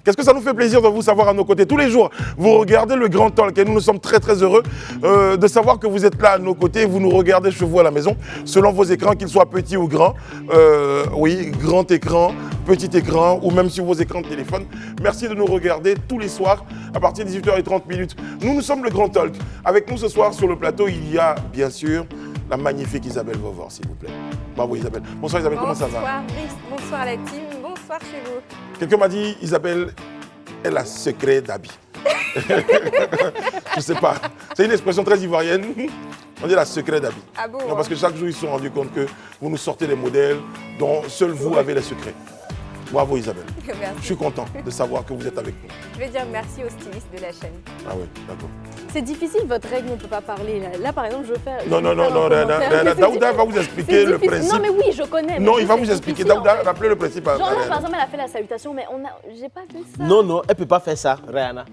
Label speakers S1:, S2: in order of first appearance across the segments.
S1: Qu'est-ce que ça nous fait plaisir de vous savoir à nos côtés. Tous les jours, vous regardez le Grand Talk et nous sommes très très heureux de savoir que vous êtes là à nos côtés. Vous nous regardez chez vous à la maison, selon vos écrans, qu'ils soient petits ou grands. Oui, grand écran, petit écran ou même sur vos écrans de téléphone. Merci de nous regarder tous les soirs à partir de 18h30. Nous sommes le Grand Talk. Avec nous ce soir sur le plateau, il y a bien sûr la magnifique Isabelle Vauvor, s'il vous plaît. Bravo Isabelle. Bonsoir Isabelle, comment ça va?
S2: Bonsoir Brice, bonsoir la team, bonsoir chez vous.
S1: Quelqu'un m'a dit, Isabelle est la secret d'habit. Je sais pas. C'est une expression très ivoirienne. On dit la secret d'habit.
S2: Ah bon?
S1: Non, parce que chaque jour, ils se sont rendus compte que vous nous sortez des modèles dont seul vous avez les secrets. Bravo Isabelle.
S2: Merci.
S1: Je suis content de savoir que vous êtes avec nous.
S2: Je vais dire merci au styliste de la chaîne.
S1: Ah oui, d'accord.
S3: C'est difficile, votre règle ne peut pas parler. Là par exemple, je veux faire...
S1: Non, Daouda va vous expliquer le principe.
S3: Non, mais oui, je connais.
S1: Non, il va vous expliquer. Daouda, rappelez le principe.
S3: Genre, là, par exemple, elle a fait la salutation, mais j'ai pas vu ça.
S4: Non, non, elle ne peut pas faire ça, Rihanna.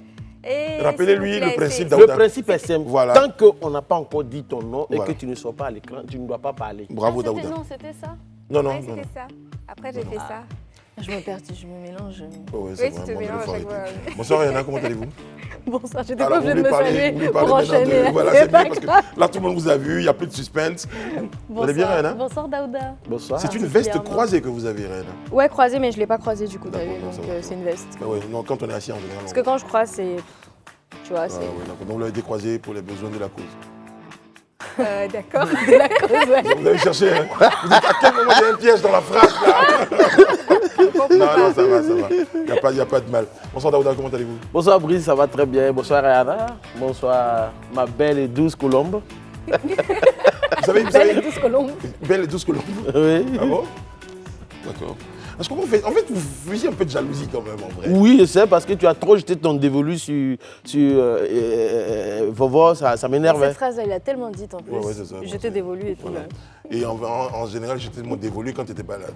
S1: Rappelez-lui le principe,
S4: Le
S1: Daouda.
S4: principe est simple.
S1: Voilà.
S4: Tant qu'on n'a pas encore dit ton nom et
S1: Voilà.
S4: que tu ne sors pas à l'écran, tu ne dois pas parler.
S1: Bravo
S3: C'était-
S1: Daouda.
S3: Non, c'était ça.
S1: Non, non,
S2: Ouais,
S1: non.
S2: c'était ça. Après, j'ai fait ça.
S3: Je me perds, je me mélange.
S1: Oh, ouais,
S2: Oui,
S1: c'est
S2: tu te
S1: vraiment
S2: mélanges
S1: il faut
S2: à chaque
S1: arrêter.
S2: fois.
S1: Bonsoir Rihanna, comment allez-vous?
S3: Bonsoir, j'étais
S1: Alors,
S3: pas obligée de me saluer
S1: vous voulez
S3: pour
S1: parler maintenant
S3: enchaîner.
S1: Voilà, c'est bien parce que là, tout le monde vous a vu, il n'y a plus de suspense. Vous allez bien, Rihanna?
S3: Bonsoir, Daouda.
S4: Bonsoir.
S1: C'est une veste croisée que vous avez, Rihanna.
S3: Ouais, croisée, mais je l'ai pas croisée du coup, t'as vu,
S1: D'accord, ça
S3: donc
S1: va.
S3: c'est une veste.
S1: Ah ouais, non, quand on est assis en général.
S3: Parce que quand je croise, c'est... Tu vois,
S1: Ah
S3: c'est...
S1: ouais, d'accord. Donc vous l'avez décroisé pour les besoins de la cause.
S2: D'accord.
S3: de la cause, ouais.
S1: Vous avez cherché, hein? Vous dites à quel moment il y a un piège dans la phrase là? Non, ça va, ça va. Il n'y a pas de mal. Bonsoir Daouda, comment allez-vous?
S4: Bonsoir Brice, ça va très bien. Bonsoir Rihanna. Bonsoir ma belle et douce colombe.
S1: Vous savez,
S3: Belle et douce colombe.
S1: belle et douce colombe.
S4: Oui.
S1: Ah bon? D'accord. Parce qu'en fait, vous faisiez un peu de jalousie quand même en vrai.
S4: Oui, je sais, parce que tu as trop jeté ton dévolu sur Vovo, ça m'énerve.
S3: Cette phrase, elle a tellement dit en plus.
S1: Ouais, c'est ça.
S3: J'étais dévolue et tout.
S1: Voilà.
S3: Là.
S1: Et en général, j'étais mon dévolu quand tu n'étais pas là.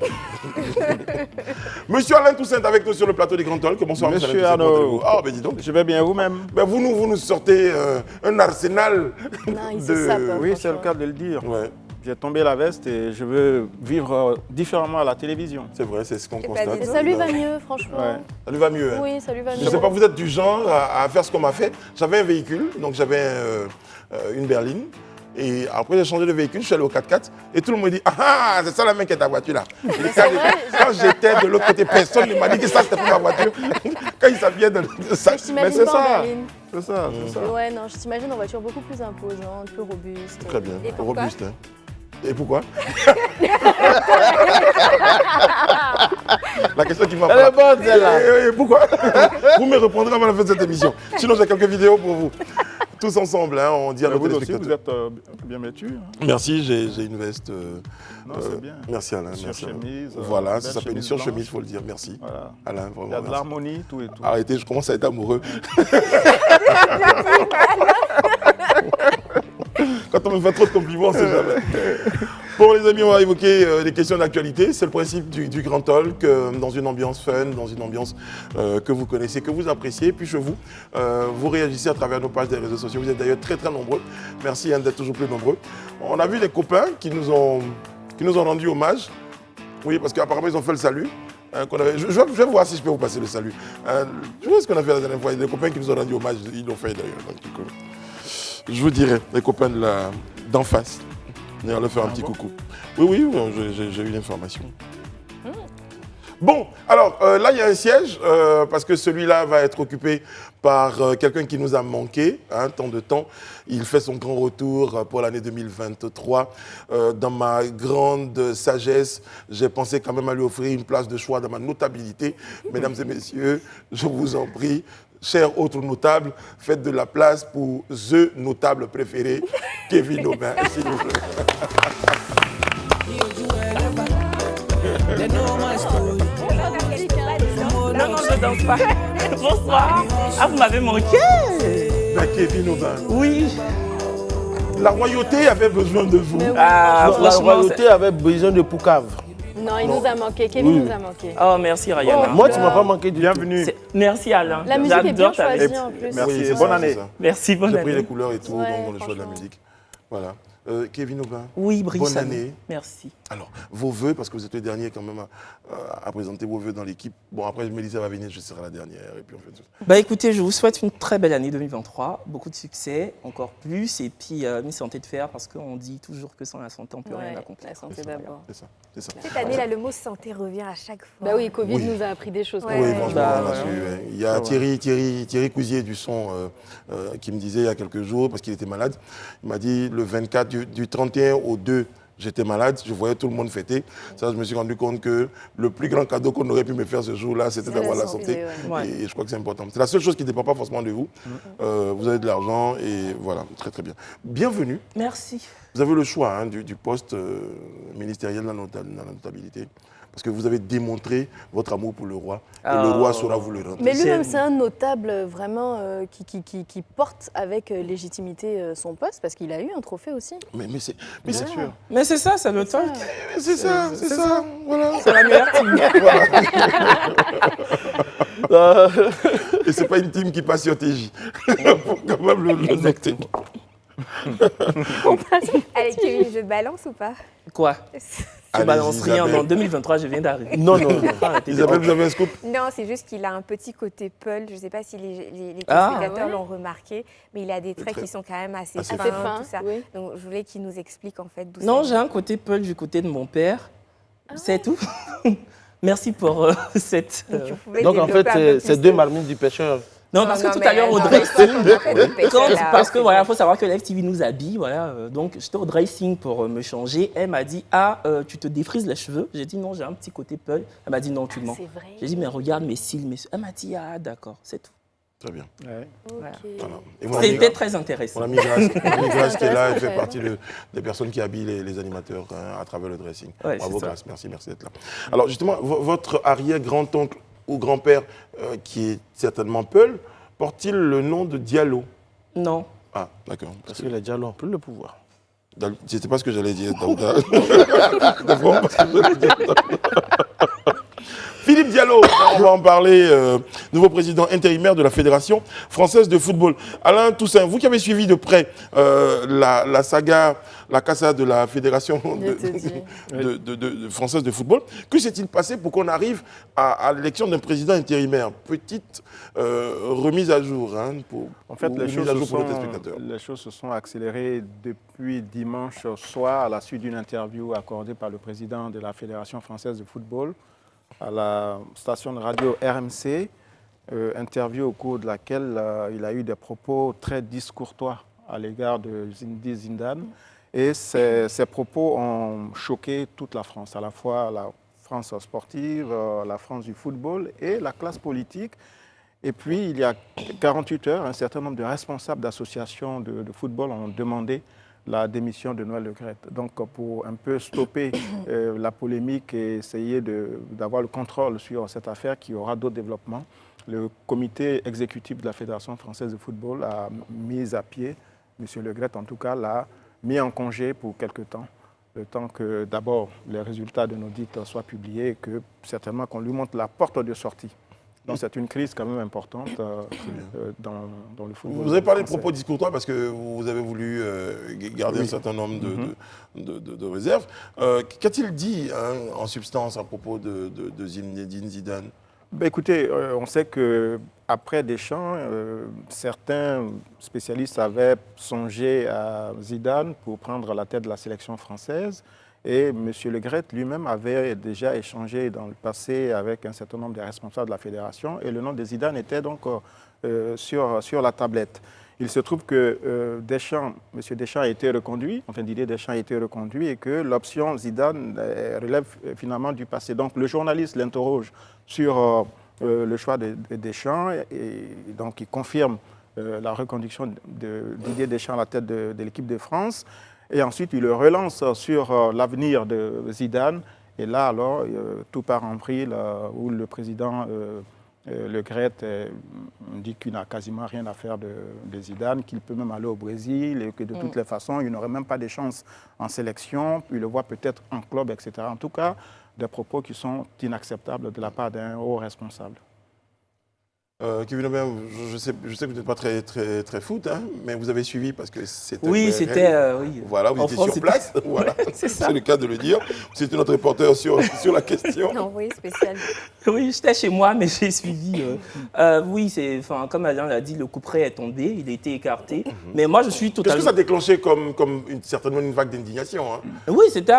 S1: Monsieur Alain Toussaint avec nous sur le plateau des Grands Talks. Bonsoir,
S5: Monsieur
S1: Alain Toussaint, comment
S5: Arnaud.
S1: allez-vous? Ah, ben dis donc.
S5: Je vais bien vous-même.
S1: Ben, vous nous sortez un arsenal
S3: Non, il se sape.
S5: Oui, c'est le cas de le dire.
S1: Ouais,
S5: J'ai tombé la veste et je veux vivre différemment à la télévision.
S1: c'est vrai, c'est ce qu'on
S2: pas
S1: constate.
S2: dit.
S3: Et ça lui va mieux, franchement.
S5: Ouais.
S1: Ça lui va mieux. Hein.
S3: Oui, ça lui va mieux.
S1: Je ne sais pas, vous êtes du genre à faire ce qu'on m'a fait. J'avais un véhicule, donc j'avais une berline. Et après, j'ai changé de véhicule, je suis allé au 4x4 et tout le monde me dit ah, c'est ça la main qui est ta voiture là. Et quand j'étais de l'autre côté, personne ne m'a dit que ça c'était pas ma voiture. Quand il s'habillait de ça.
S3: Je
S5: Mais
S3: t'imagine
S5: c'est
S3: pas en
S5: ça.
S3: berline.
S5: C'est ça, c'est ça.
S3: Ouais, non, je t'imagine en voiture beaucoup plus imposante, plus robuste.
S1: Très bien,
S2: Et pourquoi?
S1: robuste. Hein. Et pourquoi? La question qui m'a
S4: Elle est bonne, celle-là.
S1: Et pourquoi? Vous me répondrez avant la fin de cette émission. Sinon, j'ai quelques vidéos pour vous. Tous ensemble, hein, on dit à
S5: Mais
S1: nos
S5: vous aussi,
S1: téléspectateurs.
S5: vous êtes bien vêtu. Hein.
S1: Merci, j'ai une veste.
S5: Non, c'est bien.
S1: Merci Alain.
S5: Sur
S1: Merci, Alain.
S5: chemise,
S1: Voilà,
S5: belle
S1: ça s'appelle une
S5: chemise
S1: sur-chemise,
S5: blanche.
S1: il faut le dire. Merci.
S5: Voilà.
S1: Alain,
S5: Il y
S1: vraiment.
S5: a de
S1: merci.
S5: l'harmonie, tout et tout.
S1: Arrêtez, je commence à être amoureux. Quand on me fait trop de compliments, c'est jamais. Bon les amis, on va évoquer des questions d'actualité. C'est le principe du Grand Talk, dans une ambiance fun, dans une ambiance que vous connaissez, que vous appréciez. Puis chez vous, vous réagissez à travers nos pages des réseaux sociaux. Vous êtes d'ailleurs très très nombreux. Merci d'être toujours plus nombreux. On a vu des copains qui nous ont rendu hommage. Oui, parce qu'apparemment ils ont fait le salut. Je vais voir si je peux vous passer le salut. Tu vois ce qu'on a fait la dernière fois? Il y a des copains qui nous ont rendu hommage, ils l'ont fait d'ailleurs. Donc, je vous dirai, les copains d'en face. On va leur faire un petit coucou. Oui, j'ai eu l'information. Bon, alors là, il y a un siège, parce que celui-là va être occupé par quelqu'un qui nous a manqué, tant de temps. Il fait son grand retour pour l'année 2023. Dans ma grande sagesse, j'ai pensé quand même à lui offrir une place de choix dans ma notabilité. Mesdames et messieurs, je vous en prie, chers autres notables, faites de la place pour THE notable préféré, Kevin Aubin, s'il vous plaît.
S6: Non, je danse pas. Bonsoir. Ah, vous m'avez manqué.
S1: Ben, Kevin Aubin,
S6: Oui.
S1: la royauté avait besoin de vous.
S6: Ah,
S4: La
S6: franchement.
S4: royauté avait besoin de Poucave.
S3: Non, il nous a manqué. Kevin nous a manqué.
S6: Oh, merci, Rayana.
S4: Moi, tu m'as pas manqué du tout.
S5: Bienvenue.
S6: Merci, Alain.
S3: La musique est bien
S6: J'adore ta
S3: choisie
S6: musique.
S3: en plus.
S5: Merci,
S1: c'est
S5: bonne
S1: ça,
S5: année.
S1: c'est ça.
S6: Merci, bonne
S1: J'ai pris les
S6: année.
S1: couleurs et tout
S3: Ouais,
S1: dans le choix de la
S3: franchement.
S1: musique. Voilà. Kevin Aubin.
S6: Oui, Brice.
S1: Bonne année.
S6: Merci.
S1: Alors, vos vœux, parce que vous êtes le dernier quand même à présenter vos vœux dans l'équipe. Bon, après, Mélissa va venir, je serai la dernière. Et puis on fait tout ça.
S6: Bah écoutez, je vous souhaite une très belle année 2023, beaucoup de succès, encore plus, et puis une santé de fer, parce qu'on dit toujours que sans la santé, on ne peut rien accomplir.
S3: La santé d'abord.
S1: C'est ça, c'est ça.
S2: Cette année-là, le mot santé revient à chaque fois.
S3: Bah oui, Covid
S1: Oui.
S3: nous a appris des choses.
S2: Ouais.
S3: quand
S1: Oui,
S3: même.
S1: franchement,
S6: Bah,
S1: là-dessus,
S6: ouais.
S1: ouais. Il y a Thierry Cousier du son qui me disait il y a quelques jours, parce qu'il était malade, il m'a dit le 24, du 31 au 2, j'étais malade, je voyais tout le monde fêter. Ça, je me suis rendu compte que le plus grand cadeau qu'on aurait pu me faire ce jour-là, c'était d'avoir la santé.
S6: Ouais.
S1: Et je crois que c'est important. C'est la seule chose qui ne dépend pas forcément de vous. Vous avez de l'argent et voilà, très très bien. Bienvenue.
S6: Merci.
S1: Vous avez le choix hein, du poste ministériel dans la notabilité. Parce que vous avez démontré votre amour pour le roi. Et le roi saura vous le rendre.
S3: Mais lui-même,
S6: C'est-
S3: c'est un notable vraiment qui porte avec légitimité son poste, parce qu'il a eu un trophée aussi.
S1: Mais c'est
S5: sûr.
S6: Mais c'est ça, c'est le talk.
S1: c'est ça, c'est ça. Voilà.
S6: C'est la meilleure team.
S1: Et c'est pas une team qui passe sur TJ. Faut quand même le noter.
S2: Allez, Kevin, je balance ou pas?
S6: Quoi? Je
S1: Allez-y,
S6: balance rien.
S1: Isabelle.
S6: En 2023, je viens d'arriver.
S4: Non, non,
S6: Arrêtez de-
S1: Isabelle, vous avez un scoop?
S2: Non, c'est juste qu'il a un petit côté Peul. Je ne sais pas si les
S6: Ah,
S2: téléspectateurs
S3: ouais.
S2: l'ont remarqué, mais il a des traits
S1: très-
S2: qui sont quand même assez
S1: assez
S2: fins,
S3: Assez fin,
S2: tout ça.
S3: oui.
S2: Donc, je voulais qu'il nous explique en fait d'où
S6: Non,
S2: ça
S6: j'ai un côté Peul du côté de mon père. C'est tout. Merci pour cette.
S2: vient. Tu pouvais
S4: Donc en
S2: développer un peu
S4: fait,
S2: plus
S4: c'est
S2: de-
S4: deux marmites du pêcheur.
S6: Non, parce que
S2: non,
S6: tout
S2: mais
S6: à l'heure au
S2: attends,
S6: dressing.
S2: mais toi, quand on a fait
S6: Quand-
S2: ça, là,
S6: parce que
S2: c'est
S6: voilà, il faut savoir que la FTV nous habille, voilà. Donc j'étais au dressing pour me changer. Elle m'a dit tu te défrises les cheveux. J'ai dit non, j'ai un petit côté Peul. Elle m'a dit non, tu mens.
S3: C'est vrai.
S6: J'ai dit mais regarde mes cils, Elle m'a dit d'accord, c'est tout.
S1: Très bien.
S5: Ouais.
S1: Voilà. Et mon ami,
S6: C'était très intéressant.
S1: mon ami Grace, qui est là, elle fait
S3: intéressant,
S1: partie des personnes qui habillent les animateurs hein, à travers le dressing.
S6: Ouais,
S1: Bravo
S6: c'est ça.
S1: Grace, merci d'être là. Alors justement, votre arrière-grand-oncle ou grand-père, qui est certainement Peul, porte-t-il le nom de Diallo?
S6: Non.
S1: Ah, d'accord.
S4: Parce que les dialogues ont plus le pouvoir.
S1: C'était pas ce que j'allais dire. Donc, d'abord, parce que j'allais dire. Philippe Diallo, on va en parler, nouveau président intérimaire de la Fédération française de football. Alain Toussaint, vous qui avez suivi de près la saga, la cassa de la Fédération française de football, que s'est-il passé pour qu'on arrive à l'élection d'un président intérimaire? Petite remise à jour, hein,
S5: En fait,
S1: ou mise à jour pour nos téléspectateurs.
S5: les choses se sont accélérées depuis dimanche soir à la suite d'une interview accordée par le président de la Fédération française de football à la station de radio RMC, interview au cours de laquelle il a eu des propos très discourtois à l'égard de Zinedine Zidane. Et ces propos ont choqué toute la France, à la fois la France sportive, la France du football et la classe politique. Et puis, il y a 48 heures, un certain nombre de responsables d'associations de football ont demandé la démission de Noël Le Graët. Donc, pour un peu stopper la polémique et essayer d'avoir le contrôle sur cette affaire qui aura d'autres développements, le comité exécutif de la Fédération française de football a mis à pied, M. Le Graët en tout cas, l'a mis en congé pour quelque temps, le temps que d'abord les résultats de l'audit soient publiés et que certainement qu'on lui montre la porte de sortie. Donc c'est une crise quand même importante dans le football.
S1: Vous avez parlé de
S5: français.
S1: propos discourtois parce que vous avez voulu garder un certain nombre de réserves. Qu'a-t-il dit hein, en substance à propos de Zinedine Zidane?
S5: Ben, écoutez, on sait qu'après Deschamps, certains spécialistes avaient songé à Zidane pour prendre la tête de la sélection française. Et M. Le Graët lui-même avait déjà échangé dans le passé avec un certain nombre de responsables de la fédération. Et le nom de Zidane était donc sur la tablette. Il se trouve que M. Deschamps a été reconduit, enfin Didier Deschamps a été reconduit et que l'option Zidane relève finalement du passé. Donc le journaliste l'interroge sur le choix de Deschamps et donc il confirme la reconduction de Didier Deschamps à la tête de l'équipe de France. Et ensuite, il le relance sur l'avenir de Zidane. Et là, alors, tout part en vrille où le président Le Graët dit qu'il n'a quasiment rien à faire de Zidane, qu'il peut même aller au Brésil et que de toutes les façons, il n'aurait même pas de chance en sélection. Il le voit peut-être en club, etc. En tout cas, des propos qui sont inacceptables de la part d'un haut responsable.
S1: Kevin Aubin, je sais que vous n'êtes pas très foot, hein, mais vous avez suivi parce que c'était...
S6: Oui, c'était... oui.
S1: Voilà, vous
S6: En
S1: étiez
S6: France,
S1: sur
S6: c'était-
S1: place. Voilà, c'est le cas de le dire. C'était notre reporter sur la question.
S2: Envoyé spécial.
S6: Oui, j'étais chez moi, mais j'ai suivi. Oui, comme Alain l'a dit, le couperet est tombé, il a été écarté. Mais moi, je suis
S1: Qu'est-ce
S6: totalement...
S1: que ça a déclenché comme certainement une vague d'indignation, hein?
S6: Oui, c'était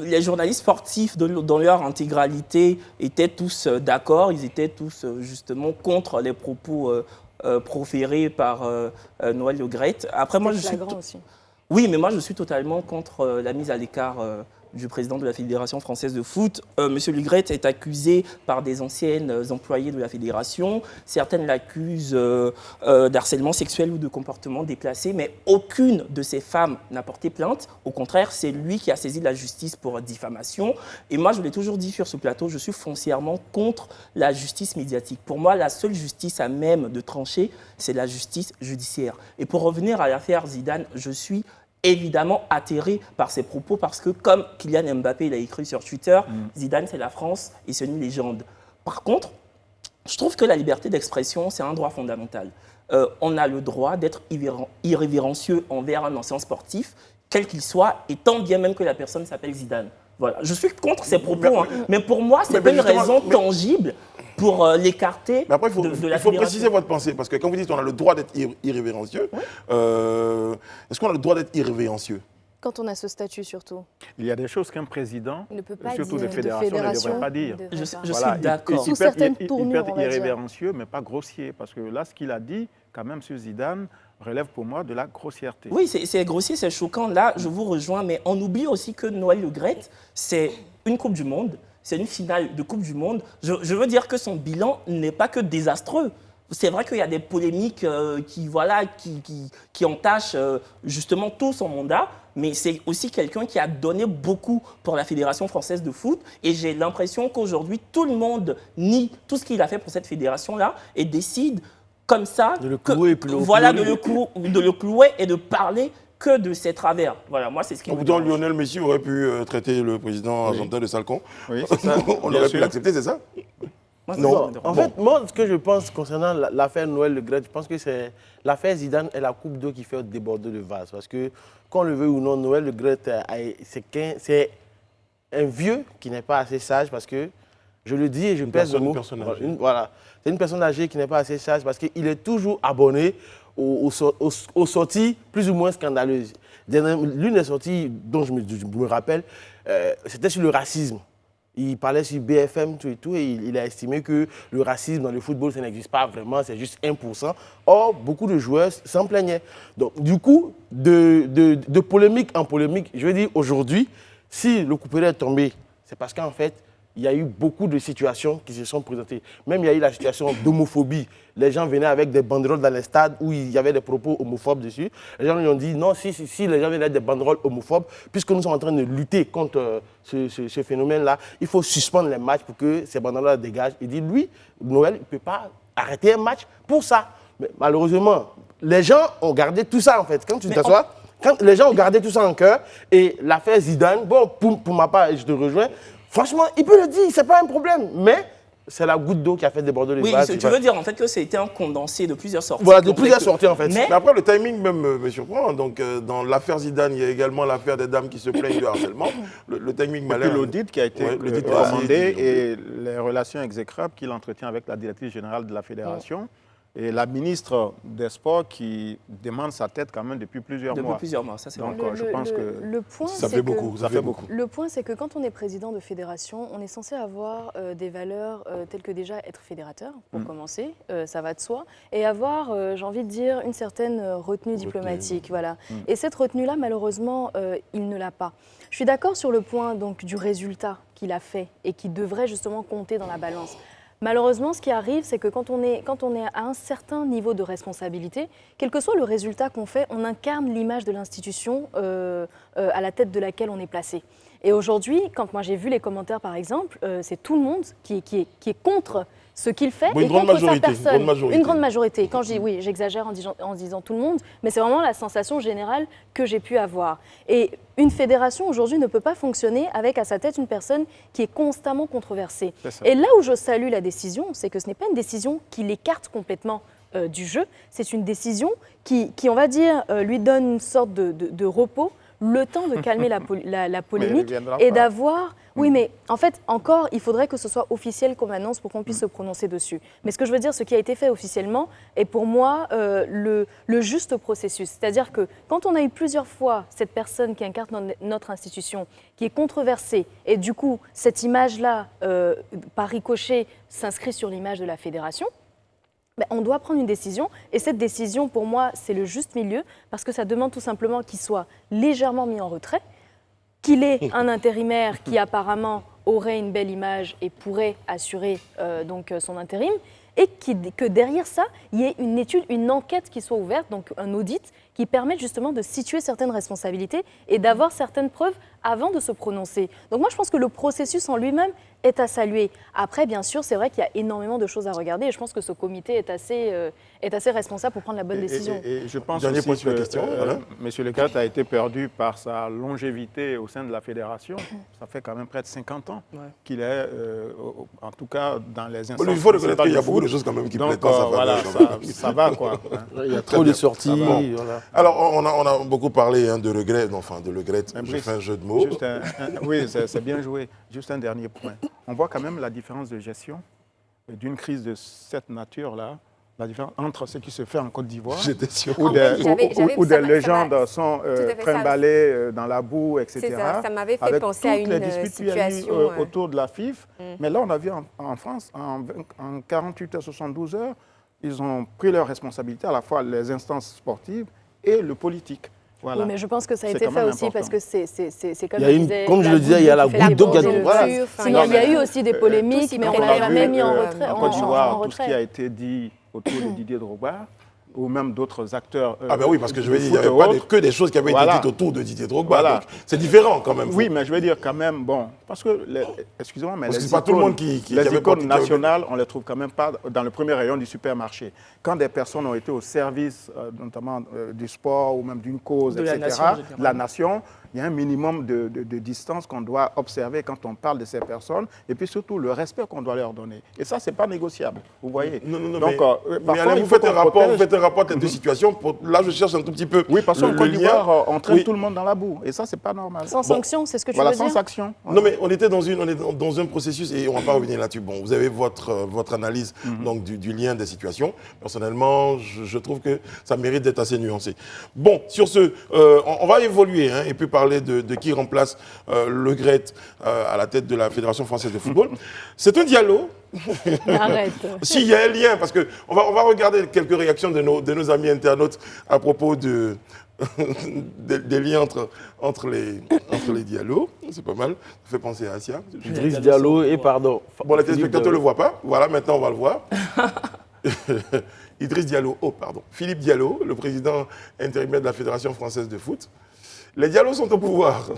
S6: les journalistes sportifs dans leur intégralité étaient tous d'accord, ils étaient tous justement contre les propos proférés par Noël Le Graët. Après, moi, je suis
S3: flagrant aussi.
S6: oui, mais moi je suis totalement contre la mise à l'écart du président de la Fédération française de foot. Monsieur Le Graët est accusé par des anciennes employées de la fédération. Certaines l'accusent d'harcèlement sexuel ou de comportement déplacé, mais aucune de ces femmes n'a porté plainte. Au contraire, c'est lui qui a saisi la justice pour diffamation. Et moi, je l'ai toujours dit sur ce plateau, je suis foncièrement contre la justice médiatique. Pour moi, la seule justice à même de trancher, c'est la justice judiciaire. Et pour revenir à l'affaire Zidane, je suis évidemment atterré par ses propos parce que, comme Kylian Mbappé l'a écrit sur Twitter, Zidane, c'est la France et c'est une légende. Par contre, je trouve que la liberté d'expression, c'est un droit fondamental. On a le droit d'être irrévérencieux envers un ancien sportif, quel qu'il soit, et tant bien même que la personne s'appelle Zidane. Voilà. Je suis contre ces propos, mais pour moi, ce n'est pas une raison tangible pour l'écarter
S1: Mais après,
S6: de la
S1: il faut
S6: fédération.
S1: préciser votre pensée, parce que quand vous dites qu'on a le droit d'être irrévérencieux, est-ce qu'on a le droit d'être irrévérencieux?
S3: Quand on a ce statut, surtout.
S5: Il y a des choses qu'un président,
S3: Il ne peut pas
S5: surtout
S3: dire
S5: des
S3: de
S5: fédérations, ne
S3: fédération,
S5: devrait pas dire.
S3: il devrait
S6: Je
S3: pas.
S6: suis
S5: Voilà,
S6: d'accord.
S3: Sous certaines
S5: il peut
S3: tournures,
S5: être
S3: on va dire.
S5: irrévérencieux, mais pas grossier. Parce que là, ce qu'il a dit, quand même, sur Zidane, relève pour moi de la grossièreté.
S6: Oui, c'est grossier, c'est choquant. Là, je vous rejoins, mais on oublie aussi que Noël Le Graët, c'est une Coupe du Monde, c'est une finale de Coupe du Monde. Je veux dire que son bilan n'est pas que désastreux. C'est vrai qu'il y a des polémiques qui entachent justement tout son mandat, mais c'est aussi quelqu'un qui a donné beaucoup pour la Fédération française de foot. Et j'ai l'impression qu'aujourd'hui, tout le monde nie tout ce qu'il a fait pour cette fédération-là et décide comme ça
S4: De le clouer, puis le
S6: voilà, de
S4: clouer.
S6: le clouer et de parler que de ses travers. Voilà, moi, c'est ce qui me
S1: Pourtant,
S6: dérange.
S1: Lionel Messi aurait pu traiter le président argentin de salcon.
S5: Oui, c'est ça.
S1: On
S5: Bien
S1: aurait pu
S5: sûr.
S1: l'accepter, c'est ça?
S6: Moi, c'est
S1: Non.
S6: ça qui me dérange.
S4: En fait, moi, ce que je pense concernant l'affaire Noël Le Graët, je pense que c'est l'affaire Zidane est la coupe d'eau qui fait déborder le vase. Parce que, qu'on le veut ou non, Noël Le Graët, c'est un vieux qui n'est pas assez sage parce que, je le dis et je pèse le mot.
S1: Une personne âgée.
S4: Voilà. C'est une personne âgée qui n'est pas assez sage parce qu'il est toujours abonné aux sorties plus ou moins scandaleuses. L'une des sorties dont je me rappelle, c'était sur le racisme. Il parlait sur BFM tout et tout, et il a estimé que le racisme dans le football, ça n'existe pas vraiment, c'est juste 1%. Or, beaucoup de joueurs s'en plaignaient. Donc, du coup, de polémique en polémique, je veux dire, aujourd'hui, si le couperet est tombé, c'est parce qu'en fait, il y a eu beaucoup de situations qui se sont présentées. Même il y a eu la situation d'homophobie. Les gens venaient avec des banderoles dans les stades où il y avait des propos homophobes dessus. Les gens lui ont dit non, si les gens venaient avec des banderoles homophobes, puisque nous sommes en train de lutter contre ce phénomène-là, il faut suspendre les matchs pour que ces banderoles-là dégagent. Il dit, lui, Noël, il ne peut pas arrêter un match pour ça. Mais malheureusement, les gens ont gardé tout ça en fait. Quand tu t'assois, quand les gens ont gardé tout ça en cœur, et l'affaire Zidane, bon, pour ma part, je te rejoins, franchement, il peut le dire, c'est pas un problème. Mais c'est la goutte d'eau qui a fait déborder le
S6: Oui,
S1: Bah,
S4: vase.
S6: tu veux dire en fait que c'était un condensé de plusieurs sorties.
S4: Voilà, de
S6: qu'on
S4: plusieurs
S6: fait
S4: sorties en fait.
S6: Mais
S1: Mais après, le timing même me surprend. Donc, dans l'affaire Zidane, il y a également l'affaire des dames qui se plaignent de harcèlement. Le timing
S5: Et
S1: m'a
S5: puis
S1: l'air...
S5: l'audit qui a été
S1: Ouais, l'audit
S5: commandé
S1: aussi.
S5: et les relations exécrables qu'il entretient avec la directrice générale de la fédération et la ministre des Sports qui demande sa tête quand même depuis plusieurs
S6: depuis
S5: mois.
S6: plusieurs mois, ça c'est
S5: Donc,
S6: vrai.
S5: je pense que
S3: Le point,
S1: Ça
S3: c'est
S1: fait
S3: que-
S1: beaucoup, ça fait beaucoup.
S3: Le point, c'est que quand on est président de fédération, on est censé avoir des valeurs telles que déjà être fédérateur, pour commencer, ça va de soi, et avoir, j'ai envie de dire, une certaine retenue diplomatique. Voilà. Et cette retenue-là, malheureusement, il ne l'a pas. Je suis d'accord sur le point donc, du résultat qu'il a fait et qui devrait justement compter dans la balance. Malheureusement, ce qui arrive, c'est que quand on est à un certain niveau de responsabilité, quel que soit le résultat qu'on fait, on incarne l'image de l'institution à la tête de laquelle on est placé. Et aujourd'hui, quand moi j'ai vu les commentaires, par exemple, c'est tout le monde qui est contre ce qu'il fait
S1: Bon,
S3: et
S1: une grande
S3: contre
S1: majorité,
S3: sa personne.
S1: une grande majorité.
S3: Une grande majorité. Quand je dis oui, j'exagère en disant tout le monde, mais c'est vraiment la sensation générale que j'ai pu avoir. Et une fédération aujourd'hui ne peut pas fonctionner avec à sa tête une personne qui est constamment controversée.
S5: C'est ça.
S3: Et là où je salue la décision, c'est que ce n'est pas une décision qui l'écarte complètement du jeu, c'est une décision qui, on va dire, lui donne une sorte de repos, le temps de calmer la polémique
S5: viendra
S3: et
S5: pas.
S3: d'avoir... Oui, mais en fait, encore, il faudrait que ce soit officiel comme annonce pour qu'on puisse se prononcer dessus. Mais ce que je veux dire, ce qui a été fait officiellement est pour moi le juste processus. C'est-à-dire que quand on a eu plusieurs fois cette personne qui incarne notre institution, qui est controversée, et du coup, cette image-là, par ricochet, s'inscrit sur l'image de la fédération, ben, on doit prendre une décision. Et cette décision, pour moi, c'est le juste milieu, parce que ça demande tout simplement qu'il soit légèrement mis en retrait, qu'il ait un intérimaire qui apparemment aurait une belle image et pourrait assurer donc son intérim, et que derrière ça, il y ait une étude, une enquête qui soit ouverte, donc un audit, qui permette justement de situer certaines responsabilités et d'avoir certaines preuves avant de se prononcer. Donc moi, je pense que le processus en lui-même est à saluer. Après, bien sûr, c'est vrai qu'il y a énormément de choses à regarder et je pense que ce comité est assez responsable pour prendre la bonne décision.
S5: Et je pense
S1: Dernier
S5: aussi
S1: point sur la
S5: que
S1: question, voilà.
S5: M. Le Gret a été perdu par sa longévité au sein de la fédération. Ça fait quand même près de 50 ans qu'il est, en tout cas, dans les instances.
S1: Il faut reconnaître qu'il y a
S5: du
S1: beaucoup
S5: foot.
S1: de choses quand même qui
S5: Donc,
S1: plaident dans sa faveur.
S5: voilà,
S1: quand même.
S5: ça va quoi.
S4: Il y a trop de sorties.
S1: Bon.
S4: Voilà.
S1: Alors, on a beaucoup parlé de regret, enfin de regret,
S5: Mais
S1: j'ai
S5: Brice,
S1: fait un jeu de mots.
S5: juste oui, c'est bien joué. Juste un dernier point. On voit quand même la différence de gestion d'une crise de cette nature-là, la différence entre ce qui se fait en Côte d'Ivoire,
S1: J'étais sûr.
S5: où
S2: En
S5: des,
S2: fait, j'avais-
S5: où
S2: ça
S5: des
S2: m'a-
S5: légendes sont
S2: tout à fait, ça-
S5: trimballées dans la boue, etc.
S2: C'est ça m'avait fait
S5: avec
S2: penser à
S5: toutes les
S2: une
S5: disputes qu'il y a eu
S2: situation,
S5: autour de la FIF. Mais là, on a vu en France, en 48 à 72 heures, ils ont pris leurs responsabilités, à la fois les instances sportives et le politique. Voilà.
S3: Oui, mais je pense que ça a
S5: C'est
S3: été
S5: quand
S3: fait
S5: même
S3: aussi
S5: important.
S3: parce que c'est comme
S4: Il y a
S3: je
S4: une-
S3: disais,
S4: comme je
S3: la
S4: le disais, il y a la
S3: qui fait
S4: goutte d'eau qui a-
S3: déborder le
S4: voilà.
S3: fût.
S2: Enfin,
S3: Sinon, il y a
S2: mais-
S3: eu aussi des polémiques,
S2: tout
S3: mais on
S2: s'y
S3: l'a
S2: prend.
S3: jamais mis en retrait.
S5: En Côte d'Ivoire,
S3: en
S5: tout ce qui
S3: retrait.
S5: a été dit autour de Didier Drogba, ou même d'autres acteurs.
S1: Ah ben oui, parce que je
S5: de
S1: veux dire, il n'y
S5: foot
S1: avait
S5: et
S1: pas
S5: autres.
S1: que des choses qui avaient
S5: Voilà.
S1: été dites autour de Didier Drogba.
S5: Voilà.
S1: Donc, c'est différent quand même.
S5: Oui, mais je veux dire quand même, bon, parce que, excusez-moi, mais
S1: Parce que
S5: les
S1: c'est pas tout le monde qui
S5: les
S1: avait
S5: icônes
S1: porté-
S5: nationales, on ne les trouve quand même pas dans le premier rayon du supermarché. Quand des personnes ont été au service, notamment du sport ou même d'une cause,
S6: De la
S5: etc.,
S6: nation, en général.
S5: la nation, il y a un minimum de distance qu'on doit observer quand on parle de ces personnes, et puis surtout le respect qu'on doit leur donner. Et ça, c'est pas négociable, vous voyez.
S1: Non,
S5: Donc,
S1: mais
S5: parfois,
S1: Alain,
S5: il
S1: vous
S5: faut
S1: faites un
S5: qu'on
S1: rapport,
S5: protège.
S1: vous faites un rapport des deux situations. Là, je cherche un tout petit peu.
S5: Oui, parce qu'en
S1: le
S5: Côte
S1: lien.
S5: d'Ivoire, on traîne
S1: Oui.
S5: tout le monde dans la boue, et ça, c'est pas normal.
S3: Sans sanction, c'est ce que tu
S5: Voilà,
S3: veux dire
S5: sans action.
S1: Non, mais on était dans un processus et on ne va pas revenir là-dessus. Bon, vous avez votre analyse donc, du lien des situations. Personnellement, je trouve que ça mérite d'être assez nuancé. Bon, sur ce, on va évoluer et puis parler de qui remplace Le Gret à la tête de la Fédération française de football. C'est un dialogue.
S3: Arrête.
S1: S'il y a un lien, parce qu'on va regarder quelques réactions de nos amis internautes à propos des liens entre les dialogues. C'est pas mal. Ça fait penser à Asia.
S4: Idriss Diallo et pardon.
S1: Bon, les
S4: Philippe
S1: téléspectateurs ne
S4: Diallo.
S1: le voient pas. Voilà, maintenant on va le voir. Idriss Diallo, Philippe Diallo, le président intérimaire de la Fédération française de foot. Les Diallos sont au pouvoir.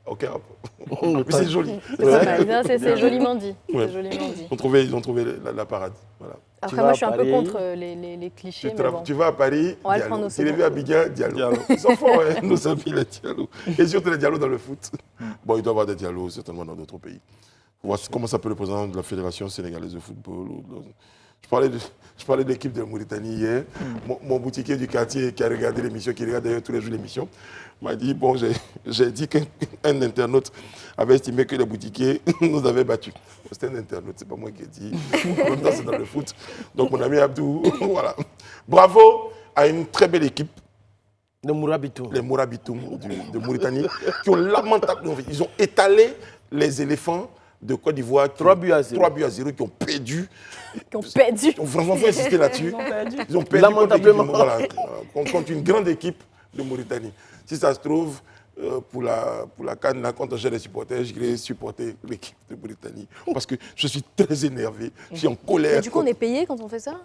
S1: Aucun rapport. Mais c'est joli.
S3: C'est pas mal. Non, c'est joliment dit.
S1: Ouais.
S3: C'est joliment dit.
S1: Ils ont trouvé la parade. Voilà.
S3: Après,
S4: vas
S3: moi,
S4: à
S3: je suis un peu
S4: Paris.
S3: contre les clichés, mais bon.
S1: Tu vas à Paris,
S3: On va le
S1: Diallo.
S3: prendre au
S1: Tu l'as
S3: second.
S1: vu à Abidjan, Diallo. Ils sont forts, nos amis, les Diallo. Et surtout les Diallo dans le foot. Bon, il doit y avoir des Diallo certainement dans d'autres pays. On voit comment s'appelle le président de la Fédération sénégalaise de football. Je parlais de l'équipe de Mauritanie hier. Mon boutiquier du quartier qui a regardé l'émission, qui regarde d'ailleurs tous les jours l'émission, m'a dit, bon, j'ai dit qu'un internaute avait estimé que les boutiquiers nous avaient battus. C'était un internaute, c'est pas moi qui ai dit. En même temps, c'est dans le foot. Donc mon ami Abdou, voilà. Bravo à une très belle équipe,
S4: De Mourabitou.
S1: les Mourabitoum de Mauritanie, qui ont lamentablement, ils ont étalé les éléphants de Côte d'Ivoire.
S4: 3 buts à 0.
S1: 3 buts à 0, qui ont perdu.
S3: Qui ont perdu.
S1: Franchement, il faut insister là-dessus. Ils ont perdu
S4: Lamentablement.
S1: contre une grande équipe de Mauritanie. Si ça se trouve, pour la CAN, là, quand j'ai les supporters, je vais supporter l'équipe de Mauritanie. Parce que je suis très énervé, je suis en colère.
S3: Mais du coup, on est payé quand on fait ça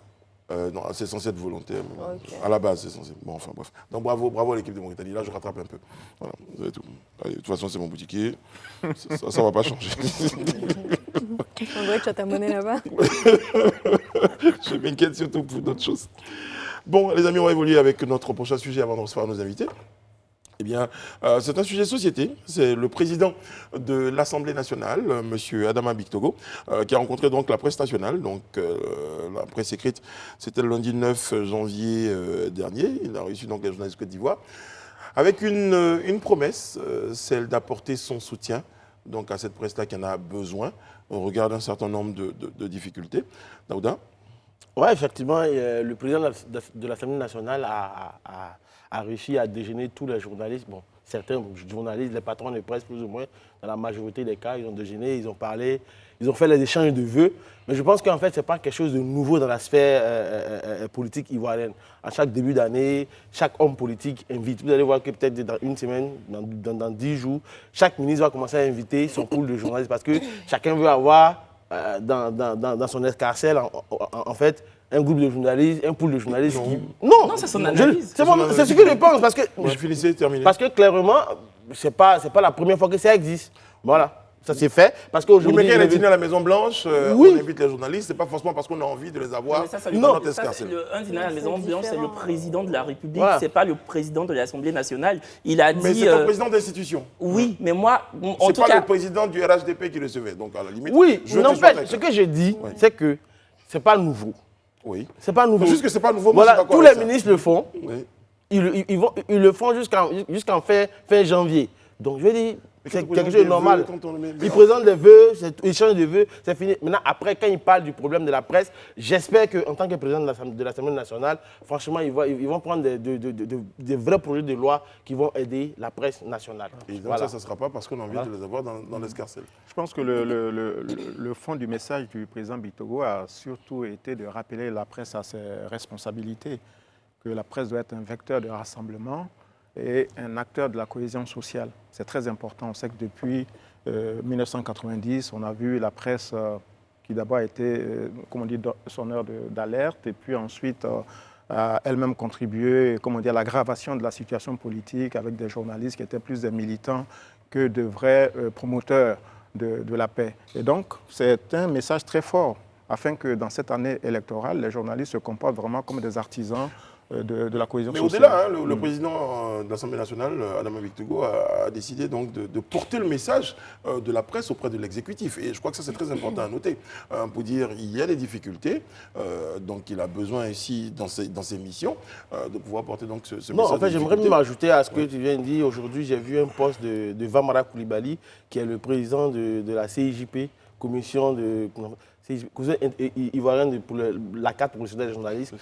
S1: Non, c'est censé être volontaire. Mais
S3: Ok.
S1: à la base, c'est censé. Bon, enfin, bref. Donc, bravo à l'équipe de Mauritanie. Là, je rattrape un peu. Voilà, vous avez tout. Allez, de toute façon, c'est mon boutiquier. Ça ne va pas changer.
S3: On dirait que tu as ta monnaie là-bas.
S1: Je m'inquiète surtout pour d'autres choses. Bon, les amis, on va évoluer avec notre prochain sujet avant de recevoir nos invités. Eh bien, c'est un sujet société. C'est le président de l'Assemblée nationale, M. Adama Bictogo, qui a rencontré donc la presse nationale. Donc, la presse écrite, c'était le lundi 9 janvier dernier. Il a reçu donc les journalistes de Côte d'Ivoire avec une promesse, celle d'apporter son soutien donc, à cette presse-là qui en a besoin au regard d'un certain nombre de difficultés. Daouda?
S4: Oui, effectivement, le président de l'Assemblée nationale a réussi à déjeuner tous les journalistes. Bon, certains journalistes, les patrons de presse, plus ou moins, dans la majorité des cas, ils ont déjeuné, ils ont parlé, ils ont fait les échanges de vœux. Mais je pense qu'en fait, ce n'est pas quelque chose de nouveau dans la sphère politique ivoirienne. À chaque début d'année, chaque homme politique invite. Vous allez voir que peut-être dans une semaine, dans 10 jours, chaque ministre va commencer à inviter son pool de journalistes parce que chacun veut avoir dans son escarcelle, en fait, un groupe de journalistes, un pool de journalistes qui...
S6: Non, c'est son analyse.
S4: C'est ce que je pense, parce que...
S1: Je félicite, terminé.
S4: Parce que clairement, c'est pas la première fois que ça existe. Voilà. Ça s'est fait parce
S1: Oui,
S4: qu'aujourd'hui...
S1: mais quand il y a des dîners à la Maison-Blanche,
S4: Oui.
S1: on invite les journalistes, c'est pas forcément parce qu'on a envie de les avoir
S6: Mais ça,
S1: dans notre
S6: ça, c'est
S1: escarcelle.
S6: un dîner à la
S3: C'est
S6: Maison-Blanche, c'est le
S3: différent.
S6: président de la République,
S4: Voilà.
S6: c'est pas le président de l'Assemblée nationale. Il a
S1: Mais
S6: dit...
S1: c'est un président d'institution.
S6: Oui, mais moi, en
S1: C'est
S6: tout
S1: pas
S6: cas...
S1: le président du RHDP qui recevait. Donc, à la limite,
S4: Oui,
S1: je veux que tu sois
S4: n'empêche,
S1: très
S4: ce
S1: clair.
S4: que j'ai dit, c'est que c'est pas nouveau.
S1: Oui.
S4: C'est pas nouveau.
S1: C'est juste que c'est pas nouveau. Moi, je suis
S4: Voilà,
S1: d'accord
S4: tous
S1: avec
S4: les
S1: ça.
S4: ministres le font.
S1: Oui.
S4: Ils le font jusqu'en fin janvier. Donc, je veux dire,
S1: Mais
S4: c'est
S1: quand on
S4: quelque
S1: présente
S4: chose de
S1: des
S4: normal.
S1: vœux, quand on met-
S4: Ils présentent des vœux, échange de vœux, c'est fini. Maintenant, après, quand ils parlent du problème de la presse, j'espère qu'en tant que président de l'Assemblée nationale, franchement, ils vont prendre des vrais projets de loi qui vont aider la presse nationale.
S1: Et donc,
S4: Voilà.
S1: ça ne sera pas parce qu'on a envie de les avoir dans l'escarcelle.
S5: Je pense que le fond du message du président Bictogo a surtout été de rappeler la presse à ses responsabilités, que la presse doit être un vecteur de rassemblement et un acteur de la cohésion sociale. C'est très important. On sait que depuis 1990, on a vu la presse qui d'abord a été, comme on dit, sonneur d'alerte et puis ensuite a elle-même contribué, comme on dit, à l'aggravation de la situation politique avec des journalistes qui étaient plus des militants que de vrais promoteurs de la paix. Et donc, c'est un message très fort afin que dans cette année électorale, les journalistes se comportent vraiment comme des artisans de la cohésion
S1: Mais
S5: sociale.
S1: au-delà, hein, le président de l'Assemblée nationale, Adama Bictogo, a décidé donc de porter le message de la presse auprès de l'exécutif. Et je crois que ça, c'est très important à noter. Pour dire, il y a des difficultés, donc il a besoin ici, dans ses missions, de pouvoir porter donc ce message.
S4: Non, en fait,
S1: de
S4: j'aimerais
S1: difficulté.
S4: même ajouter à ce que tu viens de dire. Aujourd'hui, j'ai vu un post de Vamara Koulibaly, qui est le président de la CIJP, commission ivoirienne pour la carte professionnelle des journalistes,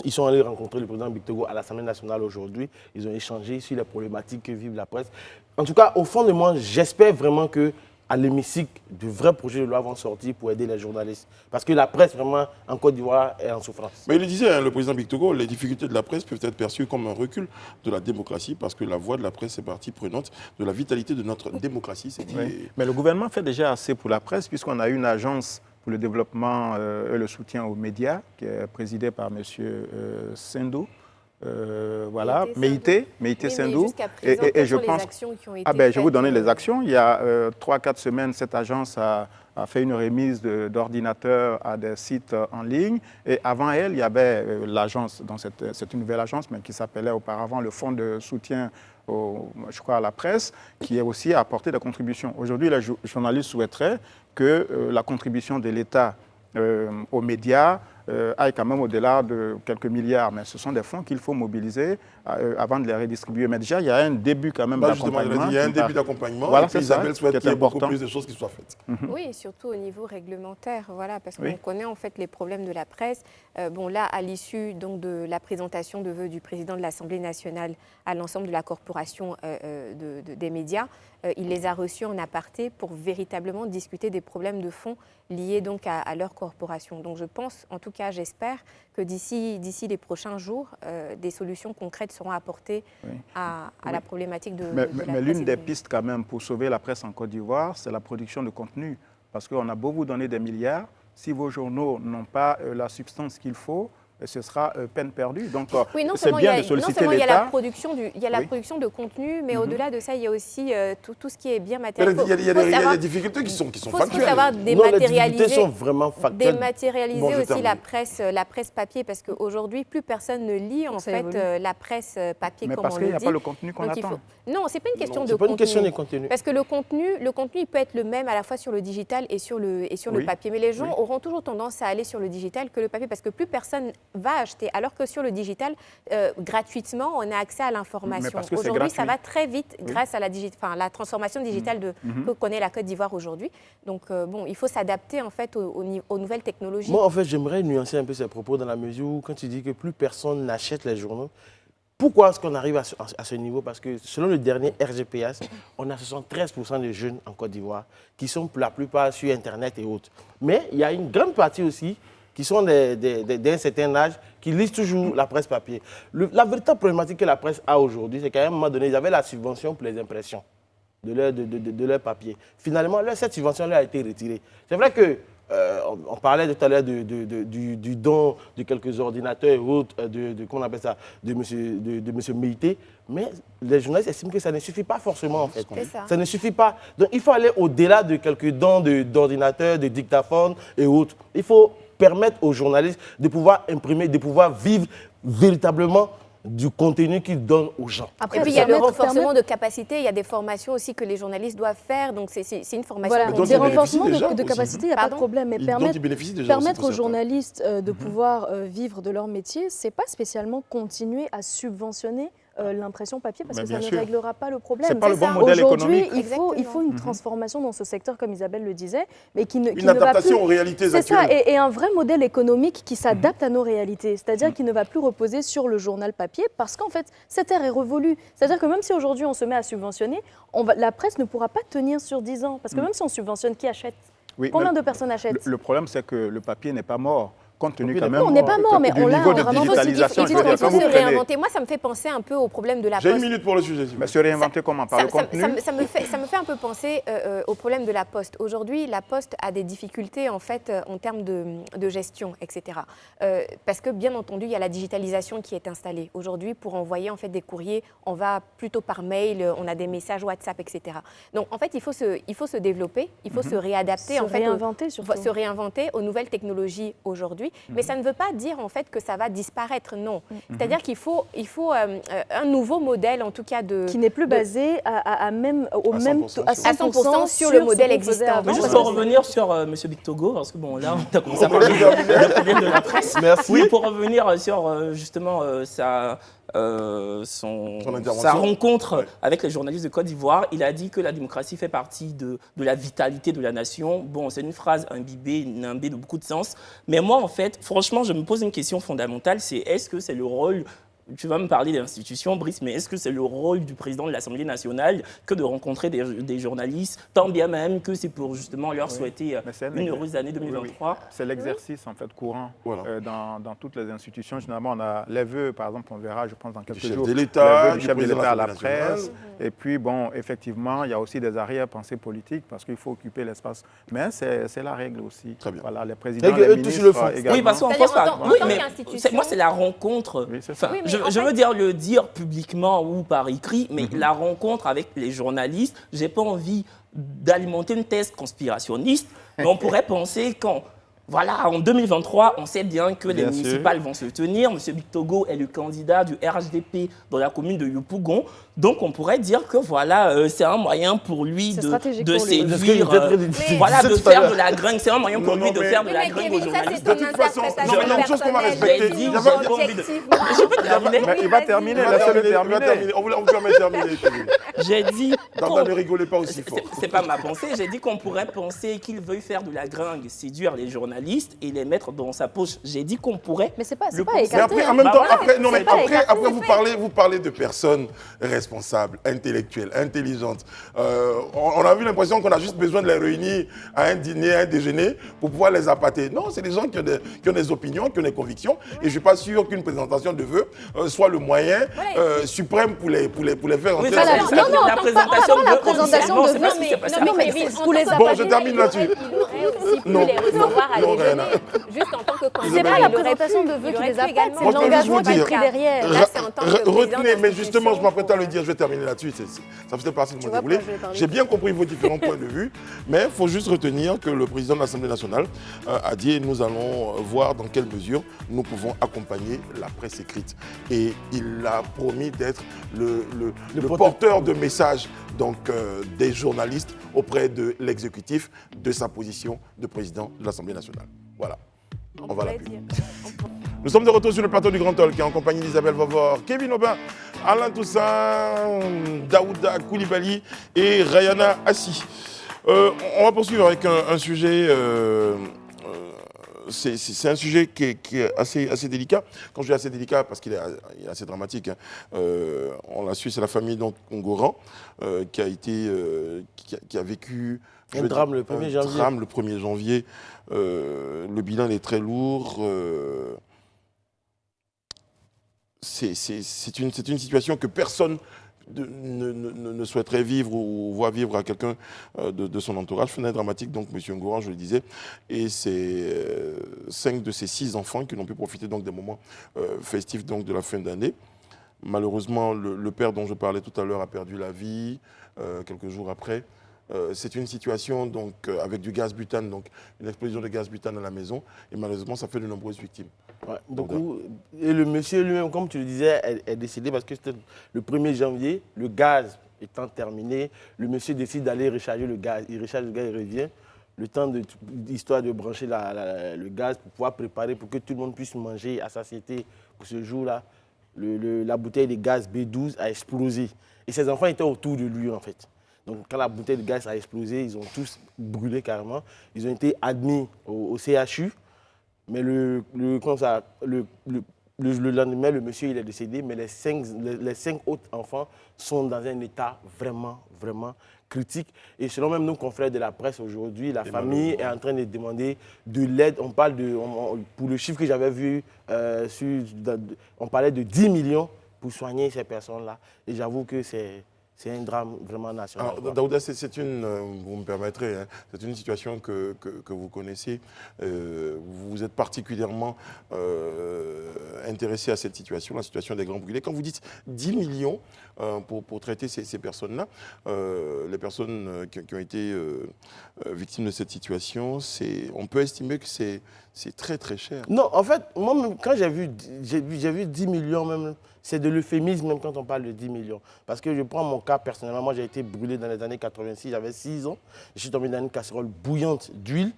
S4: ils sont allés rencontrer le président Bictogo à l'Assemblée nationale aujourd'hui. Ils ont échangé sur les problématiques que vive la presse. En tout cas, au fond de moi, j'espère vraiment que à l'hémicycle, de vrais projets de loi vont sortir pour aider les journalistes. Parce que la presse, vraiment, en Côte d'Ivoire, est en souffrance.
S1: Mais il le disait, hein, le président Bictogo, les difficultés de la presse peuvent être perçues comme un recul de la démocratie parce que la voix de la presse est partie prenante de la vitalité de notre démocratie. C'est dit.
S5: Oui. Mais le gouvernement fait déjà assez pour la presse puisqu'on a une agence pour le développement et le soutien aux médias qui est présidée par M. Sendou. Voilà, Meïté Sendou.
S2: Jusqu'à présent, quelles sont les actions qui ont été
S5: Je vais vous
S2: faites,
S5: donner les actions. Il y a 3-4 semaines, cette agence a fait une remise d'ordinateurs à des sites en ligne. Et avant elle, il y avait l'agence, c'est une nouvelle agence, mais qui s'appelait auparavant le Fonds de soutien à la presse, qui est aussi à apporter des contributions. Aujourd'hui, les journalistes souhaiteraient que la contribution de l'État aux médias aille quand même au-delà de quelques milliards. Mais ce sont des fonds qu'il faut mobiliser avant de les redistribuer. Mais déjà, il y a un début quand même d'accompagnement.
S1: Il y a un début d'accompagnement.
S5: Voilà,
S1: et puis
S5: c'est ça,
S1: Isabelle souhaite
S5: qui est
S1: qu'il y ait beaucoup
S5: important.
S1: plus de choses qui soient faites.
S2: Oui, et surtout au niveau réglementaire, voilà, parce qu'on
S5: Oui.
S2: connaît en fait les problèmes de la presse. Bon, là, à l'issue donc de la présentation de vœux du président de l'Assemblée nationale à l'ensemble de la corporation des médias, il les a reçus en aparté pour véritablement discuter des problèmes de fond liés donc à leur corporation. Donc je pense, en tout cas j'espère, que d'ici les prochains jours, des solutions concrètes seront apportées à la problématique de la presse.
S5: Mais l'une des
S2: et
S5: pistes quand même pour sauver la presse en Côte d'Ivoire, c'est la production de contenu. Parce qu'on a beau vous donner des milliards, si vos journaux n'ont pas la substance qu'il faut, ce sera peine perdue. Donc,
S2: oui,
S5: c'est bien de solliciter
S2: il y a la
S5: l'État.
S2: production, production de contenu, mais au-delà de ça, il y a aussi tout ce qui est bien
S1: Il
S2: matériel.
S1: y a des difficultés qui sont
S2: Il faut
S1: factuelles.
S2: savoir
S4: Non, les difficultés
S2: dématérialiser,
S4: sont vraiment factuelles.
S2: dématérialiser
S1: Bon, je
S2: aussi
S1: termine.
S2: la presse papier, parce qu'aujourd'hui, plus personne ne lit en
S3: Ça
S2: fait
S3: évolue.
S2: la presse papier
S5: Mais
S2: comme
S5: parce
S2: on
S5: qu'il
S2: le
S5: n'y a
S2: dit.
S5: pas le contenu qu'on
S2: Donc, il
S5: attend.
S2: faut- Non, c'est pas une question
S4: Non,
S2: de
S4: c'est pas une question de
S2: contenu.
S4: contenu.
S2: Parce que le contenu, il peut être le même à la fois sur le digital et sur le
S5: Oui.
S2: papier. Mais les gens
S5: Oui.
S2: auront toujours tendance à aller sur le digital que le papier, parce que plus personne va acheter. Alors que sur le digital, gratuitement, on a accès à
S5: Mais
S2: l'information.
S5: parce que c'est
S2: Aujourd'hui, ça
S5: gratuit.
S2: va très vite
S5: Oui.
S2: grâce à la transformation digitale que connaît la Côte d'Ivoire aujourd'hui. Donc, il faut s'adapter en fait aux nouvelles technologies.
S4: Moi, en fait, j'aimerais nuancer un peu ces propos dans la mesure où, quand tu dis que plus personne n'achète les journaux, pourquoi est-ce qu'on arrive à ce niveau? Parce que selon le dernier RGPS, on a 73% de jeunes en Côte d'Ivoire qui sont pour la plupart sur Internet et autres. Mais il y a une grande partie aussi qui sont d'un certain âge, qui lisent toujours la presse papier. La véritable problématique que la presse a aujourd'hui, c'est qu'à un moment donné, ils avaient la subvention pour les impressions de leur papier. Finalement, cette subvention a été retirée. C'est vrai que on parlait tout à l'heure du don de quelques ordinateurs et autres, comment on appelle ça, de monsieur Meïté, mais les journalistes estiment que ça ne suffit pas forcément en fait.
S2: C'est ça.
S4: Ça ne suffit pas. Donc il faut aller au-delà de quelques dons d'ordinateurs, de dictaphones et autres. Il faut permettre aux journalistes de pouvoir imprimer, de pouvoir vivre véritablement du contenu qu'ils donnent aux gens.
S2: Et puis il y a le renforcement de capacité, il y a des formations aussi que les journalistes doivent faire, donc c'est une formation.
S3: Voilà,
S1: Mais donc,
S3: des
S1: ils bénéficient
S3: renforcements
S1: déjà
S3: de
S1: aussi.
S3: capacité, il n'y a pas de
S2: Pardon
S3: problème. Mais
S1: Donc, ils bénéficient déjà aussi
S3: permettre
S1: pour
S3: aux
S1: certains.
S3: journalistes de pouvoir vivre de leur métier, ce n'est pas spécialement continuer à subventionner l'impression papier, parce
S5: Mais
S3: que ça
S5: bien
S3: ne
S5: sûr.
S3: réglera pas le problème.
S5: C'est pas le
S3: C'est
S5: bon
S3: ça.
S5: modèle
S3: Aujourd'hui,
S5: économique.
S3: il faut une transformation dans ce secteur, comme Isabelle le disait, mais qui
S1: Une
S3: ne va plus...
S1: adaptation aux réalités
S3: C'est ça,
S1: actuelles.
S3: et un vrai modèle économique qui s'adapte à nos réalités, c'est-à-dire qui ne va plus reposer sur le journal papier, parce qu'en fait, cette ère est révolue. C'est-à-dire que même si aujourd'hui on se met à subventionner, la presse ne pourra pas tenir sur 10 ans, parce que même si on subventionne, qui achète?
S5: Oui,
S3: Combien
S5: mais
S3: de personnes achètent?
S5: le problème, c'est que le papier n'est pas mort. Compte tenu
S4: Le
S5: quand
S4: papier
S5: même
S3: on n'est pas mort, mais
S5: du
S3: on l'a
S5: niveau de
S3: vraiment
S5: digitalisation.
S2: Il
S5: Je
S2: faut,
S5: veux dire,
S2: il faut
S5: quand vous
S2: se
S5: prenez...
S2: réinventer. Moi, ça me fait penser un peu au problème de la
S1: J'ai
S2: poste.
S1: 1 minute pour le sujet.
S5: Mais se réinventer comment? Par le contenu?
S2: Ça me fait un peu penser au problème de la Poste. Aujourd'hui, la Poste a des difficultés en fait en termes de gestion, etc. Parce que bien entendu, il y a la digitalisation qui est installée. Aujourd'hui, pour envoyer en fait des courriers, on va plutôt par mail, on a des messages WhatsApp, etc. Donc en fait, il faut se développer, il faut se réadapter,
S3: Se
S2: en fait,
S3: réinventer surtout.
S2: se réinventer aux nouvelles technologies aujourd'hui. Mais ça ne veut pas dire en fait que ça va disparaître, non. C'est-à-dire qu'il faut un nouveau modèle, en tout cas
S3: Qui n'est plus basé à
S1: 100%
S2: sur le modèle
S3: ce qu'on faisait
S2: existant.
S3: avant.
S6: Mais juste
S2: parce
S6: pour
S2: que
S6: revenir sur M. Bictogo, parce que bon, là, on a commencé à parler du problème de la presse.
S4: Merci.
S6: Oui, pour revenir sur justement sa
S1: intervention.
S6: rencontre
S1: Ouais.
S6: avec les journalistes de Côte d'Ivoire, il a dit que la démocratie fait partie de la vitalité de la nation. Bon, c'est une phrase imbibée de beaucoup de sens. Mais moi, en fait, franchement, je me pose une question fondamentale, c'est est-ce que c'est le rôle... Tu vas me parler d'institutions, Brice, mais est-ce que c'est le rôle du président de l'Assemblée nationale que de rencontrer des journalistes, tant bien même que c'est pour justement leur souhaiter
S5: Mais c'est
S6: une heureuse année 2023?
S5: Oui. C'est l'exercice en fait courant
S1: Voilà.
S5: dans toutes les institutions. Généralement, on a les vœux, par exemple, on verra, je pense, dans quelques
S1: chef
S5: jours,
S1: de l'État,
S5: les vœux
S1: du
S5: du chef de
S1: président de
S5: l'État à la
S1: l'Assemblée
S5: presse.
S1: nationale.
S5: Et puis, bon, effectivement, il y a aussi des arrière-pensées politiques parce qu'il faut occuper l'espace. Mais c'est la règle aussi.
S1: Très bien.
S5: Voilà, les présidents,
S4: C'est-à-dire
S5: les
S4: que touche
S5: ministres
S4: le fond.
S5: également.
S6: Oui, parce qu'on
S2: C'est-à-dire
S6: pense pas.
S2: en tant
S6: Oui,
S2: qu'institution-
S6: mais moi, c'est la rencontre.
S5: Oui, c'est ça.
S2: Oui, mais
S6: je
S2: en
S6: je
S2: fait-
S6: veux dire le dire publiquement ou par écrit, mais la rencontre avec les journalistes, j'ai pas envie d'alimenter une thèse conspirationniste, mais on pourrait penser qu'en voilà, en 2023, on sait bien que les
S5: Bien sûr.
S6: municipales vont se tenir. M. Bictogo est le candidat du RHDP dans la commune de Yopougon. Donc, on pourrait dire que voilà, c'est un moyen pour lui
S3: C'est
S6: de
S3: stratégique pour lui.
S6: séduire,
S2: Mais-
S6: voilà, de
S4: C'est
S6: faire de la gringue. C'est un moyen pour
S1: Non,
S6: lui
S1: non,
S6: de
S1: mais-
S6: faire de la
S2: Mais
S6: gringue aux
S2: Kevin, ça,
S6: journalistes.
S2: c'est
S1: De
S2: ton
S1: toute façon,
S2: interprétation
S1: non, mais il y a une chose qu'on va
S2: personnelle.
S1: respecter.
S6: J'ai dit,
S1: Il y a
S6: j'ai
S1: pas-
S6: pas envie de-
S2: Objectivement.
S6: terminer.
S5: Mais il va terminer,
S1: Il va
S5: laissez-le
S1: terminer, il va
S5: terminer.
S1: terminer. On vous permet de terminer. Kevin.
S6: J'ai dit...
S1: Danda, ne rigolez pas aussi fort.
S6: C'est pas ma pensée, j'ai dit qu'on pourrait penser qu'il veuille faire de la gringue, séduire les journalistes et les mettre dans sa poche. J'ai dit qu'on pourrait...
S3: Mais c'est pas
S6: Le
S3: pas
S6: conseil-
S1: Mais
S3: écarté.
S1: après,
S3: hein.
S1: en même
S6: Bah
S1: temps,
S6: voilà,
S1: après, non, mais
S3: c'est pas écarté.
S1: après vous parlez de personnes responsables, intellectuelles, intelligentes. On a eu l'impression qu'on a juste besoin de les réunir à un dîner, à un déjeuner pour pouvoir les appâter. Non, c'est des gens qui ont des opinions, qui ont des convictions. Et je ne suis pas sûr qu'une présentation de vœux soit le moyen suprême pour les faire
S6: Oui,
S1: entrer.
S6: ça,
S3: non, non,
S6: la présentation
S3: la
S6: de
S3: présentation
S6: officiellement,
S3: de
S6: c'est pas ce
S3: vœux,
S6: qui s'est passé
S3: non,
S6: après.
S3: mais
S2: Kevin,
S3: pour les
S2: en tant
S1: Bon,
S2: que
S1: je termine là-dessus.
S2: aurait aussi pu
S1: Non,
S2: les recevoir à
S1: non,
S2: déjeuner,
S1: Rihanna.
S2: juste en tant que candidat.
S3: C'est pas
S2: il
S3: la
S2: aurait
S3: présentation
S2: pu-
S3: de vœux
S2: il
S3: qui
S2: aurait
S3: les
S2: pu
S3: a
S2: également.
S3: faites, c'est
S1: Moi, je peux
S3: l'engagement
S1: juste vous
S3: qui est
S1: dire,
S3: pris derrière.
S2: Là, c'est en tant que président
S1: Retenez, mais justement, je
S2: d'institution,
S1: m'apprête à le dire, je vais terminer là-dessus, ça faisait partie de mon
S3: vois,
S1: déroulé.
S3: pourquoi je vais parler.
S1: J'ai bien compris vos différents points de vue, mais il faut juste retenir que le président de l'Assemblée nationale a dit, nous allons voir dans quelle mesure nous pouvons accompagner la presse écrite. Et il a promis d'être le porteur de messages donc, des journalistes auprès de l'exécutif de sa position de président de l'Assemblée nationale. Voilà. On va
S2: pourrait
S1: l'appeler.
S2: dire.
S1: Nous sommes de retour sur le plateau du Grand Talk en compagnie d'Isabelle Vavor, Kevin Aubin, Alain Toussaint, Daouda Koulibaly et Rayana Assi. On va poursuivre avec un sujet. C'est un sujet qui est assez délicat. Quand je dis assez délicat, parce qu'il est assez dramatique. Hein. On l'a su, c'est la famille d'Ongoran qui a vécu
S4: Un drame le 1er janvier.
S1: Un drame le 1er janvier. Le bilan est très lourd. C'est une situation que personne ne souhaiterait vivre ou voir vivre à quelqu'un de son entourage. Phénomène dramatique, donc, M. Ngouran, je le disais, et c'est 5 de ses 6 enfants qui n'ont pu profiter donc, des moments festifs donc, de la fin d'année. Malheureusement, le père dont je parlais tout à l'heure a perdu la vie quelques jours après. C'est une situation donc, avec du gaz butane, donc une explosion de gaz butane à la maison, et malheureusement, ça fait de nombreuses victimes.
S4: Ouais, beaucoup. Et le monsieur lui-même, comme tu le disais, est décédé parce que c'était le 1er janvier, le gaz étant terminé, le monsieur décide d'aller recharger le gaz. Il recharge le gaz, il revient. Le temps histoire de brancher le gaz pour pouvoir préparer, pour que tout le monde puisse manger à satiété pour ce jour-là. La bouteille de gaz B12 a explosé. Et ses enfants étaient autour de lui, en fait. Donc, quand la bouteille de gaz a explosé, ils ont tous brûlé carrément. Ils ont été admis au CHU. Mais le lendemain, le monsieur il est décédé, mais les 5 autres enfants sont dans un état vraiment, vraiment critique. Et selon même nos confrères de la presse aujourd'hui, la famille est en train de demander de l'aide. On parle pour le chiffre que j'avais vu, on parlait de 10 millions pour soigner ces personnes-là. Et j'avoue que c'est un drame vraiment national.
S1: Alors, Daouda, vous me permettrez, hein, c'est une situation que vous connaissez. Vous êtes particulièrement intéressé à cette situation, la situation des grands brûlés. Quand vous dites 10 millions pour traiter ces personnes-là, les personnes qui ont été victimes de cette situation, on peut estimer que c'est très très cher.
S4: Non, en fait, moi, quand j'ai vu 10 millions, même, c'est de l'euphémisme même quand on parle de 10 millions. Parce que je prends mon cas personnellement, moi j'ai été brûlé dans les années 86, j'avais 6 ans. Je suis tombé dans une casserole bouillante d'huile.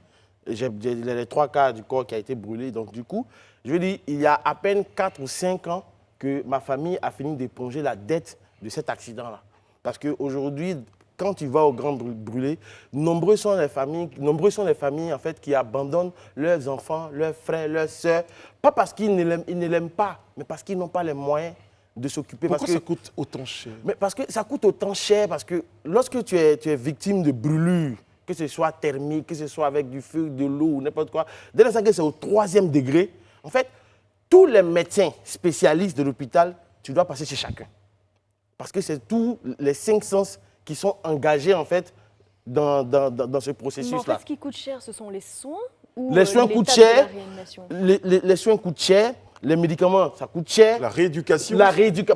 S4: J'ai les 3 quarts du corps qui a été brûlé. Donc du coup, je veux dire, il y a à peine 4 ou 5 ans que ma famille a fini d'éponger la dette de cet accident-là. Parce qu'aujourd'hui, quand tu vas au Grand Brûlé, nombreuses sont les familles en fait, qui abandonnent leurs enfants, leurs frères, leurs sœurs, pas parce qu'ils ne l'aiment pas, mais parce qu'ils n'ont pas les moyens de s'occuper.
S1: Pourquoi ça coûte autant cher?
S4: Mais parce que ça coûte autant cher, parce que lorsque tu es victime de brûlures, que ce soit thermique, que ce soit avec du feu, de l'eau ou n'importe quoi, dès l'instant que c'est au 3e degré, en fait, tous les médecins spécialistes de l'hôpital, tu dois passer chez chacun. Parce que c'est tous les 5 sens qui sont engagés en fait dans ce processus-là.
S3: Mais en fait, ce qui coûte cher, ce sont les soins ou
S4: les soins coûtent cher, les soins coûtent cher, les médicaments, ça coûte cher.
S1: La rééducation.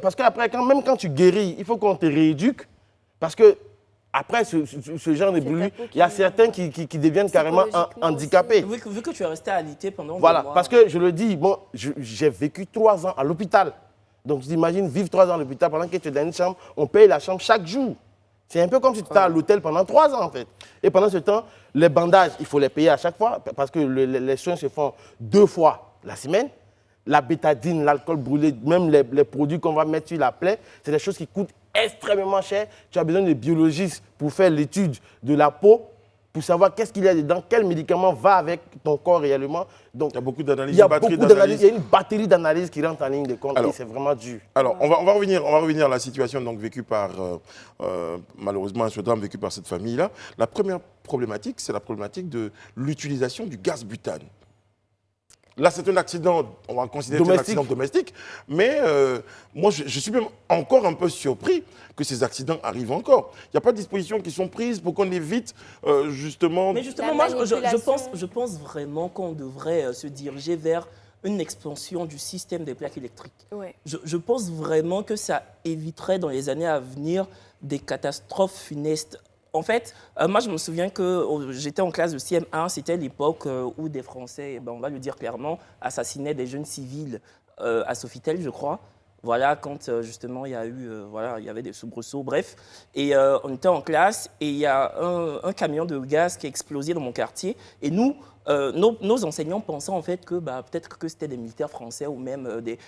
S4: Parce qu'après, même quand tu guéris, il faut qu'on te rééduque. Parce que après ce genre de brûlure, il y a certains qui deviennent carrément handicapés.
S6: Vu que tu es resté alité pendant
S4: Voilà,
S6: 2 mois.
S4: parce que je le dis, bon, j'ai vécu 3 ans à l'hôpital. Donc, t'imagines vivre 3 ans à l'hôpital pendant que tu es dans une chambre, on paye la chambre chaque jour. C'est un peu comme si tu étais à l'hôtel pendant 3 ans, en fait. Et pendant ce temps, les bandages, il faut les payer à chaque fois parce que les soins se font 2 fois la semaine. La bétadine, l'alcool brûlé, même les produits qu'on va mettre sur la plaie, c'est des choses qui coûtent extrêmement cher. Tu as besoin de biologistes pour faire l'étude de la peau, pour savoir qu'est-ce qu'il y a dedans, quel médicament va avec ton corps réellement. Donc,
S1: il y a beaucoup d'analyses,
S4: il y a une batterie d'analyses qui rentre en ligne de compte et c'est vraiment dur.
S1: Alors, on va revenir à la situation donc, vécue par, malheureusement, ce drame vécu par cette famille-là. La première problématique, c'est la problématique de l'utilisation du gaz butane. Là, c'est un accident, on va considérer que c'est un accident domestique, mais moi, je suis même encore un peu surpris que ces accidents arrivent encore. Il n'y a pas de dispositions qui sont prises pour qu'on évite justement...
S6: Mais justement, moi, je pense vraiment qu'on devrait se diriger vers une expansion du système des plaques électriques.
S3: Ouais.
S6: Je pense vraiment que ça éviterait dans les années à venir des catastrophes funestes. En fait, moi, je me souviens que j'étais en classe de CM1, c'était l'époque où des Français, on va le dire clairement, assassinaient des jeunes civils à Sofitel, je crois. Voilà, quand justement il y a eu, il y avait des soubresauts, bref. Et on était en classe et il y a un camion de gaz qui a explosé dans mon quartier. Et nous, nos enseignants pensaient en fait que peut-être que c'était des militaires français ou même des...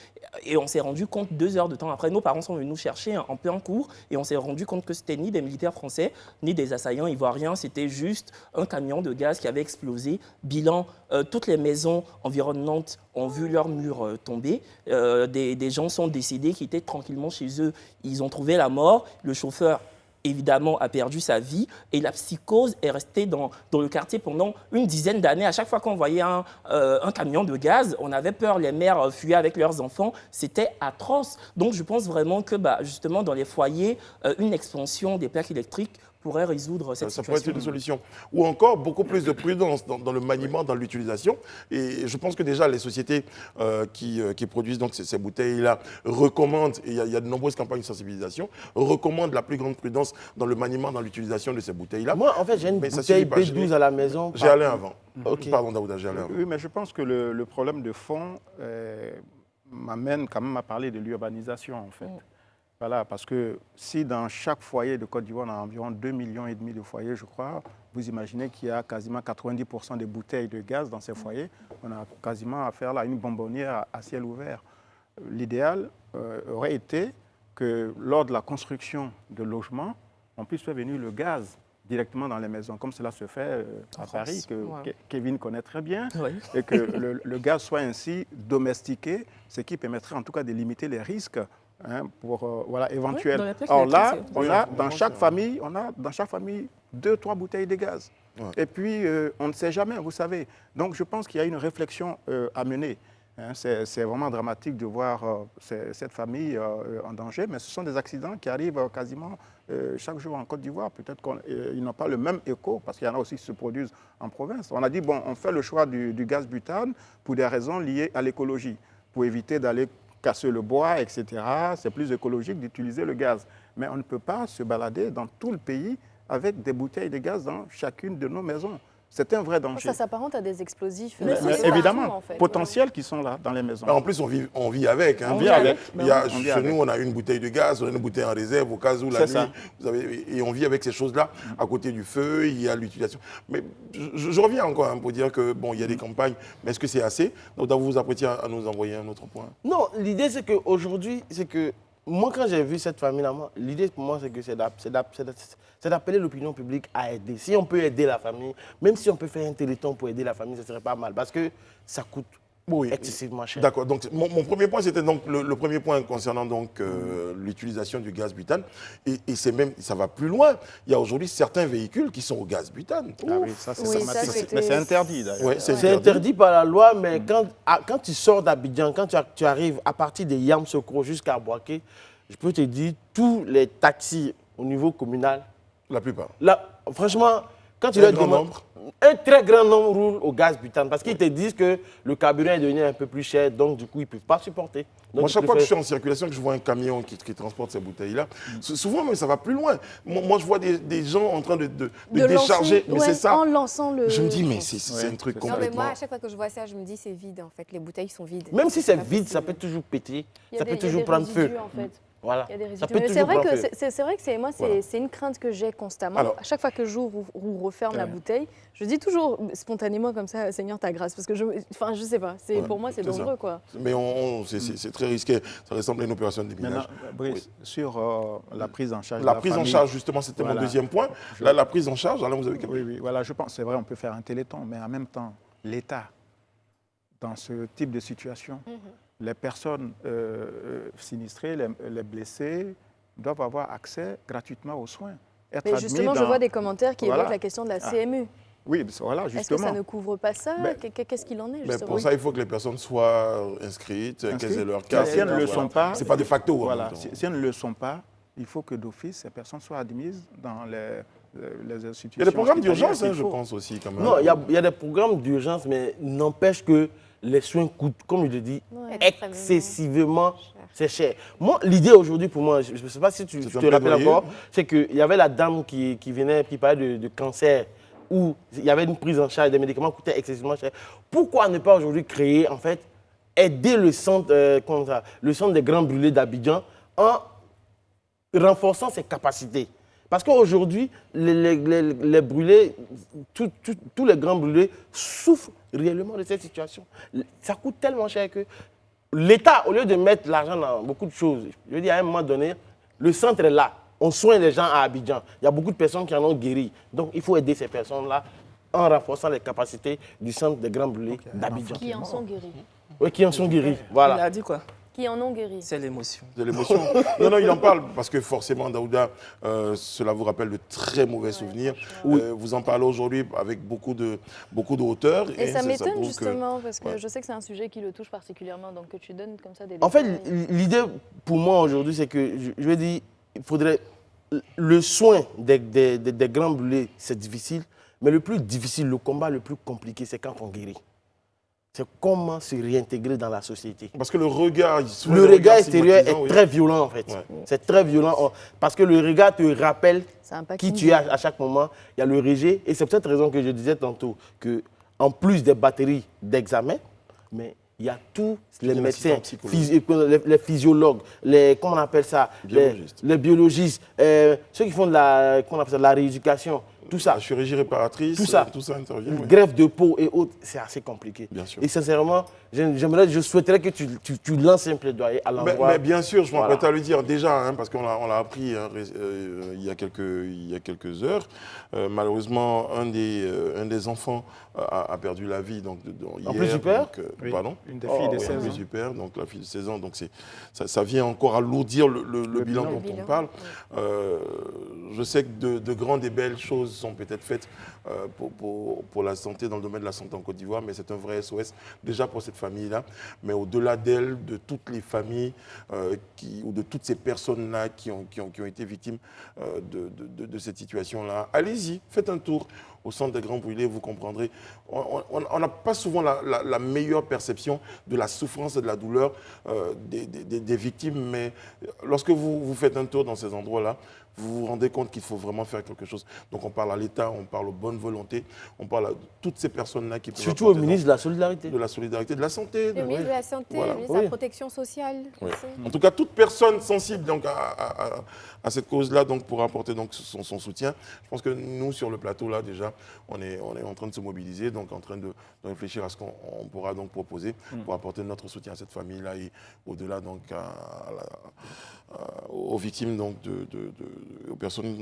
S6: Et on s'est rendu compte 2 heures de temps après, nos parents sont venus nous chercher en plein cours et on s'est rendu compte que c'était ni des militaires français, ni des assaillants ivoiriens, c'était juste un camion de gaz qui avait explosé. Bilan, toutes les maisons environnantes ont vu leurs murs tomber, des gens sont décédés qui étaient tranquillement chez eux, ils ont trouvé la mort, le chauffeur évidemment, a perdu sa vie et la psychose est restée dans le quartier pendant une dizaine d'années. À chaque fois qu'on voyait un camion de gaz, on avait peur, les mères fuyaient avec leurs enfants. C'était atroce. Donc, je pense vraiment que, justement, dans les foyers, une expansion des plaques électriques pourrait résoudre cette situation.
S1: Ça pourrait être une solution. Ou encore, beaucoup plus de prudence dans le maniement, dans l'utilisation. Et je pense que déjà, les sociétés qui produisent donc ces bouteilles-là recommandent, et il y a de nombreuses campagnes de sensibilisation, recommandent la plus grande prudence dans le maniement, dans l'utilisation de ces bouteilles-là.
S4: Moi, en fait, j'ai une bouteille B12 à la maison.
S1: J'ai allé avant.
S4: Okay.
S1: Pardon, Daouda, j'ai allé avant.
S5: Oui, mais je pense que le problème de fond m'amène quand même à parler de l'urbanisation, en fait. Voilà, parce que si dans chaque foyer de Côte d'Ivoire, on a environ 2,5 millions de foyers, je crois, vous imaginez qu'il y a quasiment 90% des bouteilles de gaz dans ces foyers. On a quasiment affaire là à une bonbonnière à ciel ouvert. L'idéal aurait été que lors de la construction de logements, on puisse faire venir le gaz directement dans les maisons, comme cela se fait à Paris, que Kevin connaît très bien, et que le gaz soit ainsi domestiqué, ce qui permettrait en tout cas de limiter les risques pour éventuels. Alors là, on a dans chaque famille 2-3 bouteilles de gaz. Ouais. Et puis, on ne sait jamais, vous savez. Donc, je pense qu'il y a une réflexion à mener. C'est vraiment dramatique de voir cette famille en danger, mais ce sont des accidents qui arrivent quasiment chaque jour en Côte d'Ivoire. Peut-être qu'ils n'ont pas le même écho, parce qu'il y en a aussi qui se produisent en province. On a dit, bon, on fait le choix du gaz butane pour des raisons liées à l'écologie, pour éviter d'aller casser le bois, etc. C'est plus écologique d'utiliser le gaz. Mais on ne peut pas se balader dans tout le pays avec des bouteilles de gaz dans chacune de nos maisons. C'est un vrai danger.
S3: Ça s'apparente à des explosifs.
S5: Mais évidemment, en fait, potentiels qui sont là dans les maisons.
S1: En plus, on vit avec. Hein.
S5: On vit avec.
S1: Chez nous, on a une bouteille de gaz, on a une bouteille en réserve au cas où la nuit. Et on vit avec ces choses-là. À côté du feu, il y a l'utilisation. Mais je reviens encore pour dire que bon, il y a des campagnes, mais est-ce que c'est assez? Donc, vous vous apprêtez à nous envoyer un autre point.
S4: Non, l'idée c'est qu'aujourd'hui, moi, quand j'ai vu cette famille-là, l'idée pour moi, c'est que c'est d'appeler l'opinion publique à aider. Si on peut aider la famille, même si on peut faire un téléthon pour aider la famille, ce serait pas mal, parce que ça coûte excessivement cher.
S1: D'accord. Donc, mon premier point, c'était donc le premier point concernant donc l'utilisation du gaz butane. Et c'est même, ça va plus loin. Il y a aujourd'hui certains véhicules qui sont au gaz butane.
S5: Ah oui, ça c'est dramatique. Mais c'est interdit d'ailleurs.
S1: Ouais,
S4: c'est interdit par la loi, mais quand tu sors d'Abidjan, quand tu arrives à partir de Yamoussoukro jusqu'à Bouaké, je peux te dire, tous les taxis au niveau communal,
S1: la plupart.
S4: Franchement, quand tu leur demandes, un très grand nombre roulent au gaz butane parce qu'ils te disent que le carburant est devenu un peu plus cher, donc du coup, ils ne peuvent pas supporter. Donc,
S1: moi, chaque fois que je suis en circulation, que je vois un camion qui transporte ces bouteilles-là, souvent, mais ça va plus loin. Moi, je vois des gens en train de décharger. Mais c'est ça.
S3: En lançant le...
S1: Je me dis, mais c'est un truc complètement...
S2: Non, mais moi, à chaque fois que je vois ça, je me dis, c'est vide, en fait. Les bouteilles sont vides.
S4: Même si c'est vide, ça peut toujours péter, ça peut toujours prendre feu.
S3: En fait.
S4: Voilà.
S3: Il y a des résidus. C'est vrai que c'est une crainte que j'ai constamment. Alors, à chaque fois que j'ouvre ou referme la bouteille, je dis toujours spontanément comme ça, Seigneur, ta grâce. Parce que je sais pas, pour moi, c'est dangereux. Quoi.
S1: Mais c'est très risqué. Ça ressemble à une opération de déminage.
S5: Brice, sur la prise en charge
S1: la prise en charge, justement, c'était mon deuxième point. Là, la prise en charge, alors vous avez...
S5: Oui, voilà, je pense, c'est vrai, on peut faire un téléthon, mais en même temps, l'État, dans ce type de situation, les personnes sinistrées, les blessés, doivent avoir accès gratuitement aux soins.
S3: Mais justement, je vois des commentaires qui évoquent la question de la CMU.
S5: Oui, voilà,
S3: Est-ce que
S5: justement.
S3: ça ne couvre pas ça?
S5: Ben,
S3: Qu'est-ce qu'il en est,
S1: Mais
S3: justement?
S1: pour ça, il faut que les personnes soient inscrites, qu'elles aient leur carte.
S5: Si elles ne le sont pas,
S1: c'est pas de facto. en
S5: Voilà,
S1: même temps.
S5: si elles ne le sont pas, il faut que d'office, ces personnes soient admises dans les institutions.
S1: Il y a des programmes
S5: hospitalières
S1: d'urgence,
S5: qu'il
S1: je
S5: faut.
S1: pense aussi, quand même.
S4: Non, il y a des programmes d'urgence, mais n'empêche que les soins coûtent, comme je le dis,
S3: Ouais.
S4: excessivement c'est cher. Moi, l'idée aujourd'hui pour moi, je ne sais pas si tu
S1: C'est un
S4: te rappelles
S1: plaidoyer.
S4: encore, c'est qu'il y avait la dame qui venait, qui parlait de cancer, où il y avait une prise en charge, des médicaments coûtaient excessivement cher. Pourquoi ne pas aujourd'hui créer, en fait, aider le centre, le centre des Grands Brûlés d'Abidjan en renforçant ses capacités? Parce qu'aujourd'hui, les brûlés, tous les grands brûlés souffrent réellement de cette situation. Ça coûte tellement cher que l'État, au lieu de mettre l'argent dans beaucoup de choses, je veux dire, à un moment donné, le centre est là. On soigne les gens à Abidjan. Il y a beaucoup de personnes qui en ont guéri. Donc, il faut aider ces personnes-là en renforçant les capacités du centre des grands brûlés d'Abidjan.
S3: Qui en sont guéris.
S4: Oui, qui en sont guéris.
S6: Il
S4: Voilà.
S6: a dit quoi?
S3: Qui en ont guéri.
S6: C'est l'émotion.
S1: De l'émotion. Non, il en parle parce que forcément, Daouda, cela vous rappelle de très mauvais souvenirs. Vous en parlez aujourd'hui avec beaucoup de hauteur.
S3: Et ça m'étonne
S1: prouve que-
S3: justement, parce que
S1: Ouais.
S3: je sais que c'est un sujet qui le touche particulièrement, donc que tu donnes comme ça des
S4: En fait,
S3: détails.
S4: l'idée pour moi aujourd'hui, c'est que, je vais dire, il faudrait. Le soin des grands brûlés, c'est difficile, mais le plus difficile, le combat le plus compliqué, c'est quand on guérit. C'est comment se réintégrer dans la société.
S1: Parce que le regard,
S4: Le regard extérieur est
S1: stigmatisant, oui.
S4: très violent en fait.
S1: Ouais.
S4: C'est très violent parce que le regard te rappelle
S3: Ça impacte
S4: qui
S3: une
S4: tu
S3: vie.
S4: es à chaque moment. Il y a le rejet et c'est pour cette raison que je disais tantôt qu'en plus des batteries d'examen, mais il y a tous les
S1: Les
S4: médecins,
S1: assistants psychologues.
S4: les physiologues, comment on appelle ça, les biologistes, ceux qui font comment on appelle ça, la rééducation, tout ça.
S1: La chirurgie réparatrice,
S4: Tout ça.
S1: tout ça intervient. oui.
S4: Greffe de peau et autres, c'est assez compliqué.
S1: Bien sûr.
S4: Et sincèrement, je souhaiterais que tu lances un plaidoyer à l'endroit.
S1: Mais bien sûr, je m'apprête
S4: Voilà.
S1: à le dire déjà, parce qu'on l'a appris il y a quelques heures. Malheureusement, un des enfants a perdu la vie hier.
S4: En plus du père
S5: Oui,
S1: Pardon.
S5: une des filles de
S1: Oui,
S5: 16
S1: en
S5: ans.
S1: plus du père, donc la fille de 16 ans. Donc ça vient encore alourdir le bilan dont on parle. Je sais que de grandes et belles choses sont peut-être faites pour la santé, dans le domaine de la santé en Côte d'Ivoire, mais c'est un vrai SOS déjà pour cette famille-là. Mais au-delà d'elle, de toutes les familles ou de toutes ces personnes-là qui ont été victimes de cette situation-là, allez-y, faites un tour au centre des Grands Brûlés, vous comprendrez. On n'a pas souvent la meilleure perception de la souffrance et de la douleur des victimes, mais lorsque vous faites un tour dans ces endroits-là, vous vous rendez compte qu'il faut vraiment faire quelque chose. Donc on parle à l'État, on parle aux bonnes volontés, on parle à toutes ces personnes-là qui peuvent
S4: Surtout au
S1: apporter
S4: ministre de la Solidarité.
S1: de la solidarité, de la santé.
S2: Le ministre de la Santé,
S1: Voilà.
S2: le ministre de
S4: Oui.
S2: la Protection sociale.
S1: Ouais.
S2: aussi.
S1: En tout cas, toute personne sensible donc, à cette cause-là donc, pour apporter donc, son soutien. Je pense que nous, sur le plateau, là, déjà, on est en train de se mobiliser, donc en train de réfléchir à ce qu'on pourra donc proposer pour apporter notre soutien à cette famille-là et au-delà donc, aux victimes, donc, aux personnes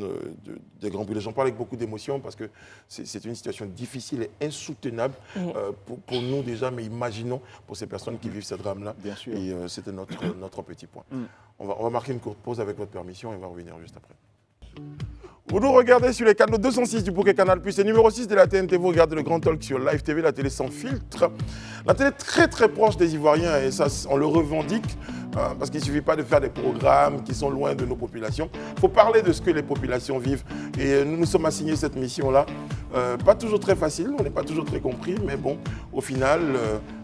S1: des Grands Brûlés. J'en parle avec beaucoup d'émotion parce que c'est une situation difficile et insoutenable pour nous déjà, mais imaginons pour ces personnes qui vivent ce drame-là.
S5: Bien sûr.
S1: Et c'était notre petit point. On va marquer une courte pause avec votre permission et on va revenir juste après. Vous nous regardez sur les canaux 206 du Bouquet Canal+, et numéro 6 de la TNT, vous regardez le Grand Talk sur Live TV, la télé sans filtre. La télé très très proche des Ivoiriens, et ça on le revendique, parce qu'il ne suffit pas de faire des programmes qui sont loin de nos populations. Il faut parler de ce que les populations vivent. Et nous nous sommes assignés cette mission-là. Pas toujours très facile, on n'est pas toujours très compris, mais bon, au final,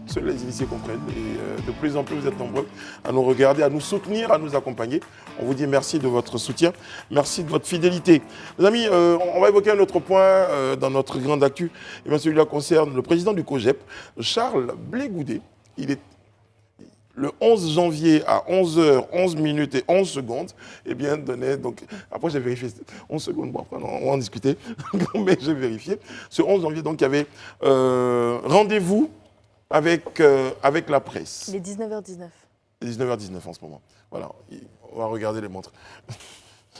S1: seuls les initiés comprennent. Et de plus en plus, vous êtes nombreux à nous regarder, à nous soutenir, à nous accompagner. On vous dit merci de votre soutien, merci de votre fidélité. Les amis, on va évoquer un autre point dans notre grande actu. Et bien celui-là concerne le président du COGEP, Charles Blé-Goudé. Il est le 11 janvier à 11h11 minutes et 11 secondes, eh bien, donnait, donc, après j'ai vérifié, 11 secondes, bon, après, on va en discuter, mais j'ai vérifié. Ce 11 janvier, donc, il y avait rendez-vous avec la presse.
S3: Il est 19h19.
S1: 19h19 en ce moment. Voilà, on va regarder les montres.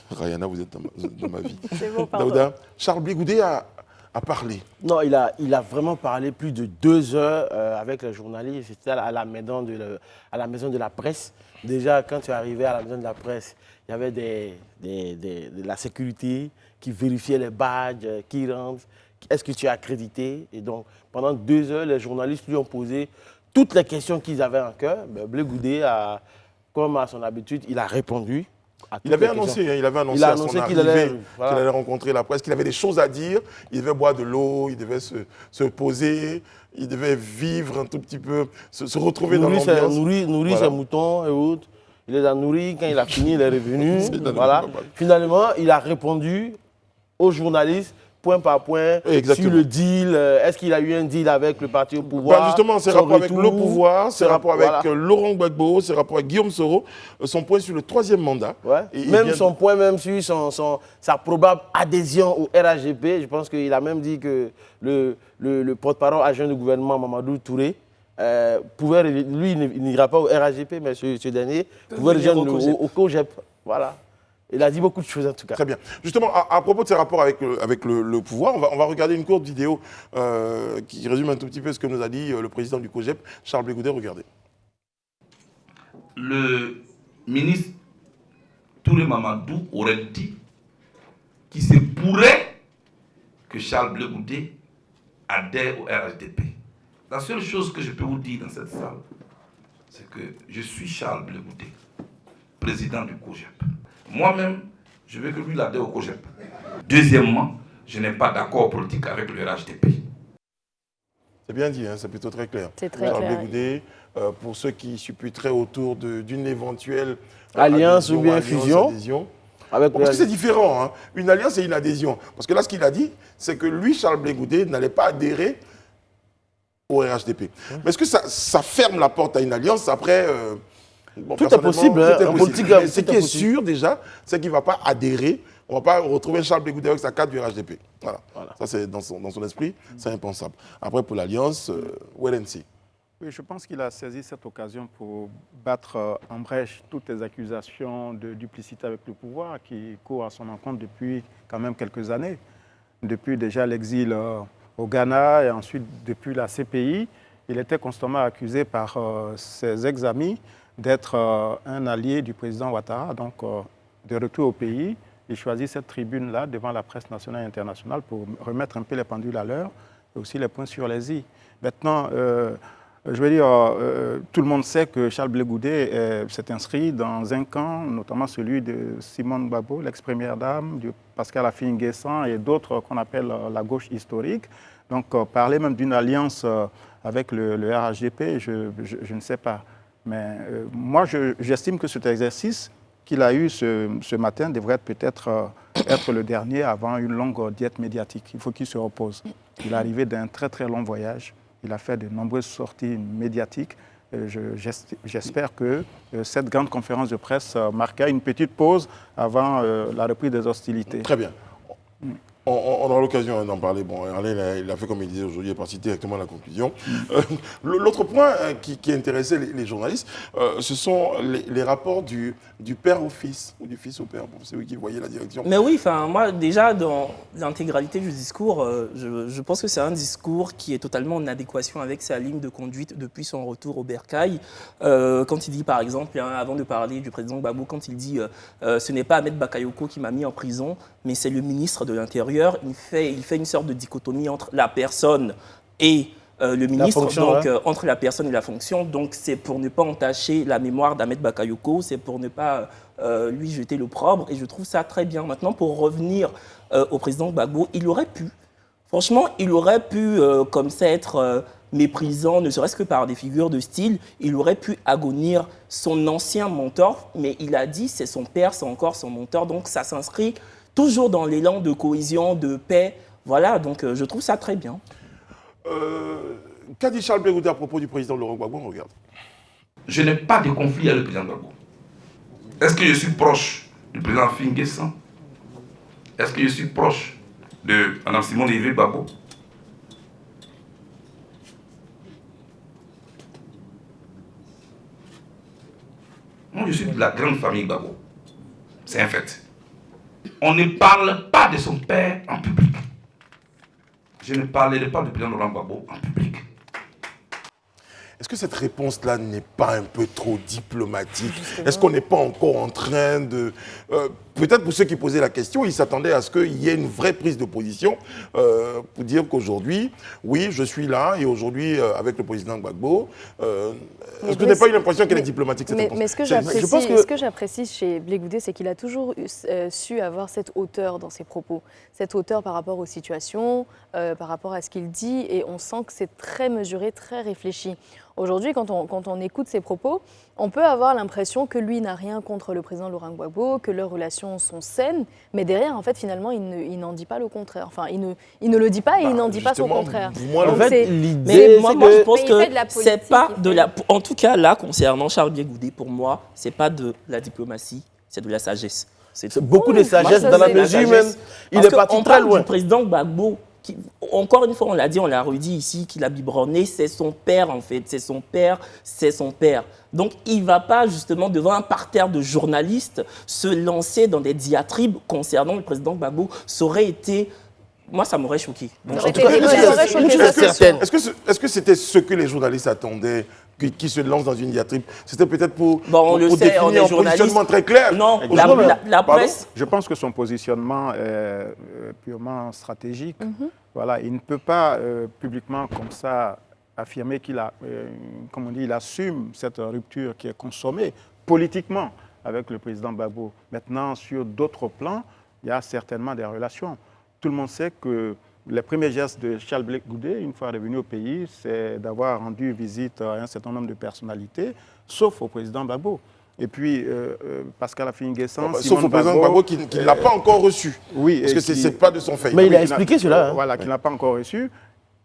S1: Rayana, vous êtes dans ma vie.
S3: C'est bon, pardon.
S1: Daouda, Charles Blé-Goudé a parlé.
S4: Non, il a vraiment parlé plus de 2 heures avec les journalistes. C'était à la maison de la presse. Déjà, quand tu es arrivé à la maison de la presse, il y avait de la sécurité qui vérifiait les badges, qui rentrent, est-ce que tu es accrédité? Et donc, pendant 2 heures, les journalistes lui ont posé toutes les questions qu'ils avaient en cœur. Blé Goudé, comme à son habitude, il a répondu.
S1: Il avait annoncé à son arrivée qu'il allait rencontrer la presse, qu'il avait des choses à dire. Il devait boire de l'eau, il devait se poser, il devait vivre un tout petit peu, se retrouver dans l'ambiance.
S4: Nourrir ses moutons et autres. Il les a nourris. Quand il a fini, il est revenu. Voilà. Finalement, il a répondu aux journalistes point par point sur le deal. Est-ce qu'il a eu un deal avec le parti au pouvoir?
S1: Justement, ses rapports avec le pouvoir, ses rapports avec Laurent Gbagbo, ses rapports avec Guillaume Soro, son point sur le 3e mandat.
S4: Ouais. Son point sur sa probable adhésion au RHDP. Je pense qu'il a même dit que le porte-parole adjoint du gouvernement, Mamadou Touré, lui, il n'ira pas au RHDP, mais ce dernier pouvait rejoindre au COGEP. Voilà. Il a dit beaucoup de choses en tout cas.
S1: Très bien. Justement, à propos de ses rapports avec le pouvoir, on va regarder une courte vidéo qui résume un tout petit peu ce que nous a dit le président du COGEP, Charles Blé Goudé. Regardez.
S7: Le ministre Touré Mamadou aurait dit qu'il se pourrait que Charles Blé Goudé adhère au RHDP. La seule chose que je peux vous dire dans cette salle, c'est que je suis Charles Blé Goudé, président du COGEP. Moi-même, je veux que lui adhère au COGEP. Deuxièmement, je n'ai pas d'accord politique avec le RHDP.
S1: C'est bien dit, hein, c'est plutôt très clair.
S3: C'est très
S1: Charles
S3: clair.
S1: Blé Goudé, pour ceux qui supputeraient autour d'une éventuelle
S4: alliance ou bien fusion.
S1: Parce que c'est différent, hein. Une alliance et une adhésion. Parce que là, ce qu'il a dit, c'est que lui, Charles Blé Goudé, n'allait pas adhérer au RHDP. Mais est-ce que ça ferme la porte à une alliance après
S4: tout est possible.
S1: En politique, ce qui est sûr déjà, c'est qu'il ne va pas adhérer. On ne va pas retrouver Charles Blé Goudé avec sa carte du RHDP. Voilà. Ça, c'est dans son esprit, c'est impensable. Après, pour l'alliance, wait and see.
S5: Oui, je pense qu'il a saisi cette occasion pour battre en brèche toutes les accusations de duplicité avec le pouvoir qui courent à son encontre depuis quand même quelques années. Depuis déjà l'exil au Ghana et ensuite depuis la CPI, il était constamment accusé par ses ex-amis d'être un allié du président Ouattara, donc de retour au pays. Il choisit cette tribune-là devant la presse nationale et internationale pour remettre un peu les pendules à l'heure et aussi les points sur les i. Maintenant, je veux dire, tout le monde sait que Charles Blé Goudé s'est inscrit dans un camp, notamment celui de Simone Gbagbo, l'ex-première dame, de Pascal Affi-N'Guessan et d'autres qu'on appelle la gauche historique. Donc, parler même d'une alliance avec le RHDP, je ne sais pas. Mais moi, j'estime que cet exercice qu'il a eu ce matin devrait peut-être être le dernier avant une longue diète médiatique. Il faut qu'il se repose. Il est arrivé d'un très très long voyage. Il a fait de nombreuses sorties médiatiques. J'espère que cette grande conférence de presse marquera une petite pause avant la reprise des hostilités.
S1: Très bien. On aura l'occasion d'en parler. Bon, Alain, il a fait comme il disait aujourd'hui, il est parti directement à la conclusion. L'autre point qui intéressait les journalistes, ce sont les rapports du père au fils, ou du fils au père, c'est eux qui voyaient la direction.
S6: Mais oui, moi déjà, dans l'intégralité du discours, je pense que c'est un discours qui est totalement en adéquation avec sa ligne de conduite depuis son retour au bercail. Quand il dit par exemple, avant de parler du président Gbagbo, quand il dit ce n'est pas Ahmed Bakayoko qui m'a mis en prison, mais c'est le ministre de l'Intérieur. Il fait une sorte de dichotomie entre la personne et le ministre, entre la personne et la fonction. Donc c'est pour ne pas entacher la mémoire d'Ahmed Bakayoko, c'est pour ne pas lui jeter l'opprobre. Et je trouve ça très bien. Maintenant, pour revenir au président Gbagbo, il aurait pu, comme ça, être méprisant, ne serait-ce que par des figures de style. Il aurait pu agonir son ancien mentor, mais il a dit c'est son père, c'est encore son mentor. Donc ça s'inscrit toujours dans l'élan de cohésion, de paix. Voilà, donc je trouve ça très bien.
S1: Qu'a dit Charles Blé Goudé à propos du président Laurent Gbagbo? On regarde.
S7: Je n'ai pas de conflit avec le président Gbagbo. Est-ce que je suis proche du président Affi-N'Guessan? Est-ce que je suis proche de Mme Simone Yves Gbagbo? Moi, je suis de la grande famille Gbagbo. C'est un fait. On ne parle pas de son père en public. Je ne parlerai pas du président Laurent Gbagbo en public.
S1: Est-ce que cette réponse-là n'est pas un peu trop diplomatique? Est-ce qu'on n'est pas encore en train de... peut-être pour ceux qui posaient la question, ils s'attendaient à ce qu'il y ait une vraie prise de position pour dire qu'aujourd'hui, oui, je suis là et aujourd'hui, avec le président Gbagbo, est-ce que vous n'avez pas eu l'impression qu'elle est diplomatique, cette réponse?
S3: Mais ce que j'apprécie chez Blé Goudé, c'est qu'il a toujours su avoir cette hauteur dans ses propos. Cette hauteur par rapport aux situations, par rapport à ce qu'il dit, et on sent que c'est très mesuré, très réfléchi. Aujourd'hui, quand on écoute ses propos, on peut avoir l'impression que lui n'a rien contre le président Laurent Gbagbo, que leurs relations sont saines, mais derrière, en fait, finalement, il n'en dit pas le contraire. Enfin, il ne le dit pas et il n'en dit pas son contraire.
S1: Moi,
S4: En fait,
S6: Mais
S4: l'idée,
S6: moi,
S4: c'est
S6: je
S4: que...
S6: pense
S2: Mais il fait de la
S6: que c'est
S2: politique,
S6: pas
S2: il
S6: de
S2: fait-
S6: la... En tout cas, là, concernant Charles Blé Goudé, pour moi, c'est pas de la diplomatie, c'est de la sagesse. C'est tout.
S4: beaucoup de sagesse
S3: ça,
S4: dans la
S3: c'est la
S4: mesure
S6: sagesse.
S4: même. Il
S6: Parce
S4: est parti
S6: qu'on
S4: très
S6: parle
S4: loin.
S6: du président Gbagbo. Encore une fois, on l'a dit, on l'a redit ici, qu'il a biberonné, c'est son père en fait, c'est son père, c'est son père. Donc il ne va pas justement devant un parterre de journalistes se lancer dans des diatribes concernant le président Gbagbo. Ça aurait été... Moi, ça m'aurait choqué. Donc,
S3: Ça aurait
S6: en tout cas,
S3: été-
S6: je-
S3: ça aurait choqué, ça, c'est sûr.
S1: Est-ce que c'était ce que les journalistes attendaient, qui se lancent dans une diatribe? C'était peut-être pour
S6: Bon, on le sait, on
S1: définir
S6: est
S1: un positionnement
S6: journaliste.
S1: très clair.
S6: Non,
S1: Aujourd'hui,
S6: la
S1: pardon?
S6: presse...
S5: Je pense que son positionnement est purement stratégique. Voilà, il ne peut pas publiquement comme ça affirmer qu'il a, comme on dit, il assume cette rupture qui est consommée politiquement avec le président Gbagbo. Maintenant, sur d'autres plans, il y a certainement des relations. Tout le monde sait que les premiers gestes de Charles Blé Goudé, une fois revenu au pays, c'est d'avoir rendu visite à un certain nombre de personnalités, sauf au président Gbagbo. Et puis, Pascal Affi-N'Guessan,
S1: Sauf au président Gbagbo qui ne l'a pas encore reçu.
S5: Oui,
S1: Parce
S5: et
S1: que
S5: qui-
S1: c'est pas de son fait.
S4: Mais il a
S5: qui
S4: expliqué cela. hein.
S5: Voilà, qu'il n'a pas encore reçu.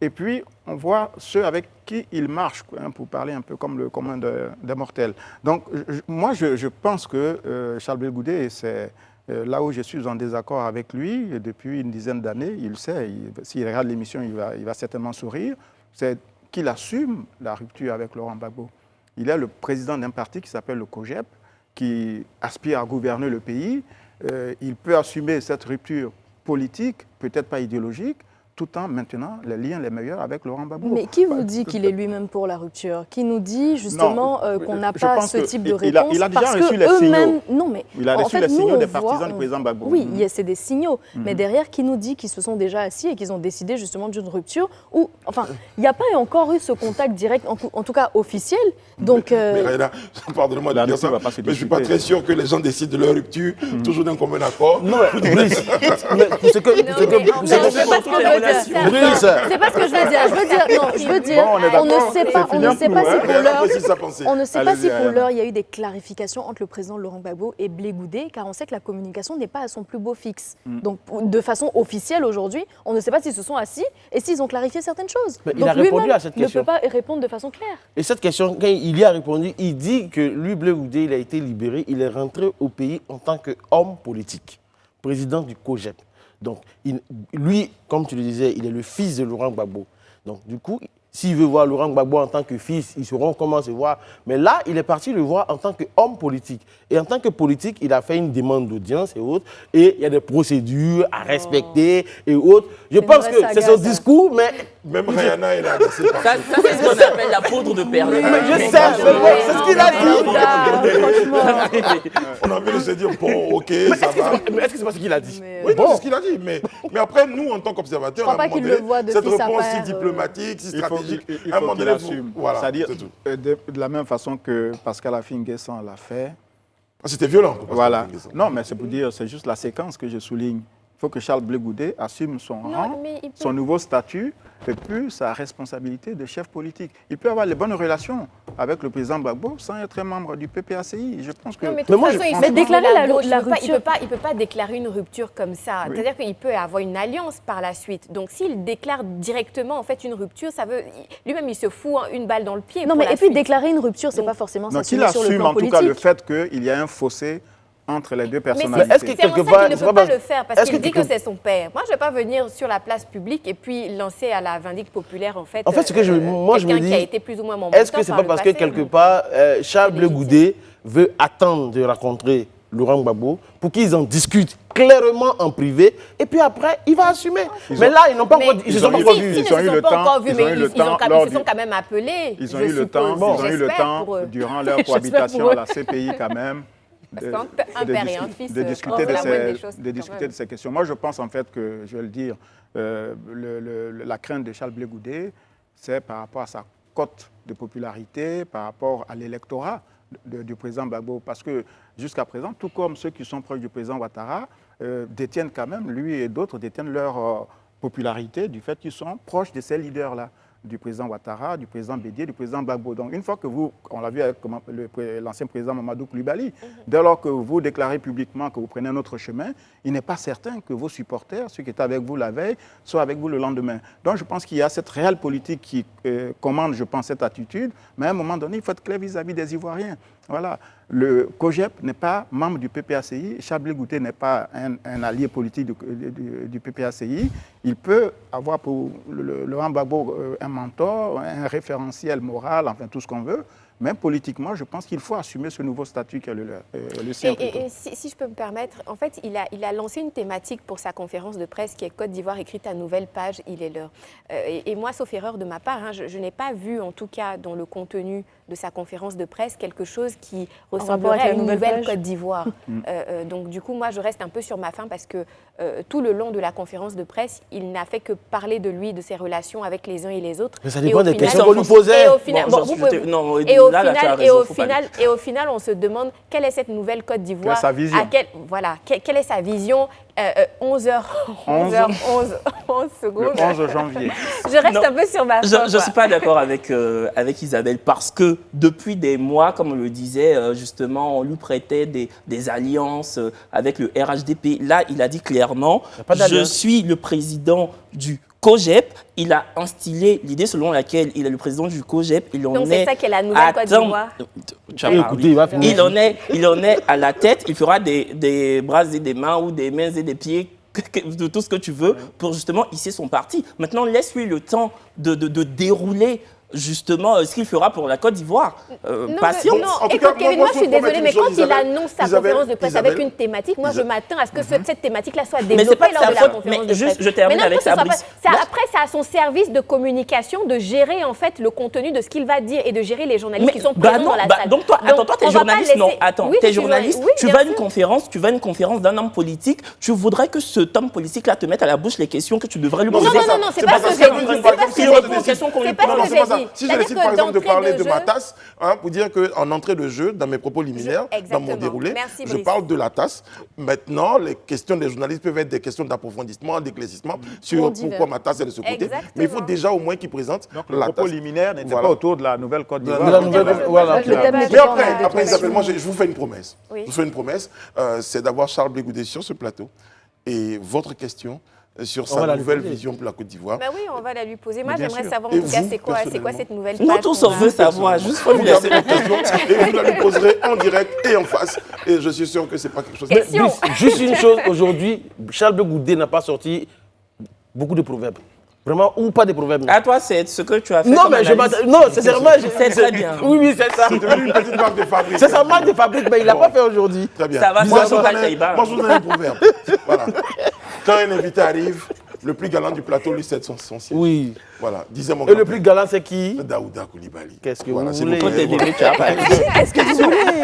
S5: Et puis, on voit ceux avec qui il marche, quoi, hein, pour parler un peu comme le commun des mortels. Donc, moi, je pense que Charles Blé Goudé, c'est là où je suis en désaccord avec lui depuis une dizaine d'années, il le sait, s'il regarde l'émission, il va certainement sourire, c'est qu'il assume la rupture avec Laurent Gbagbo. Il est le président d'un parti qui s'appelle le COGEP, qui aspire à gouverner le pays. Il peut assumer cette rupture politique, peut-être pas idéologique, tout en maintenant les liens les meilleurs avec Laurent Gbagbo.
S3: Mais qui vous dit qu'il est lui-même pour la rupture? Qui nous dit justement qu'on n'a
S5: je
S3: pas
S5: pense
S3: ce
S5: que
S3: type de
S5: il a
S3: réponse?
S5: déjà
S3: parce
S5: reçu
S3: que
S5: les signaux.
S3: eux-mêmes, non mais
S5: Il a
S3: en
S5: reçu
S3: fait,
S5: les
S3: nous,
S5: signaux
S3: on
S5: des
S3: voit-
S5: partisans du président Gbagbo.
S3: Oui, c'est des signaux. Mais derrière, qui nous dit qu'ils se sont déjà assis et qu'ils ont décidé justement d'une rupture? Ou enfin, il n'y a pas encore eu ce contact direct, en tout cas officiel. Donc,
S1: Mais Raïla, pardonnez-moi de
S5: La
S1: dire
S5: rupture
S1: ça,
S5: va pas se
S1: mais je ne suis pas
S5: discuter.
S1: très sûr que les gens décident de leur rupture, toujours d'un commun accord.
S4: Non, Brice, mais pour ce que...
S2: Non, mais en fait, c'est pas ce que je veux dire.
S4: Brice,
S3: c'est pas ce que je veux dire. Je veux dire,
S5: Bon, on est
S3: on ne
S5: d'accord,
S3: sait
S5: c'est
S3: pas,
S5: fini en
S3: si
S5: cours, hein.
S3: pour
S1: Raïla
S3: l'heure.
S1: précise sa pensée.
S3: On ne sait pas
S5: Allez-y,
S3: si pour
S5: Ariane.
S3: l'heure il y a eu des clarifications entre le président Laurent Gbagbo et Blé Goudé, car on sait que la communication n'est pas à son plus beau fixe. Donc, de façon officielle aujourd'hui, on ne sait pas s'ils se sont assis et s'ils ont clarifié certaines choses.
S4: Mais il
S3: Donc,
S4: a répondu
S3: lui-même
S4: à cette
S3: ne
S4: question.
S3: peut pas répondre de façon claire.
S4: Et cette question, quand il y a répondu, il dit que lui, Blé Goudé, il a été libéré, il est rentré au pays en tant qu'homme politique, président du COGEP. Donc, lui, comme tu le disais, il est le fils de Laurent Gbagbo. Donc, du coup, s'il veut voir Laurent Gbagbo en tant que fils, ils sauront comment se voir. Mais là, il est parti le voir en tant qu'homme politique. Et en tant que politique, il a fait une demande d'audience et autres. Et il y a des procédures à respecter et autres. Je
S3: une
S4: pense
S3: vraie
S4: que
S3: saga,
S4: c'est son
S3: ça.
S4: discours, mais
S1: Même Rihanna, elle est agacée par
S6: Ça, c'est ce qu'on appelle la poudre de perles.
S4: je sais, c'est ce qu'il a dit.
S3: Franchement.
S1: On a envie de se dire, bon, ok, ça va.
S4: Mais est-ce que c'est pas ce qu'il a dit?
S3: Mais,
S1: Oui, non, c'est ce qu'il a dit. Mais après, nous, en tant qu'observateurs,
S3: Je crois
S1: à un
S3: pas
S1: moment
S3: qu'il
S1: donné,
S3: le voit de
S1: cette
S3: fils à
S1: réponse si
S3: père,
S1: diplomatique, si
S5: Il faut
S1: stratégique,
S5: il
S1: à un
S5: faut
S1: moment
S5: qu'il
S1: donné,
S5: assume.
S1: voilà,
S5: C'est-à-dire,
S1: c'est tout.
S5: de la même façon que Pascal Affi-N'Guessan l'a fait.
S1: Ah, c'était violent. pour
S5: Voilà.
S1: Pascal Affi-N'Guessan.
S5: Non, mais c'est pour dire, c'est juste la séquence que je souligne. Il faut que Charles Blé Goudé assume son rang,
S2: mais il peut-
S5: son nouveau statut, et puis sa responsabilité de chef politique. Il peut avoir les bonnes relations avec le président Gbagbo sans être membre du PPACI. Je pense que...
S2: Non, mais de
S4: Mais
S2: toute
S4: moi,
S2: façon,
S4: je-
S2: il
S3: Mais
S2: se
S3: déclarer
S2: prend de
S3: la
S2: gauche.
S3: rupture-
S2: Il peut pas déclarer une rupture comme ça.
S5: Oui.
S2: C'est-à-dire qu'il peut avoir une alliance par la suite. Donc, s'il déclare directement en fait une rupture, ça veut lui-même il se fout une balle dans le pied.
S3: Non,
S2: pour
S3: mais
S2: la
S3: et puis
S2: suite.
S3: déclarer une rupture, c'est
S2: Donc,
S3: pas forcément
S5: Donc, il
S3: s'assumer sur le
S5: assume
S3: plan
S5: en tout
S3: politique.
S5: cas le fait qu'il y a un fossé entre les deux
S2: Mais
S5: personnalités.
S4: est-ce que
S2: c'est
S4: quelque
S2: pour ça
S4: part-
S2: qu'il ne
S4: c'est
S2: peut
S4: pas
S2: pas le faire, parce
S4: est-ce
S2: qu'il
S4: que
S2: dit que
S4: quelque-
S2: c'est son père. Moi, je ne vais pas venir sur la place publique et puis lancer à la vindicte populaire, en fait,
S4: En fait, ce que moi, je me
S2: quelqu'un
S4: dis,
S2: qui a été plus ou moins mon
S4: est-ce que
S2: mentor
S4: c'est
S2: par
S4: pas
S2: le
S4: parce que
S2: passé,
S4: quelque
S2: non.
S4: part, Charles
S2: C'est
S4: Blé
S2: légitime.
S4: Goudé veut attendre de rencontrer Laurent Gbagbo pour qu'ils en discutent clairement en privé et puis après, il va assumer. Mais là, ils n'ont pas encore...
S3: Ils se sont pas encore vus, mais ils se sont quand même appelés.
S5: Ils ont eu le temps, durant leur cohabitation à la CPI quand même, de discuter de ces questions. Moi, je pense en fait que, je vais le dire, la crainte de Charles Blé Goudé, c'est par rapport à sa cote de popularité, par rapport à l'électorat du président Gbagbo. Parce que jusqu'à présent, tout comme ceux qui sont proches du président Ouattara, détiennent quand même, lui et d'autres, détiennent leur popularité du fait qu'ils sont proches de ces leaders-là, du président Ouattara, du président Bédié, du président Gbagbo. Donc une fois que vous, on l'a vu avec l'ancien président Mamadou Koulibaly, dès lors que vous déclarez publiquement que vous prenez un autre chemin, il n'est pas certain que vos supporters, ceux qui étaient avec vous la veille, soient avec vous le lendemain. Donc je pense qu'il y a cette réelle politique qui commande, je pense, cette attitude, mais à un moment donné, il faut être clair vis-à-vis des Ivoiriens. Voilà. Le COGEP n'est pas membre du PPACI, Charles Blé Goudé n'est pas un allié politique du PPACI. Il peut avoir pour Laurent Gbagbo un mentor, un référentiel moral, enfin tout ce qu'on veut. Même politiquement, je pense qu'il faut assumer ce nouveau statut qu'est le sien.
S2: Et si je peux me permettre, en fait, il a lancé une thématique pour sa conférence de presse qui est Côte d'Ivoire écrite à nouvelle page, il est l'heure. Et moi, sauf erreur de ma part, hein, je n'ai pas vu, en tout cas, dans le contenu de sa conférence de presse, quelque chose qui ressemblerait à une nouvelle Côte d'Ivoire. Donc, du coup, moi, je reste un peu sur ma faim parce que tout le long de la conférence de presse, il n'a fait que parler de lui, de ses relations avec les uns et les autres.
S4: Mais ça dépend des questions qu'on lui posait.
S2: Et au final, on se demande quelle est cette nouvelle Côte d'Ivoire.
S5: Quelle est sa vision.
S2: Quelle est sa vision 11h11 secondes.
S5: Le 11 janvier.
S2: Je reste un peu sur ma fin.
S6: Je ne suis pas d'accord avec Isabelle parce que depuis des mois, comme on le disait, justement, on lui prêtait des alliances avec le RHDP. Là, il a dit clairement, je suis le président du COGEP, il a instillé l'idée selon laquelle il est le président du COGEP.
S2: Donc c'est ça qui est la nouvelle Côte d'Ivoire.
S6: Il en est à la tête, il fera des bras et des mains ou des mains et des pieds, de tout ce que tu veux, pour justement hisser son parti. Maintenant, laisse-lui le temps de dérouler justement ce qu'il fera pour la Côte d'Ivoire. Patience.
S2: Non, écoute, Kevin, moi je suis désolée, mais quand il annonce sa conférence de presse avec une thématique, moi je m'attends à ce que cette thématique-là soit développée lors de la conférence de presse.
S6: Je termine avec ça.
S2: Après, c'est à son service de communication de gérer en fait le contenu de ce qu'il va dire et de gérer les journalistes qui sont présents dans la salle.
S6: Donc toi, t'es journaliste, non? Attends, t'es journaliste, tu vas à une conférence d'un homme politique, tu voudrais que cet homme politique-là te mette à la bouche les questions que tu devrais lui poser.
S2: Non, c'est pas ce que j'ai dit.
S1: Si je décide par exemple de parler de ma tasse, pour dire qu'en entrée de jeu, dans mes propos liminaires, dans mon déroulé, je parle de la tasse. Maintenant, les questions des journalistes peuvent être des questions d'approfondissement, d'éclaircissement sur pourquoi ma tasse est de ce côté. Mais il faut déjà au moins qu'ils présentent la tasse.
S5: Le propos liminaire n'était pas autour de la nouvelle Côte d'Ivoire.
S1: Mais après Isabelle, moi je vous fais une promesse. Je vous fais une promesse, c'est d'avoir Charles Blé Goudé sur ce plateau. Et votre question sur sa nouvelle vision pour la Côte d'Ivoire.
S2: Oui, on va la lui poser. Moi, j'aimerais savoir en tout cas c'est quoi cette nouvelle page.
S6: Nous tous, on veut savoir. Juste pour lui laisser la question.
S1: Et vous la lui poserez en direct et en face. Et je suis sûr que ce n'est pas quelque chose...
S4: Juste une chose, aujourd'hui, Charles Blé Goudé n'a pas sorti beaucoup de proverbes. Vraiment, ou pas de proverbes.
S6: À toi, c'est ce que tu as fait.
S4: Non, mais sincèrement,
S6: c'est très bien.
S4: Oui, c'est ça.
S1: C'est devenu une petite marque de fabrique.
S4: C'est sa marque de fabrique, mais il ne l'a pas fait aujourd'hui.
S1: Très bien.
S6: Ça va,
S1: moi, je vous donne un proverbe. Voilà. Quand un invité arrive, le plus galant du plateau lui cède son siège.
S4: Oui.
S1: Voilà, disait mon
S4: Et le plus galant, c'est qui?
S1: Daouda Koulibaly.
S4: Qu'est-ce que
S1: voilà,
S4: vous voulez?
S2: Qu'est-ce que vous voulez?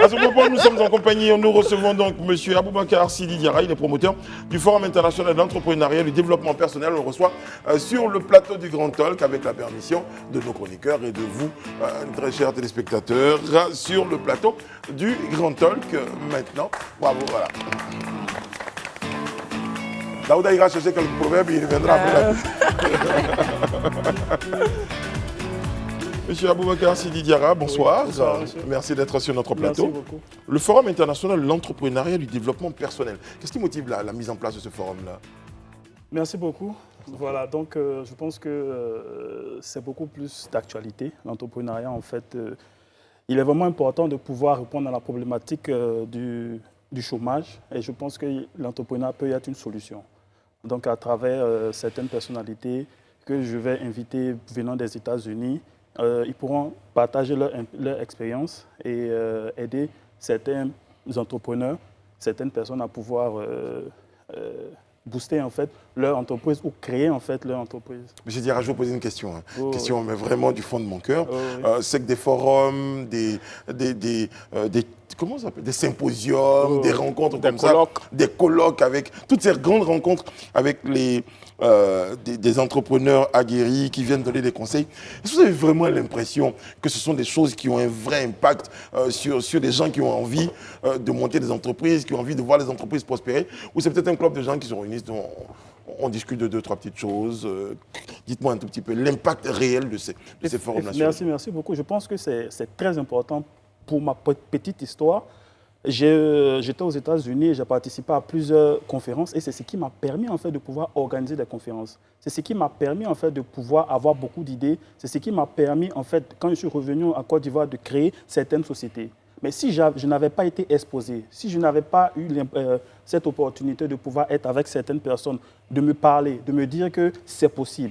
S1: À ce propos, nous sommes en compagnie, nous recevons donc M. Aboubacar Sidi Diarra, il est promoteur du Forum international d'entrepreneuriat et du développement personnel. On le reçoit sur le plateau du Grand Talk avec la permission de nos chroniqueurs et de vous, très chers téléspectateurs, sur le plateau du Grand Talk maintenant. Bravo, voilà. Daouda ira chercher quelques proverbes et il reviendra après la Monsieur Aboubacar Sidi Diarra, bonsoir.
S8: Bonsoir.
S1: Merci d'être sur notre plateau.
S8: Merci beaucoup.
S1: Le Forum international de l'entrepreneuriat et du développement personnel. Qu'est-ce qui motive la mise en place de ce forum-là?
S8: Merci beaucoup. Voilà, donc je pense que c'est beaucoup plus d'actualité. L'entrepreneuriat, en fait, il est vraiment important de pouvoir répondre à la problématique du chômage. Et je pense que l'entrepreneuriat peut y être une solution. Donc à travers certaines personnalités que je vais inviter venant des États-Unis, ils pourront partager leur expérience et aider certains entrepreneurs, certaines personnes à pouvoir booster en fait leur entreprise ou créer en fait leur entreprise.
S1: Monsieur Diarra, je vais vous poser une question.
S8: Oh,
S1: question, mais vraiment du fond de mon cœur.
S8: Oh, oui.
S1: C'est que des forums, comment ça s'appelle, des symposiums, des rencontres
S5: des
S1: comme
S5: colloques.
S1: ça, des colloques avec toutes ces grandes rencontres avec des entrepreneurs aguerris qui viennent donner des conseils. Est-ce que vous avez vraiment l'impression que ce sont des choses qui ont un vrai impact sur des gens qui ont envie de monter des entreprises, qui ont envie de voir les entreprises prospérer, ou c'est peut-être un club de gens qui se réunissent, on discute de 2-3 petites choses. Dites-moi un tout petit peu l'impact réel de ces forums nationaux.
S8: Merci beaucoup. Je pense que c'est très important pour ma petite histoire. J'étais aux États-Unis et j'ai participé à plusieurs conférences et c'est ce qui m'a permis en fait de pouvoir organiser des conférences. C'est ce qui m'a permis en fait de pouvoir avoir beaucoup d'idées. C'est ce qui m'a permis en fait, quand je suis revenu en Côte d'Ivoire, de créer certaines sociétés. Mais si je n'avais pas été exposé, si je n'avais pas eu cette opportunité de pouvoir être avec certaines personnes, de me parler, de me dire que c'est possible,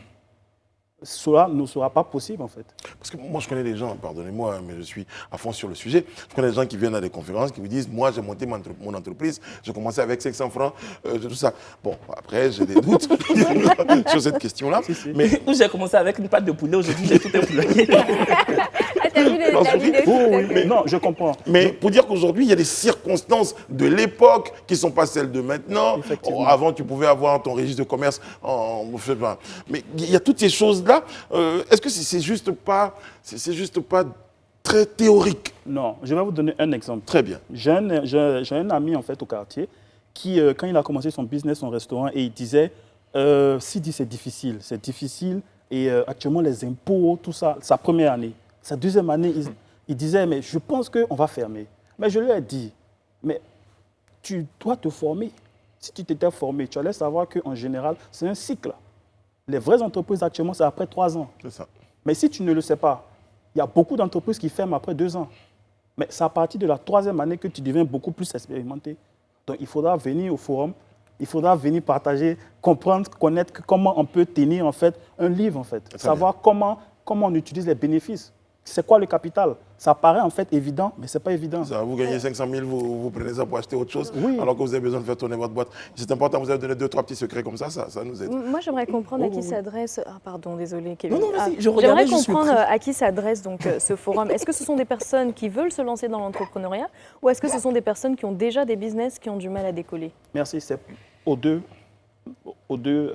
S8: cela ne sera pas possible en fait.
S1: Parce que moi je connais des gens, pardonnez-moi, mais je suis à fond sur le sujet, je connais des gens qui viennent à des conférences, qui vous disent, moi j'ai monté mon entreprise, j'ai commencé avec 500 francs, tout ça. Bon, après j'ai des doutes sur cette question-là.
S8: Si.
S1: Mais
S6: J'ai commencé avec une pâte de poulet, aujourd'hui j'ai tout employé.
S2: T'as vu la vidéo?
S8: Oui. Non, je comprends.
S1: Mais pour dire qu'aujourd'hui, il y a des circonstances de l'époque qui ne sont pas celles de maintenant.
S8: Effectivement.
S1: Avant, tu pouvais avoir ton registre de commerce mais il y a toutes ces choses-là. Est-ce que c'est juste pas très théorique?
S8: Non, je vais vous donner un exemple.
S1: Très bien.
S8: J'ai un ami en fait au quartier qui, quand il a commencé son business, son restaurant, et il disait, Sidi c'est difficile, et actuellement les impôts, tout ça, sa première année. Sa deuxième année, il disait, mais je pense qu'on va fermer. Mais je lui ai dit, mais tu dois te former. Si tu t'étais formé, tu allais savoir qu'en général, c'est un cycle. Les vraies entreprises actuellement, c'est après 3 ans.
S1: C'est ça.
S8: Mais si tu ne le sais pas, il y a beaucoup d'entreprises qui ferment après 2 ans. Mais c'est à partir de la 3e année que tu deviens beaucoup plus expérimenté. Donc il faudra venir au forum, il faudra venir partager, comprendre, connaître comment on peut tenir en fait un livre en fait. Savoir comment on utilise les bénéfices. C'est quoi le capital? Ça paraît en fait évident, mais ce n'est pas évident.
S1: Ça, vous gagnez 500 000, vous prenez ça pour acheter autre chose,
S8: Oui.
S1: alors que vous avez besoin de faire tourner votre boîte. C'est important, vous avez donné 2-3 petits secrets comme ça nous aide.
S3: Moi, j'aimerais comprendre à qui s'adresse. Ah, pardon, désolé, Kevin.
S6: Non, vas-y, je
S3: J'aimerais
S6: regardais, je suis
S3: comprendre
S6: prêt.
S3: à qui s'adresse donc ce forum. Est-ce que ce sont des personnes qui veulent se lancer dans l'entrepreneuriat ou est-ce que ce sont des personnes qui ont déjà des business qui ont du mal à décoller?
S8: Merci, c'est aux deux.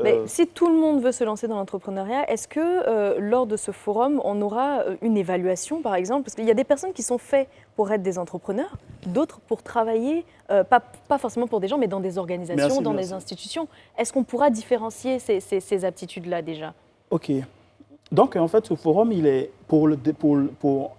S3: Mais si tout le monde veut se lancer dans l'entrepreneuriat, est-ce que lors de ce forum, on aura une évaluation, par exemple? Parce qu'il y a des personnes qui sont faites pour être des entrepreneurs, d'autres pour travailler, pas forcément pour des gens, mais dans des organisations, dans des institutions. Est-ce qu'on pourra différencier ces aptitudes-là déjà?
S8: OK. Donc, en fait, ce forum, il est pour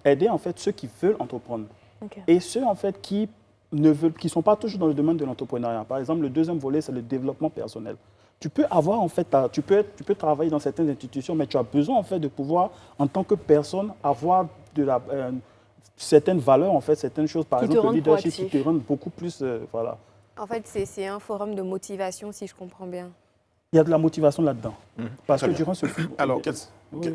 S8: aider en fait, ceux qui veulent entreprendre.
S3: Okay.
S8: Et ceux en fait, qui ne sont pas toujours dans le domaine de l'entrepreneuriat. Par exemple, le deuxième volet, c'est le développement personnel. Tu peux avoir en fait, tu peux travailler dans certaines institutions, mais tu as besoin en fait de pouvoir, en tant que personne, avoir certaines valeurs, en fait, certaines choses, par exemple le leadership, qui te rendent beaucoup plus, voilà.
S2: En fait, c'est un forum de motivation, si je comprends bien.
S8: Il y a de la motivation là-dedans. Parce que durant ce film...
S1: Alors,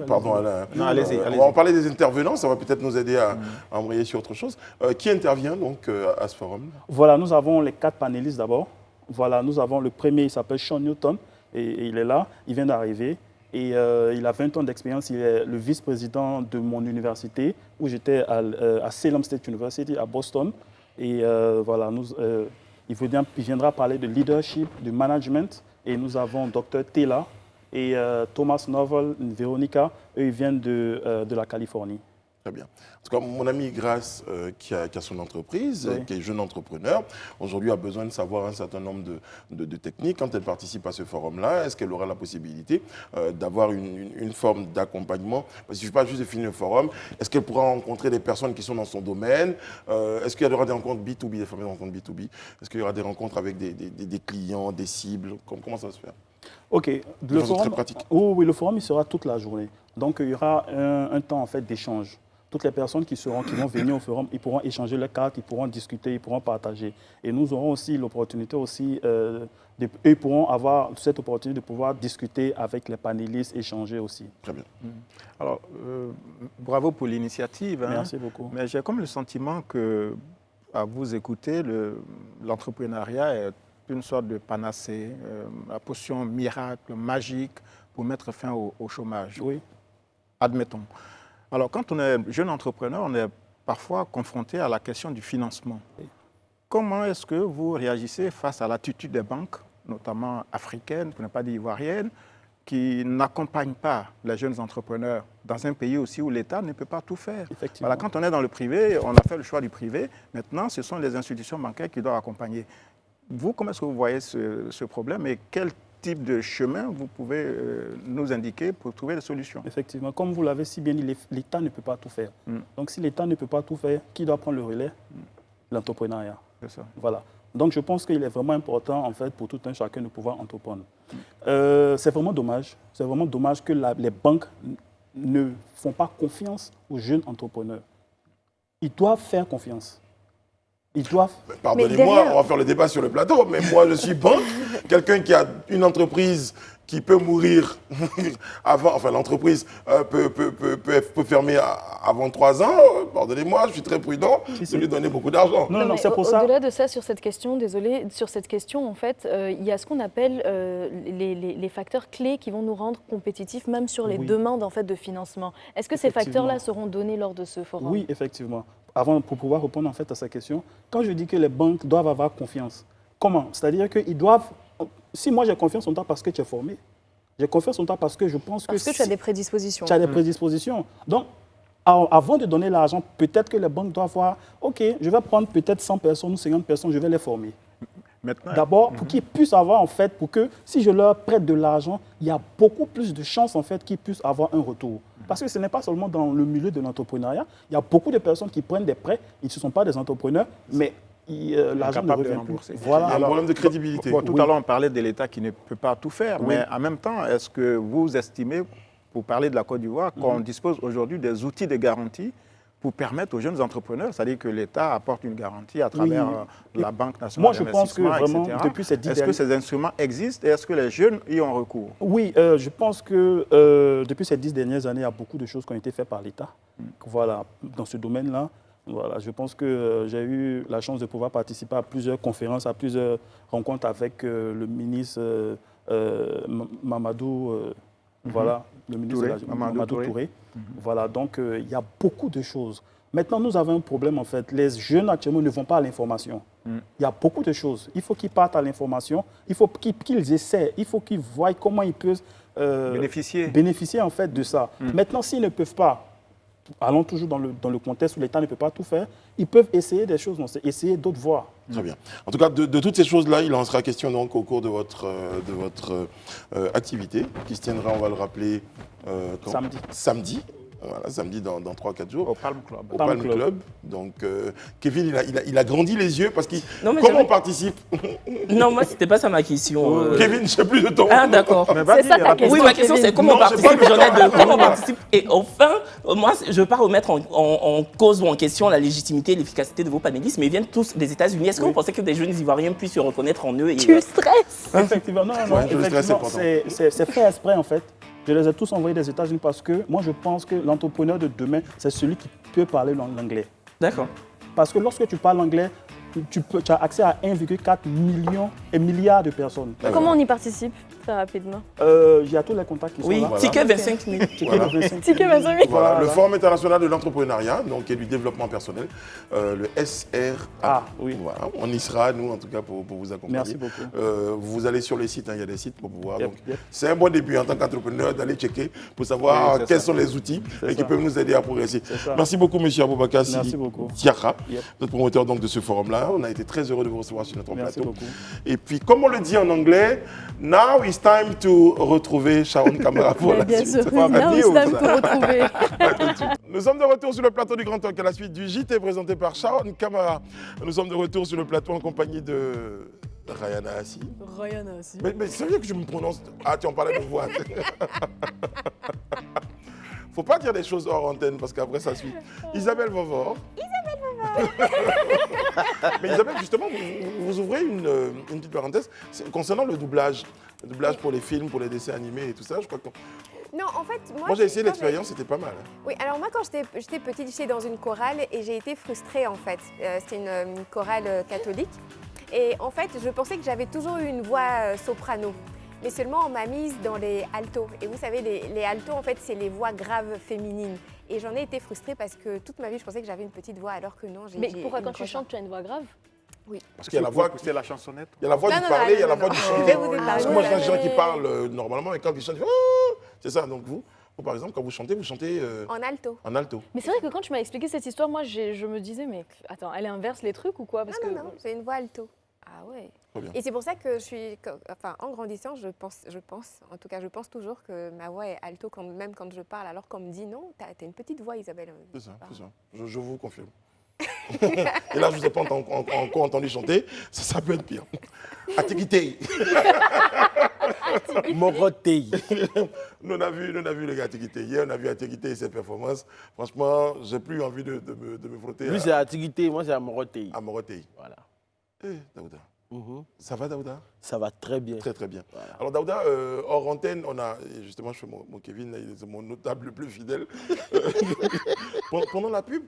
S1: pardon, Alain.
S5: Non, allez-y.
S1: On va en parler des intervenants, ça va peut-être nous aider à embrayer sur autre chose. Qui intervient donc à ce forum?
S8: Voilà, nous avons les 4 panélistes d'abord. Voilà, nous avons le premier, il s'appelle Sean Newton, et il est là, il vient d'arriver. Et il a 20 ans d'expérience, il est le vice-président de mon université, où j'étais à Salem State University, à Boston. Et voilà, il viendra parler de leadership, de management. Et nous avons Dr. Taylor et Thomas Novel, Véronica, eux ils viennent de la Californie.
S1: Très bien. En tout cas, mon ami Grace, qui a son entreprise,
S8: Oui.
S1: qui est jeune entrepreneur, aujourd'hui a besoin de savoir un certain nombre de techniques. Quand elle participe à ce forum-là, est-ce qu'elle aura la possibilité d'avoir une forme d'accompagnement? Parce qu'il ne suffit pas juste de finir le forum. Est-ce qu'elle pourra rencontrer des personnes qui sont dans son domaine? Est-ce qu'il y aura des rencontres B2B, des fameuses rencontres B2B? Est-ce qu'il y aura des rencontres avec des clients, des cibles? Comment ça va se faire?
S8: OK.
S1: De façon très pratique.
S8: Oui, le forum, il sera toute la journée. Donc, il y aura un temps en fait, d'échange. Toutes les personnes qui vont venir au forum, ils pourront échanger leurs cartes, ils pourront discuter, ils pourront partager. Et nous aurons aussi l'opportunité aussi, ils pourront avoir cette opportunité de pouvoir discuter avec les panélistes, échanger aussi.
S1: Très bien.
S5: Alors, bravo pour l'initiative.
S8: Merci beaucoup.
S5: Mais j'ai comme le sentiment que à vous écouter, l'entrepreneuriat est une sorte de panacée, la potion miracle, magique pour mettre fin au chômage.
S8: Oui.
S5: Admettons. Alors, quand on est jeune entrepreneur, on est parfois confronté à la question du financement. Comment est-ce que vous réagissez face à l'attitude des banques, notamment africaines, pour ne pas dire ivoiriennes, qui n'accompagnent pas les jeunes entrepreneurs dans un pays aussi où l'État ne peut pas tout faire? Voilà, quand on est dans le privé, on a fait le choix du privé. Maintenant, ce sont les institutions bancaires qui doivent accompagner. Vous, comment est-ce que vous voyez ce problème et quel type de chemin vous pouvez nous indiquer pour trouver des solutions?
S8: Effectivement, comme vous l'avez si bien dit, l'État ne peut pas tout faire. Donc si l'État ne peut pas tout faire, qui doit prendre le relais? L'entrepreneuriat.
S5: C'est ça.
S8: Voilà. Donc je pense qu'il est vraiment important en fait pour tout un chacun de pouvoir entreprendre. C'est vraiment dommage. C'est vraiment dommage que les banques ne font pas confiance aux jeunes entrepreneurs. Ils doivent faire confiance. Ils doivent...
S1: Pardonnez-moi, on va faire le débat sur le plateau, mais moi je suis banque, quelqu'un qui a une entreprise qui peut mourir avant, enfin l'entreprise peut fermer avant 3 ans, pardonnez-moi, je suis très prudent de lui donner beaucoup d'argent.
S8: Non, c'est pour ça.
S3: Au-delà de ça, sur cette question, en fait, il y a ce qu'on appelle les facteurs clés qui vont nous rendre compétitifs, même sur les demandes en fait, de financement. Est-ce que ces facteurs-là seront donnés lors de ce forum?
S8: Oui, effectivement. Pour pouvoir répondre en fait à sa question, quand je dis que les banques doivent avoir confiance, comment? C'est-à-dire qu'ils doivent... Si moi j'ai confiance en toi parce que tu es formé, j'ai confiance en toi parce que je pense
S3: parce que tu as des prédispositions.
S8: Tu as des prédispositions. Donc, avant de donner l'argent, peut-être que les banques doivent voir, OK, je vais prendre peut-être 100 personnes ou 50 personnes, je vais les former. D'abord, pour qu'ils puissent avoir, en fait, pour que si je leur prête de l'argent, il y a beaucoup plus de chances, en fait, qu'ils puissent avoir un retour. Parce que ce n'est pas seulement dans le milieu de l'entrepreneuriat. Il y a beaucoup de personnes qui prennent des prêts, ils ne sont pas des entrepreneurs, mais l'argent ne revient plus.
S1: Voilà. Il y a un problème de crédibilité.
S5: Tout à l'heure, on parlait de l'État qui ne peut pas tout faire, mais en même temps, est-ce que vous estimez, pour parler de la Côte d'Ivoire, qu'on dispose aujourd'hui des outils de garantie pour permettre aux jeunes entrepreneurs, c'est-à-dire que l'État apporte une garantie à travers la Banque nationale d'investissement,
S8: moi, je pense que vraiment,
S5: etc.
S8: depuis ces 10
S5: Est-ce que ces instruments existent et est-ce que les jeunes y ont recours?
S8: Oui, je pense que depuis ces 10 dernières années, il y a beaucoup de choses qui ont été faites par l'État. Voilà, dans ce domaine-là. Voilà, je pense que j'ai eu la chance de pouvoir participer à plusieurs conférences, à plusieurs rencontres avec le ministre Mamadou, voilà, le ministre Mamadou Touré. Voilà, donc il y a beaucoup de choses. Maintenant, nous avons un problème en fait. Les jeunes actuellement ne vont pas à l'information. Il y a beaucoup de choses. Il faut qu'ils partent à l'information. Il faut qu'ils essaient. Il faut qu'ils voient comment ils peuvent bénéficier en fait de ça. Maintenant, s'ils ne peuvent pas, allons toujours dans le contexte où l'État ne peut pas tout faire, ils peuvent essayer des choses, essayer d'autres voies.
S1: Très bien. En tout cas, de toutes ces choses-là, il en sera question donc au cours de votre activité qui se tiendra, on va le rappeler, samedi. Voilà, samedi dans 3-4 jours.
S5: Au Palm Club.
S1: Au Palm Club. Donc, Kevin, il a grandi les yeux parce qu'il... Comment on participe?
S6: Non, moi, c'était pas ça ma question.
S1: Kevin, je sais plus de ton...
S6: Ah, d'accord.
S3: C'est ça ta question.
S6: Oui, ma question, c'est comment on participe. J'en ai deux. Comment on participe? Et enfin, moi, je ne veux pas remettre en cause ou en question la légitimité et l'efficacité de vos panélistes, mais ils viennent tous des États-Unis. Est-ce que vous pensez que des jeunes Ivoiriens puissent se reconnaître en eux?
S3: Tu stresses.
S8: Effectivement, non, effectivement, c'est fait exprès, en fait. Je les ai tous envoyés des États-Unis parce que moi, je pense que l'entrepreneur de demain, c'est celui qui peut parler l'anglais.
S6: D'accord.
S8: Parce que lorsque tu parles anglais, tu as accès à 1,4 milliard de personnes.
S3: Comment on y participe, très rapidement?
S8: Il y a tous les contacts qui sont là.
S6: Oui, ticket 25 000.
S3: Ticket 25 000.
S1: Voilà, le Forum international de l'entrepreneuriat, donc et du développement personnel, le SRA.
S8: Ah, oui.
S1: Voilà, on y sera, nous, en tout cas, pour vous accompagner.
S8: Merci beaucoup.
S1: Vous allez sur les sites, il y a des sites pour pouvoir. C'est un bon début en tant qu'entrepreneur d'aller checker pour savoir quels sont les outils et qui peuvent nous aider à progresser. Merci beaucoup, M. Aboubakar Diarra, notre promoteur donc, de ce forum-là. On a été très heureux de vous recevoir sur notre plateau.
S8: Beaucoup.
S1: Et puis, comme on le dit en anglais, now it's time to retrouver Sharon Camara pour la suite.
S3: Now it's time to retrouver.
S1: Nous sommes de retour sur le plateau du Grand Talk à la suite du JT présenté par Sharon Camara. Nous sommes de retour sur le plateau en compagnie de Rayana Assi. Mais c'est vrai que je me prononce... Ah, tu en parlais de voix. Faut pas dire des choses hors antenne parce qu'après ça suit. Isabelle Vovor. Mais Isabelle, justement, vous ouvrez une petite parenthèse concernant le doublage. Le doublage pour les films, pour les dessins animés et tout ça. Je crois que
S2: Non, en fait,
S1: Moi, j'ai essayé
S2: quand
S1: l'expérience, c'était pas mal. Hein.
S2: Oui, alors moi, quand j'étais petite, j'étais dans une chorale et j'ai été frustrée, en fait. C'était une chorale catholique. Et en fait, je pensais que j'avais toujours eu une voix soprano. Mais seulement, on m'a mise dans les altos. Et vous savez, les altos, en fait, c'est les voix graves féminines. Et j'en ai été frustrée parce que toute ma vie, je pensais que j'avais une petite voix, alors que non.
S3: Mais pourquoi quand tu chantes, tu as une voix grave?
S2: Oui.
S1: Parce qu'il y a la voix,
S5: c'est la chansonnette.
S1: il y a la voix
S2: Non,
S1: du
S2: non,
S1: parler,
S2: non,
S1: il y a la
S2: non,
S1: voix
S2: non.
S1: du
S2: Je
S1: chanter.
S2: vais vous épargner
S1: Parce que moi, je
S2: ça.
S1: vois des gens qui parlent normalement, et quand ils chantent, ils font c'est ça. Donc vous, par exemple, quand vous chantez
S2: En alto.
S1: en alto.
S3: Mais c'est vrai que quand tu m'as expliqué cette histoire, moi, je me disais, mais attends, elle inverse les trucs ou quoi? Parce
S2: Non, non, non, j'ai une voix alto.
S3: Ah ouais.
S1: Très bien.
S2: Et c'est pour ça que en grandissant, je pense toujours que ma voix est alto, même quand je parle, alors qu'on me dit non, t'as une petite voix, Isabelle.
S1: C'est ça, c'est ça. Je vous confirme. Et là, je ne vous ai pas encore entendu chanter, ça peut être pire. Atikité.
S4: Morotei.
S1: Nous on a vu les gars Atikité. Hier, on a vu Atikité et ses performances. Franchement, j'ai plus envie de me frotter
S4: Lui, c'est Atigité, moi, c'est Morotei.
S1: à Morotei.
S4: Voilà.
S1: Daouda. Ça va, Daouda?
S4: Ça va très bien.
S1: Très, très bien.
S4: Voilà.
S1: Alors, Daouda, hors antenne, on a, justement, je fais mon Kevin, là, c'est mon notable le plus fidèle. Pendant la pub,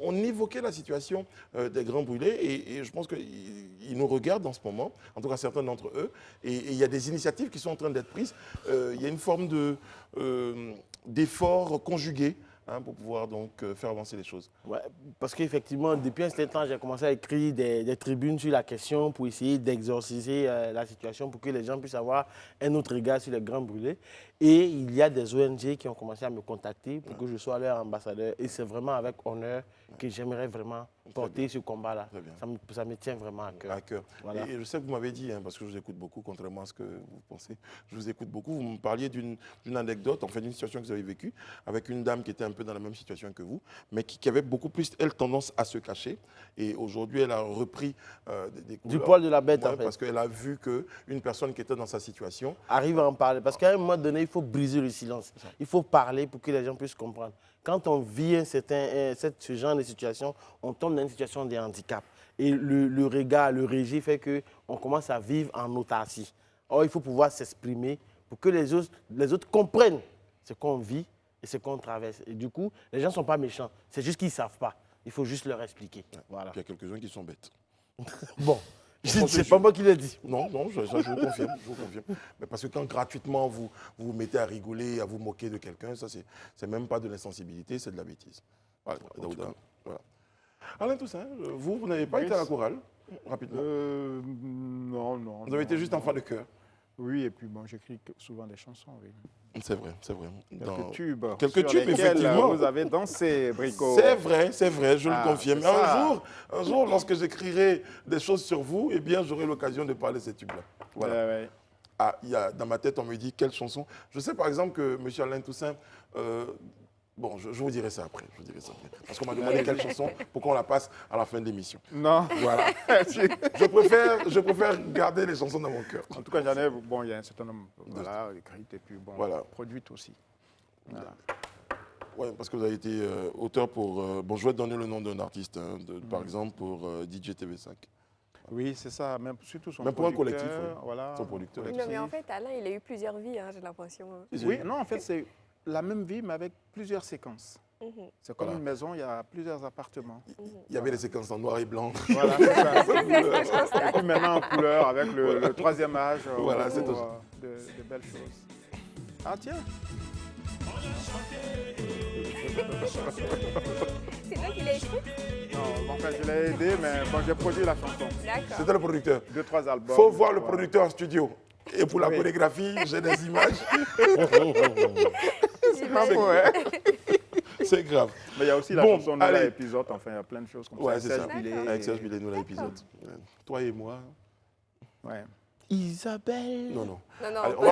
S1: on évoquait la situation des grands brûlés et je pense qu'ils nous regardent en ce moment, en tout cas certains d'entre eux, et il y a des initiatives qui sont en train d'être prises. Il y a une forme d'effort conjugué pour pouvoir donc faire avancer les choses.
S4: Ouais, parce qu'effectivement, depuis un certain temps, j'ai commencé à écrire des tribunes sur la question pour essayer d'exorciser la situation, pour que les gens puissent avoir un autre regard sur les grands brûlés. Et il y a des ONG qui ont commencé à me contacter pour que je sois leur ambassadeur. Et c'est vraiment avec honneur que j'aimerais vraiment porter ce combat-là. Ça me tient vraiment à cœur.
S1: À cœur.
S4: Voilà.
S1: Et je sais que vous m'avez dit, parce que je vous écoute beaucoup, contrairement à ce que vous pensez, je vous écoute beaucoup, vous me parliez d'une anecdote, en fait d'une situation que vous avez vécue, avec une dame qui était un peu dans la même situation que vous, mais qui avait beaucoup plus, elle, tendance à se cacher. Et aujourd'hui, elle a repris des couleurs.
S4: Du poil de la bête, en fait.
S1: Parce qu'elle a vu qu'une personne qui était dans sa situation
S4: arrive à en parler. Parce qu'à un moment donné, il faut briser le silence. Il faut parler pour que les gens puissent comprendre. Quand on vit ce genre de situation, on tombe dans une situation de handicap. Et le regard, le régie fait qu'on commence à vivre en autarcie. Or, il faut pouvoir s'exprimer pour que les autres comprennent ce qu'on vit et ce qu'on traverse. Et du coup, les gens ne sont pas méchants. C'est juste qu'ils ne savent pas. Il faut juste leur expliquer. Voilà.
S1: il y a quelques-uns qui sont bêtes.
S4: Bon, c'est pas moi qui l'ai dit.
S1: Non, ça, je vous confirme, Mais parce que quand gratuitement vous vous mettez à rigoler, à vous moquer de quelqu'un, ça c'est même pas de l'insensibilité, c'est de la bêtise. Voilà, Daouda, voilà. Alain Toussaint, vous n'avez pas été à la chorale, rapidement.
S5: Non.
S1: Vous avez été juste enfant de chœur.
S5: Oui, et puis bon, j'écris souvent des chansons, oui.
S1: C'est vrai.
S5: Quelques tubes.
S1: Quelques
S5: sur
S1: tubes,
S5: lesquels
S1: effectivement.
S5: Vous avez dansé, Brico.
S1: C'est vrai, je le confirme.
S5: ça.
S1: Un jour, lorsque j'écrirai des choses sur vous, eh bien, j'aurai l'occasion de parler de ces tubes-là. Voilà.
S5: Ouais.
S1: Ah, dans ma tête, on me dit quelle chanson. Je sais par exemple que M. Alain Toussaint, bon, je vous dirai ça après. Parce qu'on m'a demandé quelle chanson pour qu'on la passe à la fin de l'émission.
S5: Non.
S1: Voilà. je préfère garder les chansons dans mon cœur.
S5: En tout cas, j'en ai, bon, il y a un certain nombre, voilà, écrites et puis bon,
S1: Voilà.
S5: produites aussi. Voilà.
S1: Oui, parce que vous avez été auteur pour... bon, je vais te donner le nom d'un artiste, par exemple, pour DJ TV5.
S5: Oui, c'est ça, même, surtout son
S1: Même pour un
S5: producteur,
S1: collectif, oui.
S5: voilà.
S1: Son producteur.
S2: Non, mais en fait, Alain, il a eu plusieurs vies, j'ai l'impression.
S5: Oui, non, en fait, c'est la même vie, mais avec plusieurs séquences. C'est comme une maison, il y a plusieurs appartements.
S1: Il y avait des séquences en noir et blanc.
S5: Voilà, c'est ça. Et puis maintenant en couleur, avec le troisième âge,
S1: Voilà, c'est
S5: de belles choses. Ah tiens.
S2: C'est toi qui l'as écrit?
S5: Non, enfin, je l'ai aidé, mais bon, j'ai produit la chanson.
S2: D'accord.
S1: C'était le producteur.
S5: 2-3 albums.
S1: Il faut voir le producteur en studio. Et pour la chorégraphie, j'ai des images.
S5: C'est pas faux, hein.
S1: C'est grave.
S5: Mais il y a aussi la chanson de l'épisode, enfin, il y a plein de choses comme ça.
S1: Ouais, c'est ça.
S5: Billet,
S1: Avec Serge Billet, nous, l'épisode. Toi et moi.
S5: Ouais.
S4: Isabelle.
S1: Non.
S2: Allez,
S1: on va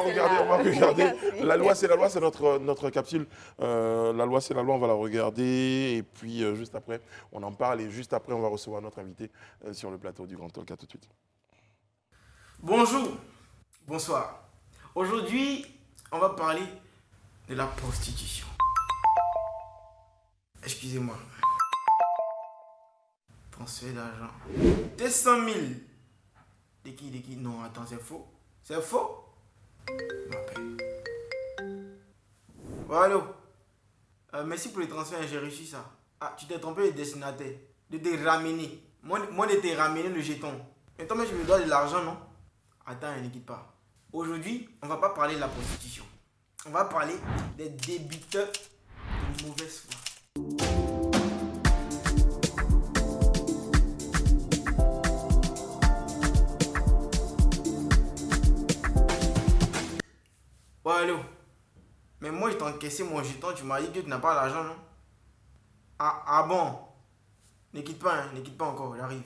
S1: regarder. La loi, c'est notre capsule. La loi, c'est la loi, on va la regarder. Et puis, juste après, on en parle. Et juste après, on va recevoir notre invité sur le plateau du Grand Talk. À tout de suite.
S9: Bonjour, bonsoir. Aujourd'hui, on va parler de la prostitution. Excusez-moi. Transfert d'argent. 200 000. De qui? Non, attends, c'est faux. C'est faux? Je m'appelle. Oh, allô. Merci pour le transfert, j'ai reçu ça. Ah, tu t'es trompé de destinataire. De te ramener. Moi de te ramener le jeton. Et toi, mais je me dois de l'argent, non? Attends, ne quitte pas. Aujourd'hui, on va pas parler de la prostitution. On va parler des débiteurs de mauvaise foi. Ouais, allô. Mais moi, je t'ai encaissé mon jeton, tu m'as dit que tu n'as pas l'argent, non? Ah bon? Ne quitte pas, hein, ne quitte pas encore, j'arrive.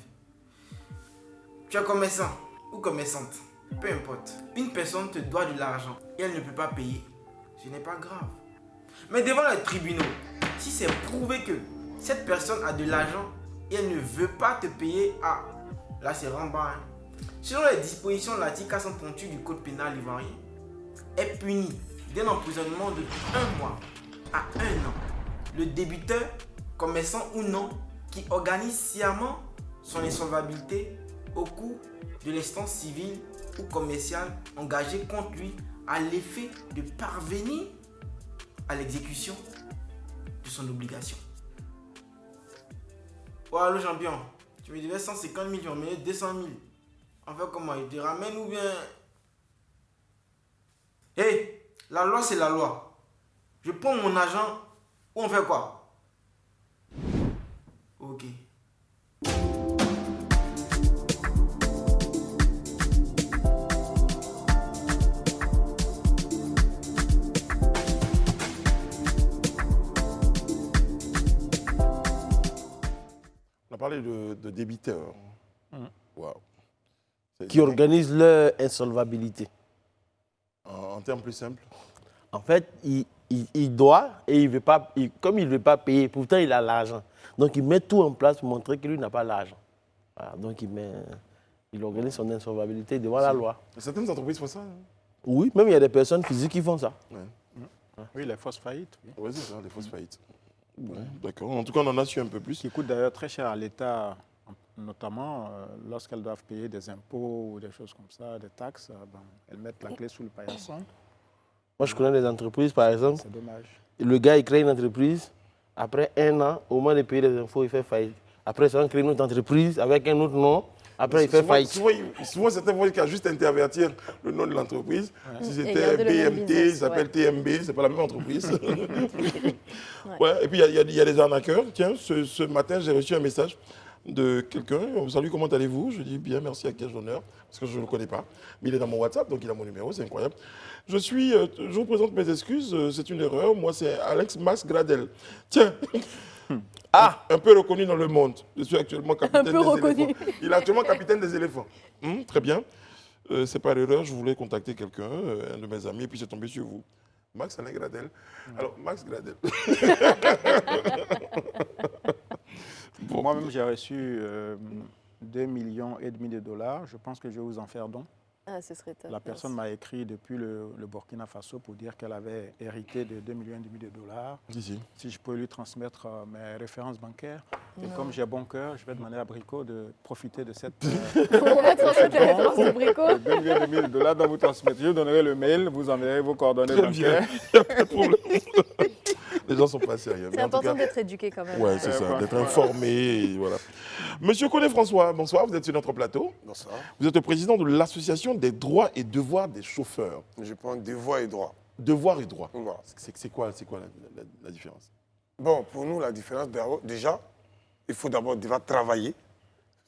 S9: Tu es commerçant ou commerçante, peu importe. Une personne te doit de l'argent et elle ne peut pas payer. Ce n'est pas grave. Mais devant les tribunaux, si c'est prouvé que cette personne a de l'argent et elle ne veut pas te payer, ah, là c'est rembant. Hein. Selon les dispositions de l'article 438 du Code pénal ivoirien, est puni d'un emprisonnement de 1 mois à 1 an le débiteur, commerçant ou non, qui organise sciemment son insolvabilité au cours de l'instance civile ou commerciale engagée contre lui à l'effet de parvenir à l'exécution de son obligation. Oh, allô champion, tu me devais 150 millions, mais 200 000. Enfin, comment il te ramène ou bien... Hé, la loi c'est la loi. Je prends mon argent ou on fait quoi? Ok.
S1: On a parlé de débiteurs. Waouh.
S4: Qui organisent leur insolvabilité.
S1: En termes plus simples.
S4: En fait, il doit et il veut pas, comme il ne veut pas payer, pourtant il a l'argent. Donc il met tout en place pour montrer que lui n'a pas l'argent. Voilà, donc il organise son insolvabilité devant la loi.
S1: Certaines entreprises font ça. Hein.
S4: Oui, même il y a des personnes physiques qui font ça.
S1: Ouais.
S5: Oui, les fausses faillites. Oui.
S1: Ouais, c'est ça, les fausses faillites. Ouais, d'accord. En tout cas, on en a su un peu plus.
S5: Qui coûtent d'ailleurs très cher à l'État, notamment lorsqu'elles doivent payer des impôts ou des choses comme ça, des taxes. Elles mettent la clé sous le paillasson.
S4: Moi, je connais des entreprises, par exemple.
S5: C'est dommage.
S4: Le gars, il crée une entreprise. Après 1 an, au moment de payer les impôts, il fait faillite. Après, ça, on crée une autre entreprise avec un autre nom. Après, il fait faillite.
S1: Souvent certains voient qu'il y a juste intervertir le nom de l'entreprise.
S3: Ouais.
S1: Si
S3: Et
S1: c'était
S3: garder le même
S1: BMT,
S3: business,
S1: il s'appelle
S3: ouais.
S1: TMB, c'est pas la même entreprise. Ouais, et puis il y a des arnaqueurs. Tiens, ce matin, j'ai reçu un message de quelqu'un. Salut, comment allez-vous? Je dis bien, merci, à quel honneur, parce que je ne le connais pas. Mais il est dans mon WhatsApp, donc il a mon numéro, c'est incroyable. Je vous présente mes excuses, c'est une erreur. Moi, c'est Alex Max Gradel. Tiens, un peu reconnu dans le monde. Je suis actuellement capitaine des éléphants. Il est actuellement capitaine des éléphants. Très bien. C'est pas erreur, je voulais contacter quelqu'un, un de mes amis, et puis c'est tombé sur vous. Max Alain Gradel. Alors, Max Gradel.
S5: Bon. Moi-même, j'ai reçu 2,5 millions de dollars. Je pense que je vais vous en faire don.
S3: Ah, ce serait top.
S5: La personne m'a écrit depuis le Burkina Faso pour dire qu'elle avait hérité de 2,5 millions de dollars.
S1: Ici.
S5: Si je pouvais lui transmettre mes références bancaires. Et comme j'ai bon cœur, je vais demander à Brico de profiter de cette...
S3: On va transmettre les références de Brico.
S5: 2,5 millions de dollars dont vous transmettez. Je vous donnerai le mail, vous enverrez vos coordonnées bancaires.
S1: Il n'y a pas de problème. Les gens sont pas sérieux.
S3: C'est important d'être éduqué quand même.
S1: Oui, c'est ça, d'être informé. Et voilà. Monsieur Koné-François, bonsoir, vous êtes sur notre plateau.
S10: Bonsoir.
S1: Vous êtes le président de l'Association des droits et devoirs des chauffeurs.
S10: Je prends devoirs et droits.
S1: Devoirs et droits.
S10: Voilà.
S1: C'est quoi la différence?
S10: Bon, pour nous, la différence, déjà, il faut d'abord travailler.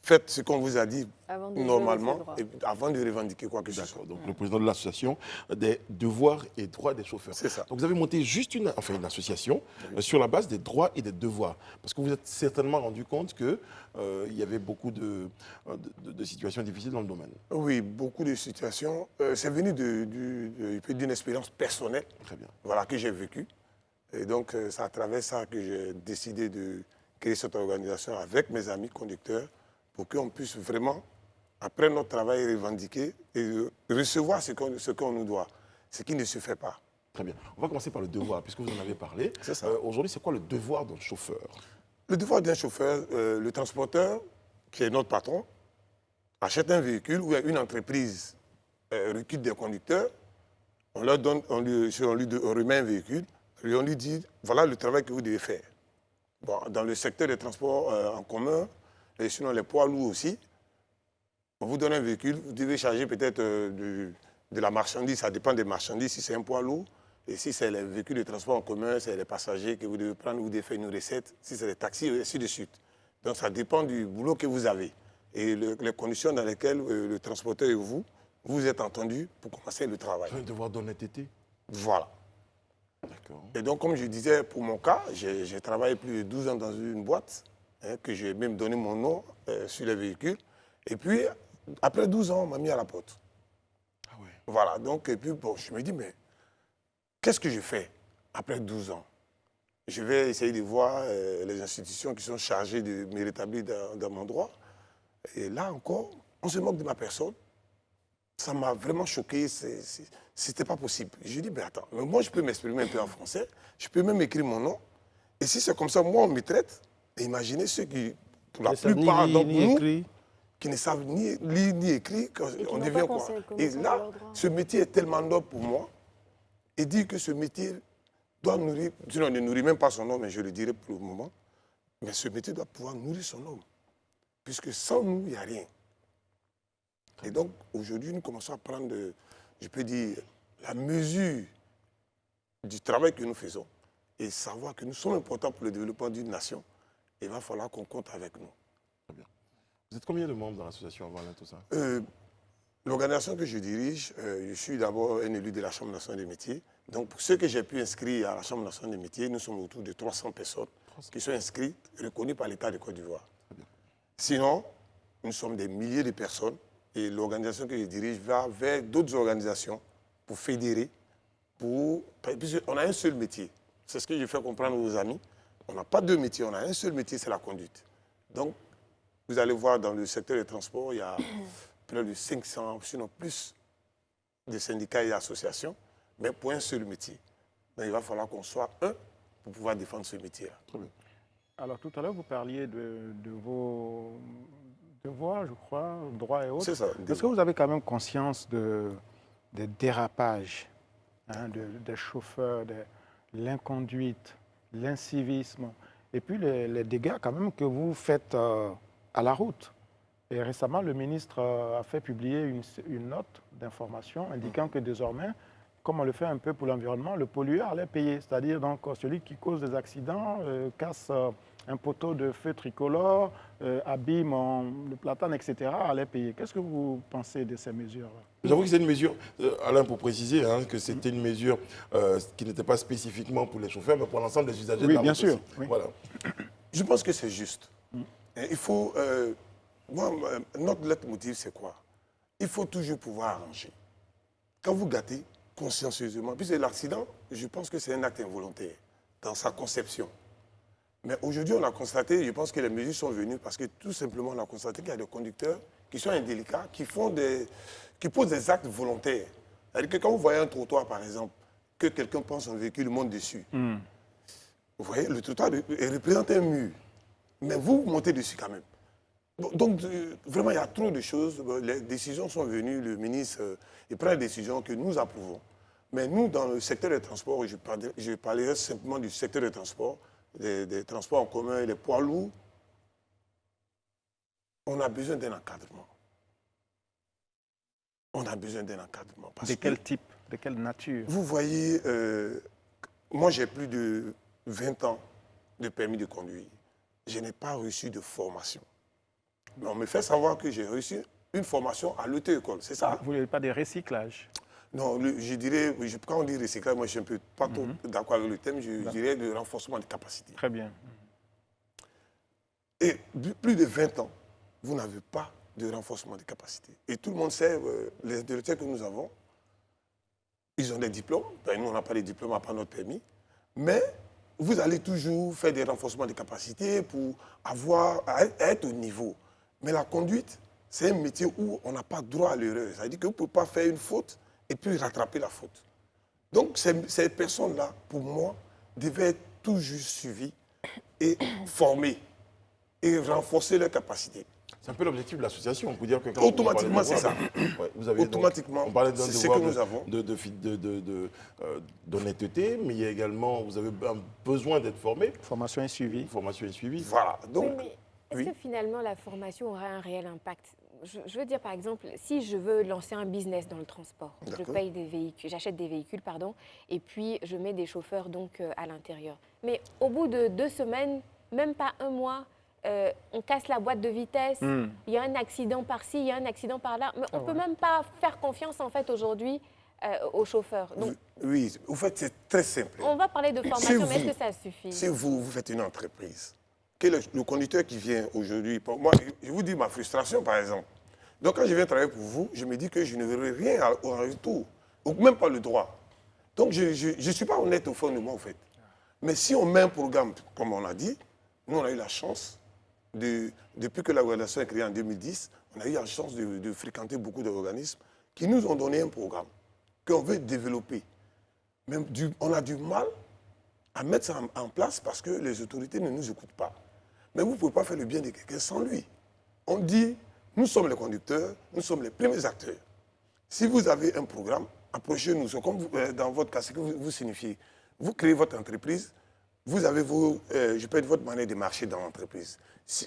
S10: Faites ce qu'on vous a dit normalement avant de revendiquer quoi que ce soit.
S1: D'accord, donc le président de l'association des devoirs et droits des chauffeurs.
S10: C'est ça.
S1: Donc vous avez monté juste une association sur la base des droits et des devoirs. Parce que vous êtes certainement rendu compte qu'il y avait beaucoup de situations difficiles dans le domaine.
S10: Oui, beaucoup de situations. C'est venu d'une expérience personnelle.
S1: Très bien.
S10: Voilà, que j'ai vécue. Et donc, c'est à travers ça que j'ai décidé de créer cette organisation avec mes amis conducteurs, pour qu'on puisse vraiment, après notre travail, revendiquer et recevoir ce qu'on nous doit, ce qui ne se fait pas.
S1: Très bien. On va commencer par le devoir, puisque vous en avez parlé.
S10: C'est ça.
S1: Aujourd'hui, c'est quoi le devoir d'un chauffeur?
S10: Le devoir d'un chauffeur, le transporteur, qui est notre patron, achète un véhicule ou une entreprise recrute des conducteurs, on lui remet un véhicule, Et on lui dit, voilà le travail que vous devez faire. Bon, dans le secteur des transports en commun, et sinon les poids lourds aussi, on vous donne un véhicule, vous devez charger peut-être de la marchandise, ça dépend des marchandises, si c'est un poids lourd, et si c'est les véhicules de transport en commun, c'est les passagers que vous devez prendre, vous devez faire une recette, si c'est les taxis, et ainsi de suite. Donc ça dépend du boulot que vous avez et les conditions dans lesquelles le transporteur et vous êtes entendus pour commencer le travail.
S1: Un devoir d'honnêteté.
S10: Voilà.
S1: D'accord.
S10: Et donc, comme je disais, pour mon cas, j'ai travaillé plus de 12 ans dans une boîte, que j'ai même donné mon nom sur les véhicules. Et puis, après 12 ans, on m'a mis à la porte.
S1: Ah ouais.
S10: Voilà, donc, et puis, bon, je me dis, mais qu'est-ce que je fais après 12 ans? Je vais essayer de voir les institutions qui sont chargées de me rétablir dans mon droit. Et là encore, on se moque de ma personne. Ça m'a vraiment choqué, c'était pas possible. Je dis, mais attends, mais moi je peux m'exprimer un peu en français, je peux même écrire mon nom. Et si c'est comme ça, moi on me traite, imaginez ceux qui, pour la plupart d'entre nous, qui ne savent ni lire ni écrire, on devient quoi? Et là, ce métier est tellement noble pour moi, et dire que ce métier doit nourrir, sinon on ne nourrit même pas son homme, mais je le dirai pour le moment, mais ce métier doit pouvoir nourrir son homme. Puisque sans nous, il n'y a rien. Et donc, aujourd'hui, nous commençons à prendre, je peux dire, la mesure du travail que nous faisons et savoir que nous sommes importants pour le développement d'une nation. Il va falloir qu'on compte avec nous.
S1: Très bien. Vous êtes combien de membres dans l'association avant tout ça?
S10: L'organisation que je dirige, je suis d'abord un élu de la Chambre nationale des métiers. Donc, pour ceux que j'ai pu inscrire à la Chambre nationale des métiers, nous sommes autour de 300 personnes qui sont inscrites, reconnues par l'État de Côte d'Ivoire. Sinon, nous sommes des milliers de personnes et l'organisation que je dirige va vers d'autres organisations pour fédérer, puisqu'on a un seul métier. C'est ce que je fais comprendre aux amis. On n'a pas deux métiers, on a un seul métier, c'est la conduite. Donc, vous allez voir dans le secteur des transports, il y a près de 500, sinon plus, de syndicats et d'associations, mais pour un seul métier. Donc, il va falloir qu'on soit un pour pouvoir défendre ce métier-là.
S1: Très bien.
S5: Alors, tout à l'heure, vous parliez de vos devoirs, je crois, droits et autres.
S10: C'est ça.
S5: Est-ce que vous avez quand même conscience des dérapages des chauffeurs, de l'inconduite, l'incivisme, et puis les dégâts quand même que vous faites à la route? Et récemment, le ministre a fait publier une note d'information indiquant que désormais, comme on le fait un peu pour l'environnement, le pollueur allait payer. C'est-à-dire donc celui qui cause des accidents, casse un poteau de feu tricolore, abîme le platane, etc., allait payer. Qu'est-ce que vous pensez de ces mesures-là?
S1: J'avoue que c'est une mesure, Alain, pour préciser, que c'était une mesure qui n'était pas spécifiquement pour les chauffeurs, mais pour l'ensemble des usagers de la route.
S5: Bien sûr.
S1: Oui. Voilà.
S10: Je pense que c'est juste. Il faut... notre leitmotiv, c'est quoi? Il faut toujours pouvoir arranger. Quand vous gâtez consciencieusement, puisque l'accident, je pense que c'est un acte involontaire dans sa conception. Mais aujourd'hui, on a constaté, je pense que les mesures sont venues parce que tout simplement, on a constaté qu'il y a des conducteurs qui sont indélicats, qui posent des actes volontaires. C'est-à-dire que quand vous voyez un trottoir, par exemple, que quelqu'un pense un véhicule monte dessus, vous voyez, le trottoir représente un mur. Mais vous montez dessus quand même. Donc, vraiment, il y a trop de choses. Les décisions sont venues, le ministre il prend des décisions que nous approuvons. Mais nous, dans le secteur des transports, je parlerai simplement du secteur des transports, des transports en commun et des poids lourds, on a besoin d'un encadrement. On a besoin d'un encadrement.
S5: De quel type? De quelle nature?
S10: Vous voyez, moi j'ai plus de 20 ans de permis de conduire. Je n'ai pas reçu de formation. Mais on me fait savoir que j'ai reçu une formation à l'auto-école, c'est ça?
S5: Vous n'avez pas de recyclage?
S10: Non, je dirais, quand on dit recyclage, moi je ne suis un peu pas trop d'accord avec le thème, je dirais le renforcement des capacités.
S5: Très bien.
S10: Et plus de 20 ans, vous n'avez pas de renforcement des capacités. Et tout le monde sait, les intellectuels que nous avons, ils ont des diplômes. Ben, nous, on n'a pas de diplômes à part notre permis. Mais vous allez toujours faire des renforcements des capacités pour être au niveau. Mais la conduite, c'est un métier où on n'a pas droit à l'erreur. C'est-à-dire que vous ne pouvez pas faire une faute et puis rattraper la faute. Donc, ces personnes-là, pour moi, devaient être toujours suivies et formées et renforcer leurs capacités.
S1: C'est un peu l'objectif de l'association. On peut dire que quand
S10: Automatiquement, c'est ça.
S1: Vous avez
S10: Automatiquement,
S1: on parlait d'un
S10: c'est ce
S1: devoir
S10: que nous avons.
S1: d'honnêteté, mais il y a également, vous avez un besoin d'être formé.
S5: Formation et suivi.
S1: Formation et suivi.
S10: Voilà. Donc,
S2: Oui, mais est-ce que finalement la formation aura un réel impact? Je veux dire, par exemple, si je veux lancer un business dans le transport, je paye des véhicules, j'achète des véhicules, pardon, et puis je mets des chauffeurs donc à l'intérieur. Mais au bout de 2 semaines, même pas un mois, on casse la boîte de vitesse, il y a un accident par-ci, il y a un accident par-là. Mais on ne peut même pas faire confiance en fait aujourd'hui aux chauffeurs. Donc,
S10: oui, en fait, c'est très simple.
S2: on va parler de formation, mais est-ce que ça suffit?
S10: Si vous faites une entreprise, que le conducteur qui vient aujourd'hui, moi, je vous dis ma frustration par exemple. Donc quand je viens travailler pour vous, je me dis que je ne verrai rien au retour, ou même pas le droit. Donc je ne suis pas honnête au fond de moi en fait. Mais si on met un programme, comme on l'a dit, nous on a eu la chance, depuis que l'organisation est créée en 2010, on a eu la chance de fréquenter beaucoup d'organismes qui nous ont donné un programme qu'on veut développer. Mais on a du mal à mettre ça en place parce que les autorités ne nous écoutent pas. Mais vous ne pouvez pas faire le bien de quelqu'un sans lui. On dit, nous sommes les conducteurs, nous sommes les premiers acteurs. Si vous avez un programme, approchez-nous. Comme dans votre cas, ce que vous signifiez. Vous créez votre entreprise, vous avez je peux être votre manière de marcher dans l'entreprise.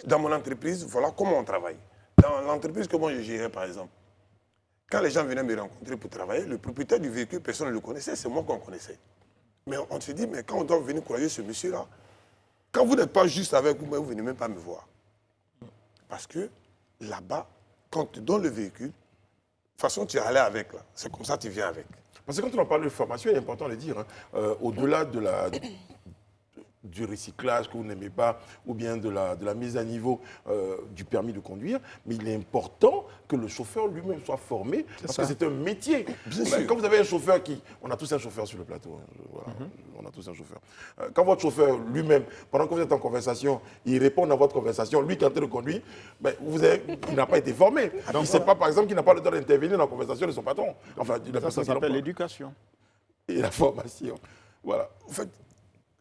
S10: Dans mon entreprise, voilà comment on travaille. Dans l'entreprise, comment je gérais par exemple. Quand les gens venaient me rencontrer pour travailler, le propriétaire du véhicule, personne ne le connaissait, c'est moi qu'on connaissait. Mais on se dit, mais quand on doit venir croiser ce monsieur-là, quand vous n'êtes pas juste avec vous, vous ne venez même pas me voir. Parce que là-bas, quand tu donnes le véhicule, de toute façon, tu es allé avec là. C'est comme ça que tu viens avec.
S1: Parce que quand on parle de formation, il est important de le dire, au-delà du recyclage que vous n'aimez pas, ou bien de la mise à niveau du permis de conduire, mais il est important que le chauffeur lui-même soit formé, parce que c'est un métier.
S10: Bien sûr.
S1: Quand vous avez un chauffeur on a tous un chauffeur sur le plateau, hein, voilà, on a tous un chauffeur. Quand votre chauffeur lui-même, pendant que vous êtes en conversation, il répond à votre conversation, lui qui est en train de conduire, il n'a pas été formé. Il ne sait pas, par exemple, qu'il n'a pas le droit d'intervenir dans la conversation de son patron. Enfin,
S5: Ça s'appelle l'éducation.
S1: Et la formation. Voilà.
S10: En fait,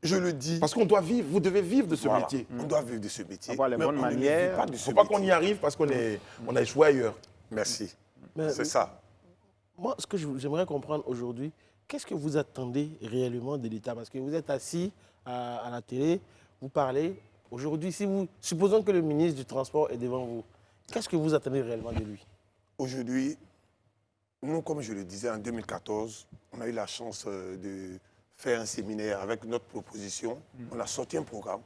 S10: je le dis.
S1: Parce qu'on doit vivre, vous devez vivre de ce métier.
S10: On doit vivre de ce métier.
S5: Avoir les bonnes manières.
S1: Il ne faut pas qu'on y arrive parce qu'on a échoué ailleurs.
S10: Merci.
S4: Mais
S10: C'est ça.
S4: Moi, ce que j'aimerais comprendre aujourd'hui, qu'est-ce que vous attendez réellement de l'État? Parce que vous êtes assis à la télé, vous parlez. Aujourd'hui, supposons que le ministre du Transport est devant vous, qu'est-ce que vous attendez réellement de lui?
S10: Aujourd'hui, nous, comme je le disais, en 2014, on a eu la chance de faire un séminaire avec notre proposition. On a sorti un programme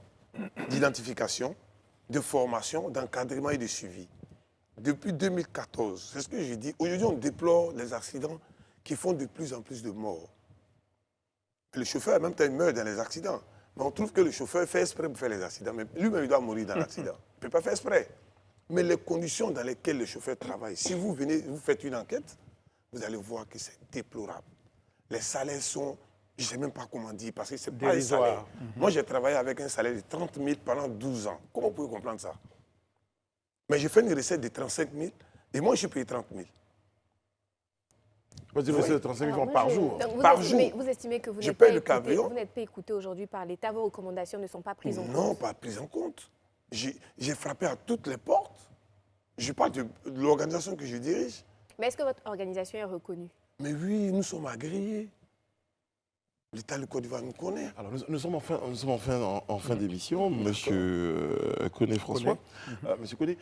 S10: d'identification, de formation, d'encadrement et de suivi. Depuis 2014, c'est ce que je dis. Aujourd'hui, on déplore les accidents qui font de plus en plus de morts. Le chauffeur, en même temps, il meurt dans les accidents. Mais on trouve que le chauffeur fait exprès pour faire les accidents. Mais lui-même, il doit mourir dans l'accident. Il ne peut pas faire exprès. Mais les conditions dans lesquelles le chauffeur travaille, si vous venez, vous faites une enquête, vous allez voir que c'est déplorable. Les salaires sont, je ne sais même pas comment dire, parce que ce n'est pas un salaire. Moi, j'ai travaillé avec un salaire de 30 000 pendant 12 ans. Comment vous pouvez comprendre ça? Mais j'ai fait une recette de 35 000 et moi, je suis payé 30 000.
S1: Vous dire recette de 35 000 francs par jour.
S2: Vous estimez que vous
S10: Je
S2: n'êtes
S10: paye
S2: pas, pas écouté aujourd'hui par l'État, vos recommandations ne sont pas prises en compte?
S10: Non, pas prises en compte. J'ai frappé à toutes les portes. Je parle de l'organisation que je dirige.
S2: Mais est-ce que votre organisation est reconnue?
S10: Mais oui, nous sommes agréés. L'État de Côte d'Ivoire nous connaît.
S1: Alors, nous sommes en fin d'émission, Monsieur Koné-François. Monsieur Koné,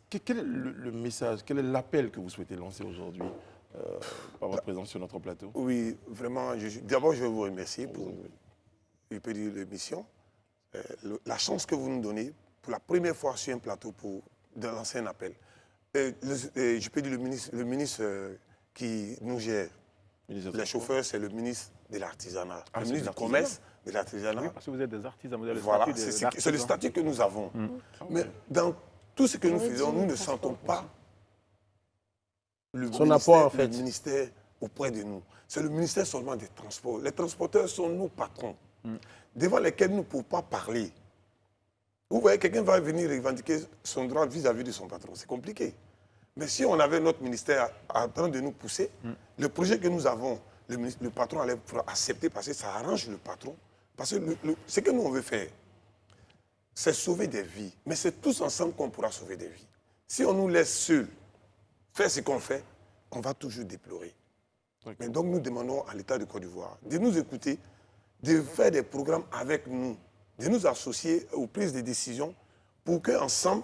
S1: quel est le message, quel est l'appel que vous souhaitez lancer aujourd'hui par votre présence sur notre plateau?
S10: Oui, vraiment, d'abord, je vais vous remercier pour l'émission. La chance que vous nous donnez, pour la première fois sur un plateau, de lancer un appel. Je peux dire le ministre qui nous gère, les chauffeurs, c'est le ministre de l'artisanat, le ministre du commerce, de l'artisanat.
S5: Oui, parce que vous êtes des artisans, vous avez le
S10: voilà,
S5: statut
S10: c'est le statut que nous avons. Mais dans tout ce que nous faisons, nous ne sentons pas le ministère auprès de nous. C'est le ministère seulement des Transports. Les transporteurs sont nos patrons, devant lesquels nous ne pouvons pas parler. Vous voyez, quelqu'un va venir revendiquer son droit vis-à-vis de son patron. C'est compliqué. Mais si on avait notre ministère en train de nous pousser, le projet que nous avons, le patron allait accepter parce que ça arrange le patron. Parce que ce que nous, on veut faire, c'est sauver des vies. Mais c'est tous ensemble qu'on pourra sauver des vies. Si on nous laisse seuls faire ce qu'on fait, on va toujours déplorer. Mais donc nous demandons à l'État de Côte d'Ivoire de nous écouter, de faire des programmes avec nous, de nous associer aux prises de décisions pour qu'ensemble,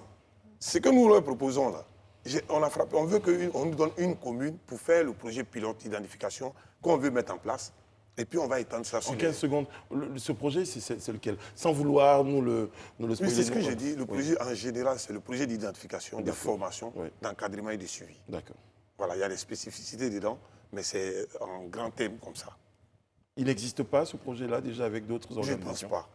S10: ce que nous leur proposons là, on veut qu'on nous donne une commune pour faire le projet pilote d'identification qu'on veut mettre en place. Et puis on va étendre ça sur
S1: En 15 secondes, ce projet, c'est lequel? Sans vouloir nous le spoiler.
S10: Oui, c'est ce que j'ai dit. Le projet en général, c'est le projet d'identification, de formation, d'encadrement et de suivi.
S1: D'accord.
S10: Voilà, il y a des spécificités dedans, mais c'est en grand thème comme ça.
S1: Il n'existe pas ce projet-là déjà avec d'autres
S10: Je
S1: organisations?
S10: ne pense pas.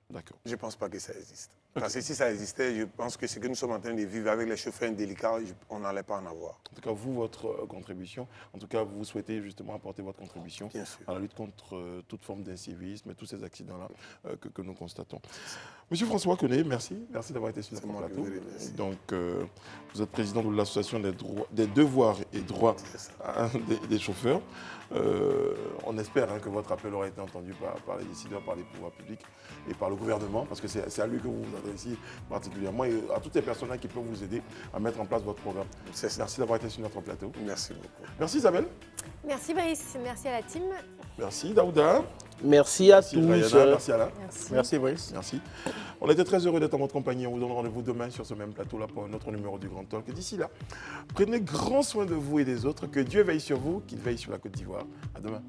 S1: D'accord.
S10: Je ne pense pas que ça existe. Parce que si ça existait, je pense que ce que nous sommes en train de vivre avec les chauffeurs indélicats, on n'allait pas en avoir.
S1: En tout cas, vous, votre contribution, en tout cas, vous souhaitez justement apporter votre contribution à la lutte contre toute forme d'incivisme et tous ces accidents-là que nous constatons. Monsieur François Koné, merci. Merci d'avoir été sur notre plateau. Donc, vous êtes président de l'association des devoirs et droits des chauffeurs. On espère que votre appel aura été entendu par les décideurs, par les pouvoirs publics et par le gouvernement, parce que c'est à lui que vous vous adressez particulièrement et à toutes les personnes qui peuvent vous aider à mettre en place votre programme. Merci d'avoir été sur notre plateau.
S10: Merci beaucoup.
S1: Merci Isabelle.
S2: Merci Brice, merci à la team.
S1: Merci Daouda.
S4: Merci à tous.
S1: Rayana, merci Alain.
S5: Merci Brice.
S1: Merci. On était très heureux d'être en votre compagnie. On vous donne rendez-vous demain sur ce même plateau-là pour un autre numéro du Grand Talk. Et d'ici là, prenez grand soin de vous et des autres. Que Dieu veille sur vous, qu'il veille sur la Côte d'Ivoire. À demain.